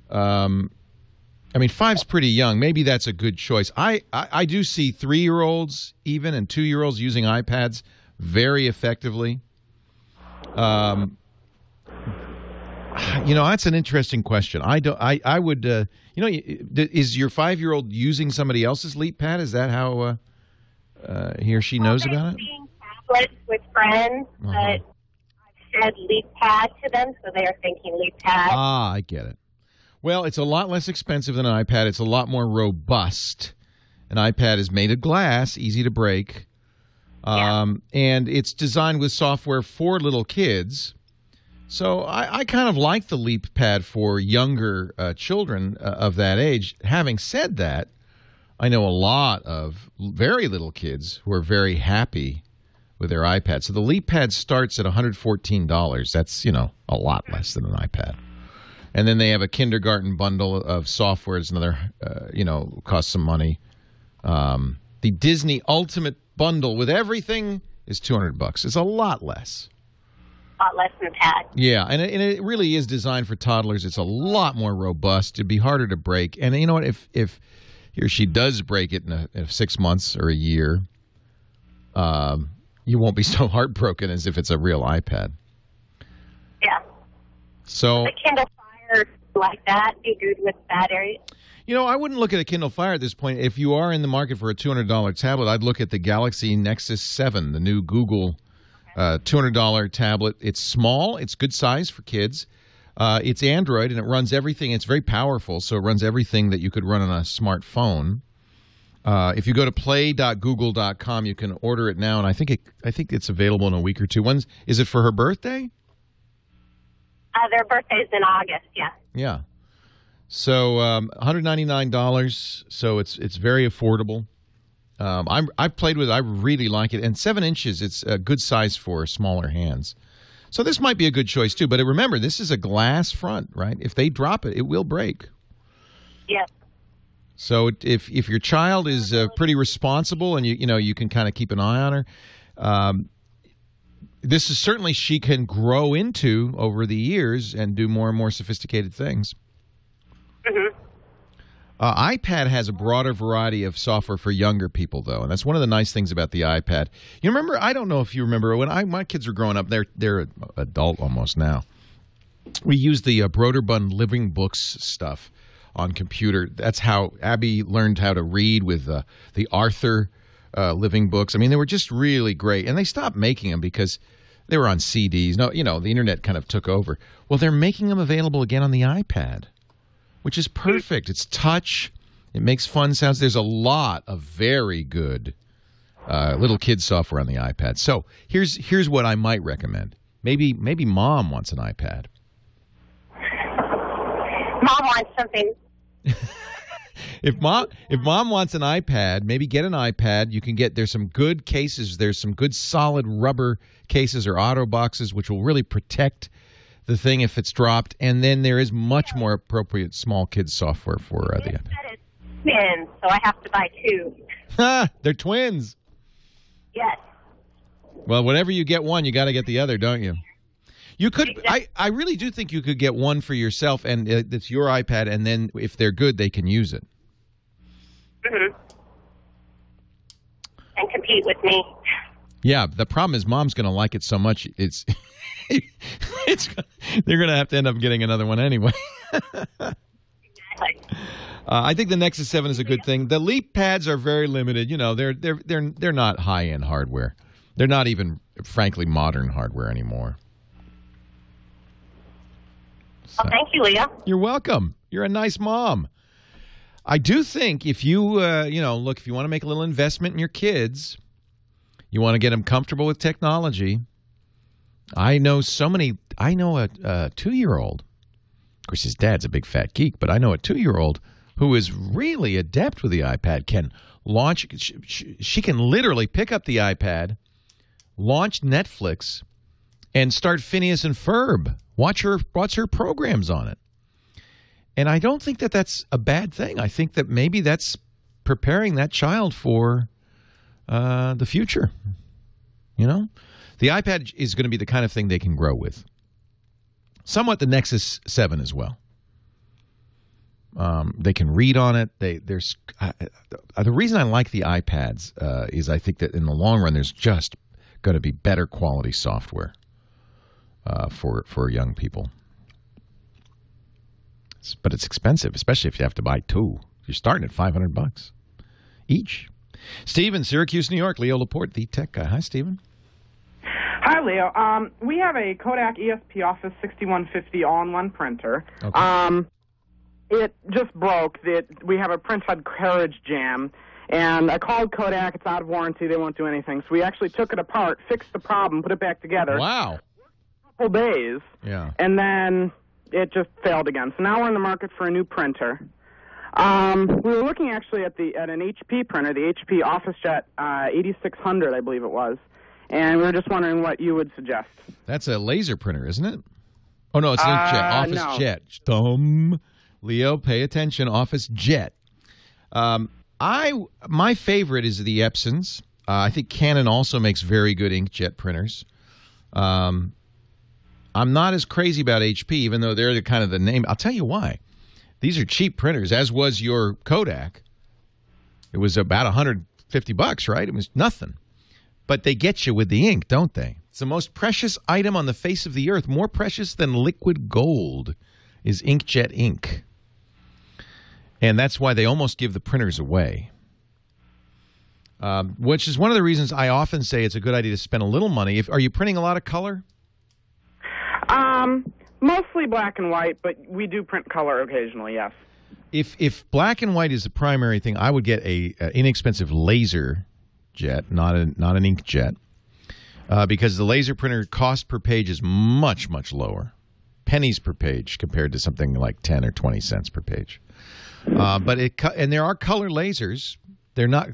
5's pretty young. Maybe that's a good choice. I do see 3-year-olds even and 2-year-olds using iPads very effectively. That's an interesting question. I would, is your 5-year-old using somebody else's LeapPad? Is that how he or she knows about it? Tablets with friends, but I've said LeapPad to them, so they are thinking LeapPad. Ah, I get it. Well, it's a lot less expensive than an iPad. It's a lot more robust. An iPad is made of glass, easy to break, and it's designed with software for little kids. So I kind of like the LeapPad for younger children of that age. Having said that, I know a lot of very little kids who are very happy with their iPad. So the LeapPad starts at $114. That's, a lot less than an iPad. And then they have a kindergarten bundle of software. It's another, costs some money. The Disney Ultimate Bundle with everything is $200. It's a lot less. A lot less than Pad. Yeah, and it really is designed for toddlers. It's a lot more robust. It'd be harder to break. And you know what? If he or she does break it in 6 months or a year, you won't be so heartbroken as if it's a real iPad. Yeah. So the Kindle Fire like that be good with that area. I wouldn't look at a Kindle Fire at this point. If you are in the market for a $200 tablet, I'd look at the Galaxy Nexus 7, the new Google $200 tablet. It's small. It's good size for kids. It's Android, and it runs everything. It's very powerful, so it runs everything that you could run on a smartphone. If you go to play.google.com, you can order it now, and I think it's available in a week or two. Is it for her birthday? Their birthday's in August, yeah. Yeah. So $199, so it's very affordable. I've played with it. I really like it. And 7 inches, it's a good size for smaller hands. So this might be a good choice, too. But remember, this is a glass front, right? If they drop it, it will break. Yes. So if your child is pretty responsible and you can kind of keep an eye on her, this is certainly she can grow into over the years and do more and more sophisticated things. Mm-hmm. iPad has a broader variety of software for younger people, though, and that's one of the nice things about the iPad. You remember? I don't know if you remember when my kids were growing up. They're adult almost now. We used the Broderbund Living Books stuff on computer. That's how Abby learned how to read with the Arthur Living Books. I mean, they were just really great, and they stopped making them because they were on CDs. No, the internet kind of took over. Well, they're making them available again on the iPad, which is perfect. It's touch. It makes fun sounds. There's a lot of very good little kid software on the iPad. So here's what I might recommend. Maybe Mom wants an iPad. Mom wants something. If mom wants an iPad, maybe get an iPad. You can there's some good cases. There's some good solid rubber cases or auto boxes, which will really protect the thing if it's dropped. And then there is much more appropriate small kids software for the iPad. It's twins, so I have to buy 2. They're twins. Yes. Well, whenever you get one, you got to get the other, don't you? You could. I really do think you could get one for yourself, and it's your iPad, and then if they're good, they can use it. Mm-hmm. And compete with me. Yeah, the problem is Mom's going to like it so much, they're going to have to end up getting another one anyway. Exactly. I think the Nexus 7 is a good thing. The Leap pads are very limited. They're not high-end hardware. They're not even, frankly, modern hardware anymore. Well, thank you, Leah. You're welcome. You're a nice mom. I do think if you, if you want to make a little investment in your kids, you want to get them comfortable with technology. I know a 2-year-old. Of course, his dad's a big fat geek, but I know a 2-year-old who is really adept with the iPad, can launch. She can literally pick up the iPad, launch Netflix, and start Phineas and Ferb. Watch her programs on it. And I don't think that that's a bad thing. I think that maybe that's preparing that child for the future. The iPad is going to be the kind of thing they can grow with. Somewhat the Nexus 7 as well. They can read on it. The reason I like the iPads is I think that in the long run there's just going to be better quality software for young people. But it's expensive, especially if you have to buy two. You're starting at $500 each. Steve in Syracuse, New York. Leo Laporte, the tech guy. Hi, Stephen. Hi, Leo. We have a Kodak ESP Office 6150 all-in-one printer. Okay. It just broke. We have a print head carriage jam, and I called Kodak. It's out of warranty. They won't do anything. So we actually took it apart, fixed the problem, put it back together. Wow. A couple days. Yeah. And then it just failed again. So now we're in the market for a new printer. We were looking actually at an HP printer, the HP OfficeJet 8600, I believe it was. And we were just wondering what you would suggest. That's a laser printer, isn't it? Oh, no, it's an inkjet. OfficeJet. Dumb. Leo, pay attention. OfficeJet. My favorite is the Epsons. I think Canon also makes very good inkjet printers. I'm not as crazy about HP, even though they're the name. I'll tell you why. These are cheap printers, as was your Kodak. It was about $150, right? It was nothing. But they get you with the ink, don't they? It's the most precious item on the face of the earth. More precious than liquid gold is inkjet ink. And that's why they almost give the printers away. Which is one of the reasons I often say it's a good idea to spend a little money. Are you printing a lot of color? Mostly black and white, but we do print color occasionally, yes. If black and white is the primary thing, I would get a inexpensive laser jet, not an inkjet, because the laser printer cost per page is much, much lower. Pennies per page compared to something like 10 or 20 cents per page. And there are color lasers.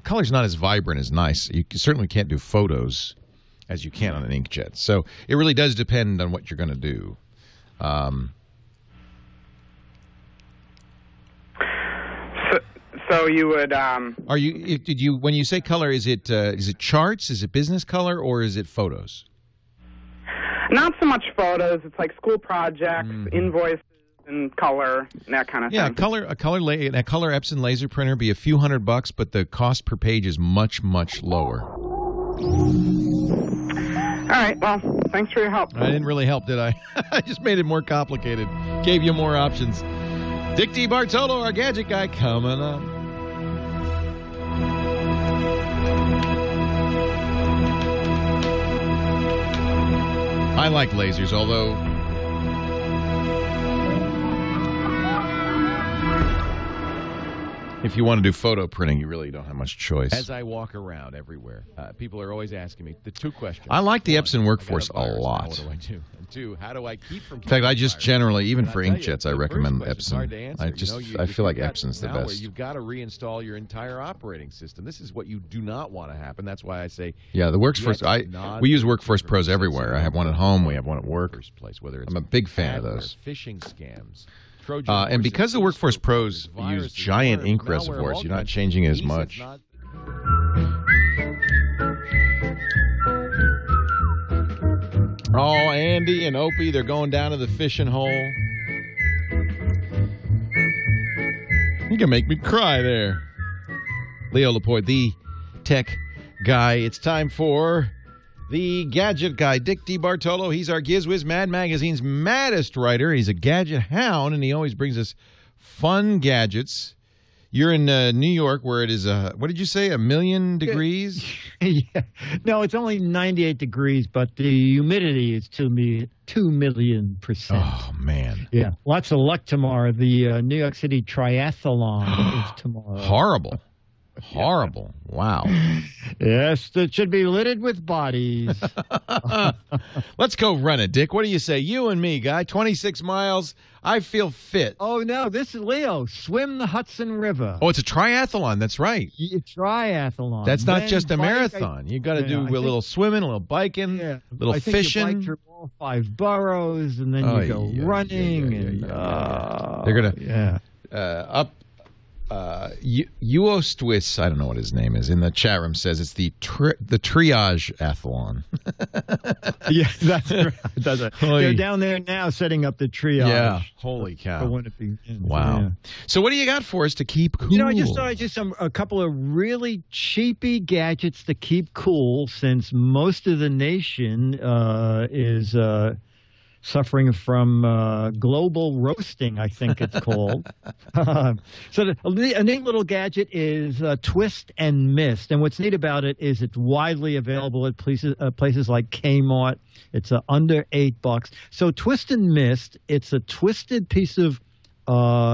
Color's not as vibrant as nice. You certainly can't do photos as you can on an inkjet. So it really does depend on what you're going to do. So you would Are you when you say color, is it charts, is it business color, or is it photos? Not so much photos. It's like school projects, invoices, and color, and that kind of thing. Yeah, a color Epson laser printer be a few $100, but the cost per page is much, much lower. All right, well, thanks for your help. I didn't really help, did I? I just made it more complicated. Gave you more options. Dick DeBartolo, our gadget guy, coming up. I like lasers, although if you want to do photo printing, you really don't have much choice. As I walk around everywhere, people are always asking me the two questions. I like the Epson Workforce a lot. What do I do? And two, how do I keep from? In fact, I just generally, even for inkjets, I recommend Epson. I feel like Epson's the best. You've got to reinstall your entire operating system. This is what you do not want to happen. That's why I say. Yeah, the Workforce. We use Workforce Pros everywhere. I have one at home. We have one at work. I'm a big fan of those. Phishing scams. And because the Workforce Pros use giant ink reservoirs, you're not changing as much. Oh, Andy and Opie, they're going down to the fishing hole. You can make me cry there. Leo Laporte, the tech guy. It's time for the gadget guy, Dick DeBartolo. He's our GizWiz Mad Magazine's maddest writer. He's a gadget hound, and he always brings us fun gadgets. You're in New York, where it is, what did you say, 1,000,000 degrees? Yeah. No, it's only 98 degrees, but the humidity is 2 million%. Oh, man. Yeah. Lots of luck tomorrow. The New York City Triathlon is tomorrow. Horrible. Horrible. Wow. Yes, it should be littered with bodies. Let's go run it, Dick. What do you say? You and me, guy. 26 miles. I feel fit. Oh, no. This is Leo. Swim the Hudson River. Oh, it's a triathlon. That's right. Triathlon. That's not just a marathon. You got to do a little swimming, a little biking, a little fishing. You bike through all 5 boroughs, and then you go running. They're going to Uostwis, I don't know what his name is, in the chat room says it's the triage-athlon. Yeah, that's right. They're down there now setting up the triage. Yeah, holy cow. For when it begins. Wow. Yeah. So what do you got for us to keep cool? You know, I just thought a couple of really cheapy gadgets to keep cool, since most of the nation is suffering from global roasting, I think it's called. So a neat little gadget is Twist and Mist. And what's neat about it is it's widely available at places like Kmart. It's under $8. So Twist and Mist, it's a twisted piece of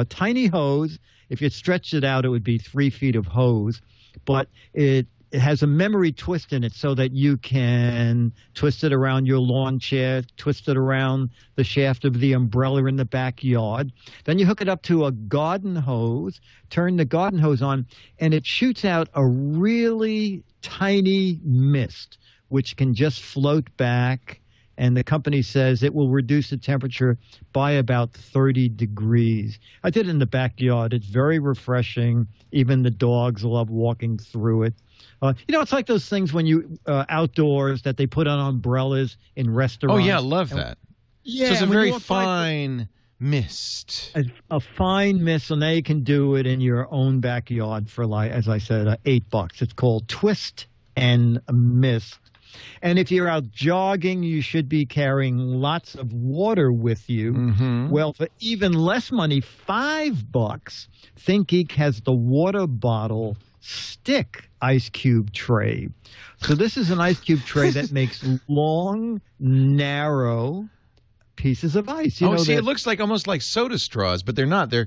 tiny hose. If you stretched it out, it would be 3 feet of hose. But it has a memory twist in it so that you can twist it around your lawn chair, twist it around the shaft of the umbrella in the backyard. Then you hook it up to a garden hose, turn the garden hose on, and it shoots out a really tiny mist, which can just float back. And the company says it will reduce the temperature by about 30 degrees. I did it in the backyard. It's very refreshing. Even the dogs love walking through it. You know, it's like those things when you outdoors that they put on umbrellas in restaurants. Oh, yeah, I love that. Yeah, so it's a very fine mist. A fine mist, so now you can do it in your own backyard for, like, as I said, $8. It's called Twist and Mist. And if you're out jogging, you should be carrying lots of water with you. Mm-hmm. Well, for even less money, $5, ThinkGeek has the water bottle stick ice cube tray. So this is an ice cube tray that makes long, narrow pieces of ice. You know, it looks like almost like soda straws, but they're not. They're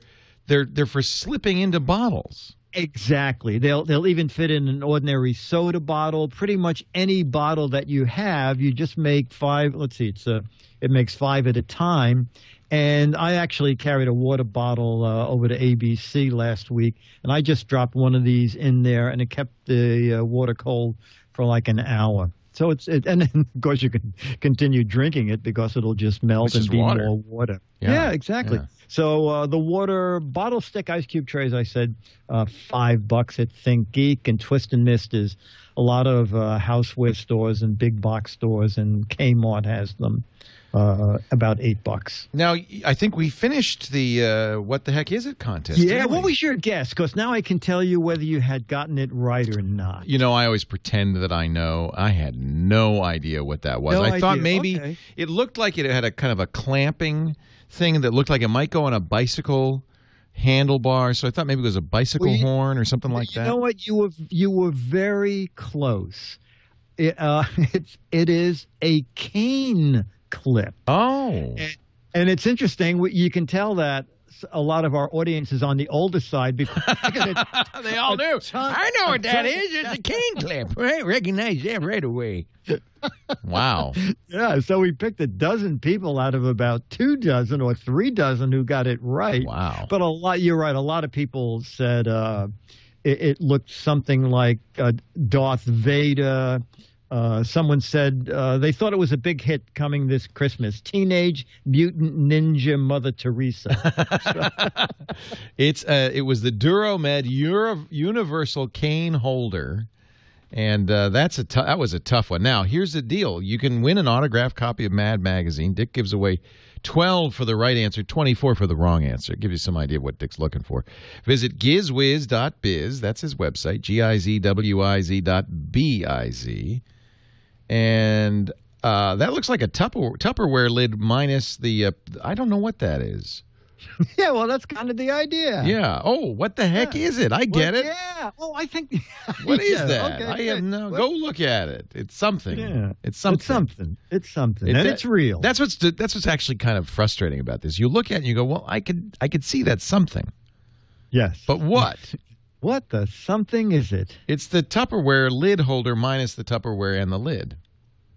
for slipping into bottles. Exactly. They'll even fit in an ordinary soda bottle. Pretty much any bottle that you have, you just make 5. Let's see, it makes 5 at a time. And I actually carried a water bottle over to ABC last week, and I just dropped one of these in there, and it kept the water cold for like an hour. So and then of course you can continue drinking it because it'll just melt and be water. more water. Yeah, exactly. Yeah. So the water bottle stick ice cube tray, as I said, $5 at ThinkGeek, and Twist and Mist is a lot of houseware stores and big box stores, and Kmart has them. About $8. Now, I think we finished the What the Heck Is It contest. Yeah, what was your guess? Because now I can tell you whether you had gotten it right or not. You know, I always pretend that I know. I had no idea what that was. I thought maybe it looked like it had a kind of a clamping thing that looked like it might go on a bicycle handlebar. So I thought maybe it was a bicycle horn or something like that. You know what? You were very close. It is a cane clip. Oh. And it's interesting. You can tell that a lot of our audience is on the older side because they all do. I know what that is. It's a cane clip. I recognize that right away. Wow. Yeah, so we picked a dozen people out of about 24 or 36 who got it right. Wow. But you're right, a lot of people said it looked something like Darth Vader. Someone said they thought it was a big hit coming this Christmas. Teenage Mutant Ninja Mother Teresa. It was the Duromed Universal Cane Holder, and that was a tough one. Now, here's the deal. You can win an autographed copy of Mad Magazine. Dick gives away 12 for the right answer, 24 for the wrong answer. Give you some idea of what Dick's looking for. Visit gizwiz.biz. That's his website, gizwiz.biz. And that looks like a Tupperware lid minus the I don't know what that is. Yeah, well, that's kind of the idea. Yeah. Oh, what the heck is it? I get it. Yeah. Oh, I think. What is that? Okay, I have no. Go look at it. It's something. Yeah. It's something. It's something. And it's real. That's what's actually kind of frustrating about this. You look at it and you go, well, I could see that's something. Yes. But what? What the something is it? It's the Tupperware lid holder minus the Tupperware and the lid.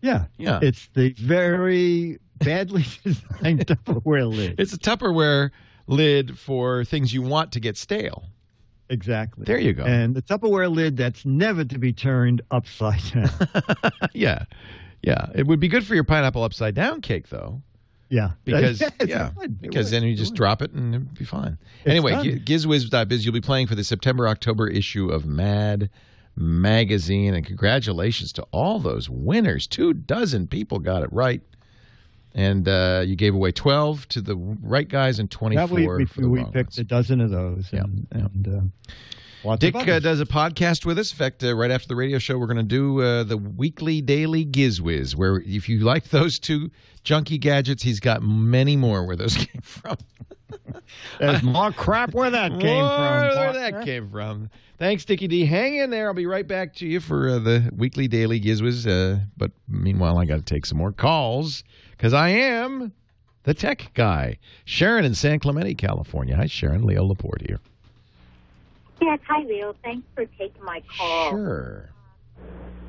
Yeah. Yeah. It's the very badly designed Tupperware lid. It's a Tupperware lid for things you want to get stale. Exactly. There you go. And the Tupperware lid that's never to be turned upside down. Yeah. Yeah. It would be good for your pineapple upside down cake, though. Yeah. Because then you just drop it and it'll be fine. Anyway, GizWiz.biz, you'll be playing for the September-October issue of Mad Magazine, and congratulations to all those winners. 24 people got it right. And you gave away 12 to the right guys and 24 for the wrong We picked a dozen of those. Dick does a podcast with us. In fact, right after the radio show, we're going to do the weekly daily GizWiz, where if you like those two junky gadgets, he's got many more where those came from. There's more crap where that came from. Thanks, Dickie D. Hang in there. I'll be right back to you for the weekly daily GizWiz. But meanwhile, I got to take some more calls because I am the tech guy. Sharon in San Clemente, California. Hi, Sharon. Leo Laporte here. Yes, hi, Leo. Thanks for taking my call. Sure.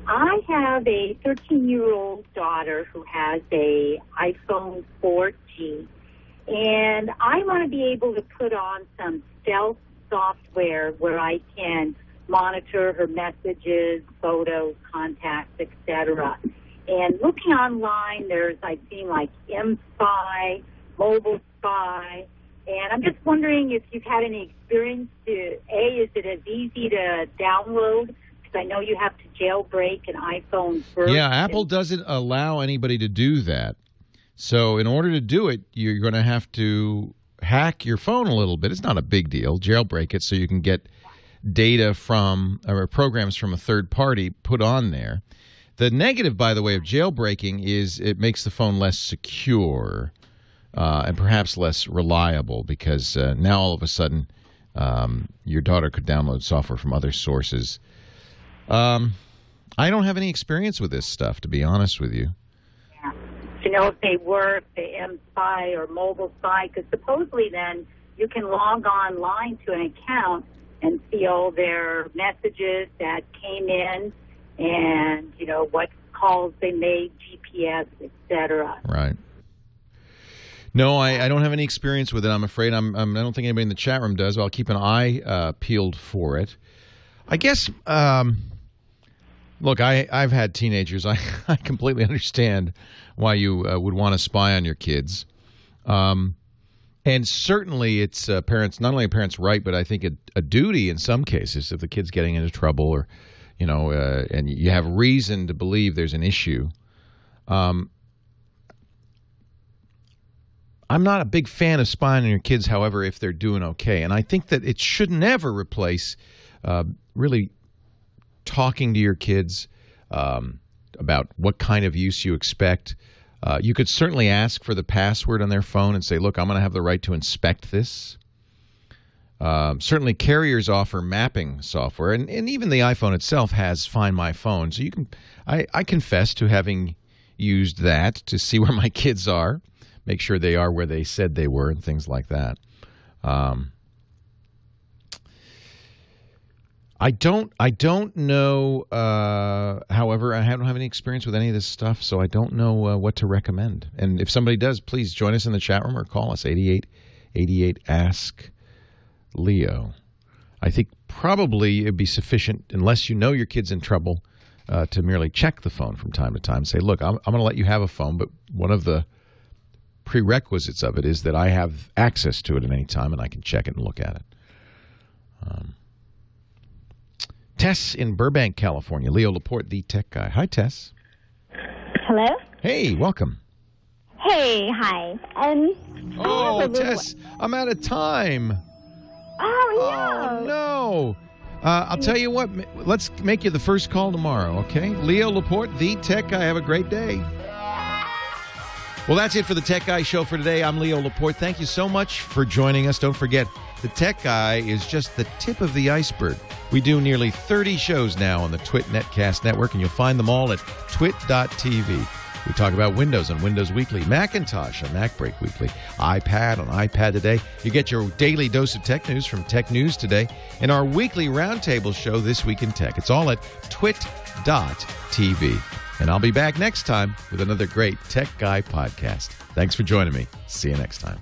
I have a 13-year-old daughter who has a iPhone 4G, and I want to be able to put on some stealth software where I can monitor her messages, photos, contacts, etc. And looking online, I've seen like M-Spy, Mobile Spy, and I'm just wondering if you've had any experience is it as easy to download? Because I know you have to jailbreak an iPhone first. Yeah, Apple doesn't allow anybody to do that. So in order to do it, you're going to have to hack your phone a little bit. It's not a big deal. Jailbreak it so you can get data from or programs from a third party put on there. The negative, by the way, of jailbreaking is it makes the phone less secure. And perhaps less reliable because now all of a sudden your daughter could download software from other sources. I don't have any experience with this stuff, to be honest with you. Yeah. To know if they work, the M-Spy or Mobile Spy, because supposedly then you can log online to an account and see all their messages that came in and, what calls they made, GPS, etc. Right. No, I don't have any experience with it, I'm afraid. I don't think anybody in the chat room does. I'll keep an eye peeled for it. I guess, look, I've had teenagers. I completely understand why you would want to spy on your kids. And certainly it's parents, not only a parent's right, but I think a duty in some cases if the kid's getting into trouble or, and you have reason to believe there's an issue. I'm not a big fan of spying on your kids, however, if they're doing okay. And I think that it should never replace really talking to your kids about what kind of use you expect. You could certainly ask for the password on their phone and say, look, I'm going to have the right to inspect this. Certainly carriers offer mapping software, and even the iPhone itself has Find My Phone. So you can. I confess to having used that to see where my kids are. Make sure they are where they said they were and things like that. I don't know, however, I don't have any experience with any of this stuff, so I don't know what to recommend. And if somebody does, please join us in the chat room or call us, 8888-ASK-LEO. I think probably it would be sufficient, unless you know your kid's in trouble, to merely check the phone from time to time and say, look, I'm going to let you have a phone, but one of the prerequisites of it is that I have access to it at any time and I can check it and look at it. Tess in Burbank, California. Leo Laporte, the tech guy. Hi, Tess. Hello? Hey, welcome. Hey, hi. Tess, I'm out of time. Oh, no. I'll tell you what, let's make you the first call tomorrow, okay? Leo Laporte, the tech guy. Have a great day. Well, that's it for the Tech Guy Show for today. I'm Leo Laporte. Thank you so much for joining us. Don't forget, the Tech Guy is just the tip of the iceberg. We do nearly 30 shows now on the TWiT Netcast Network, and you'll find them all at twit.tv. We talk about Windows on Windows Weekly, Macintosh on MacBreak Weekly, iPad on iPad Today. You get your daily dose of tech news from Tech News Today, and our weekly roundtable show, This Week in Tech. It's all at twit.tv. And I'll be back next time with another great Tech Guy podcast. Thanks for joining me. See you next time.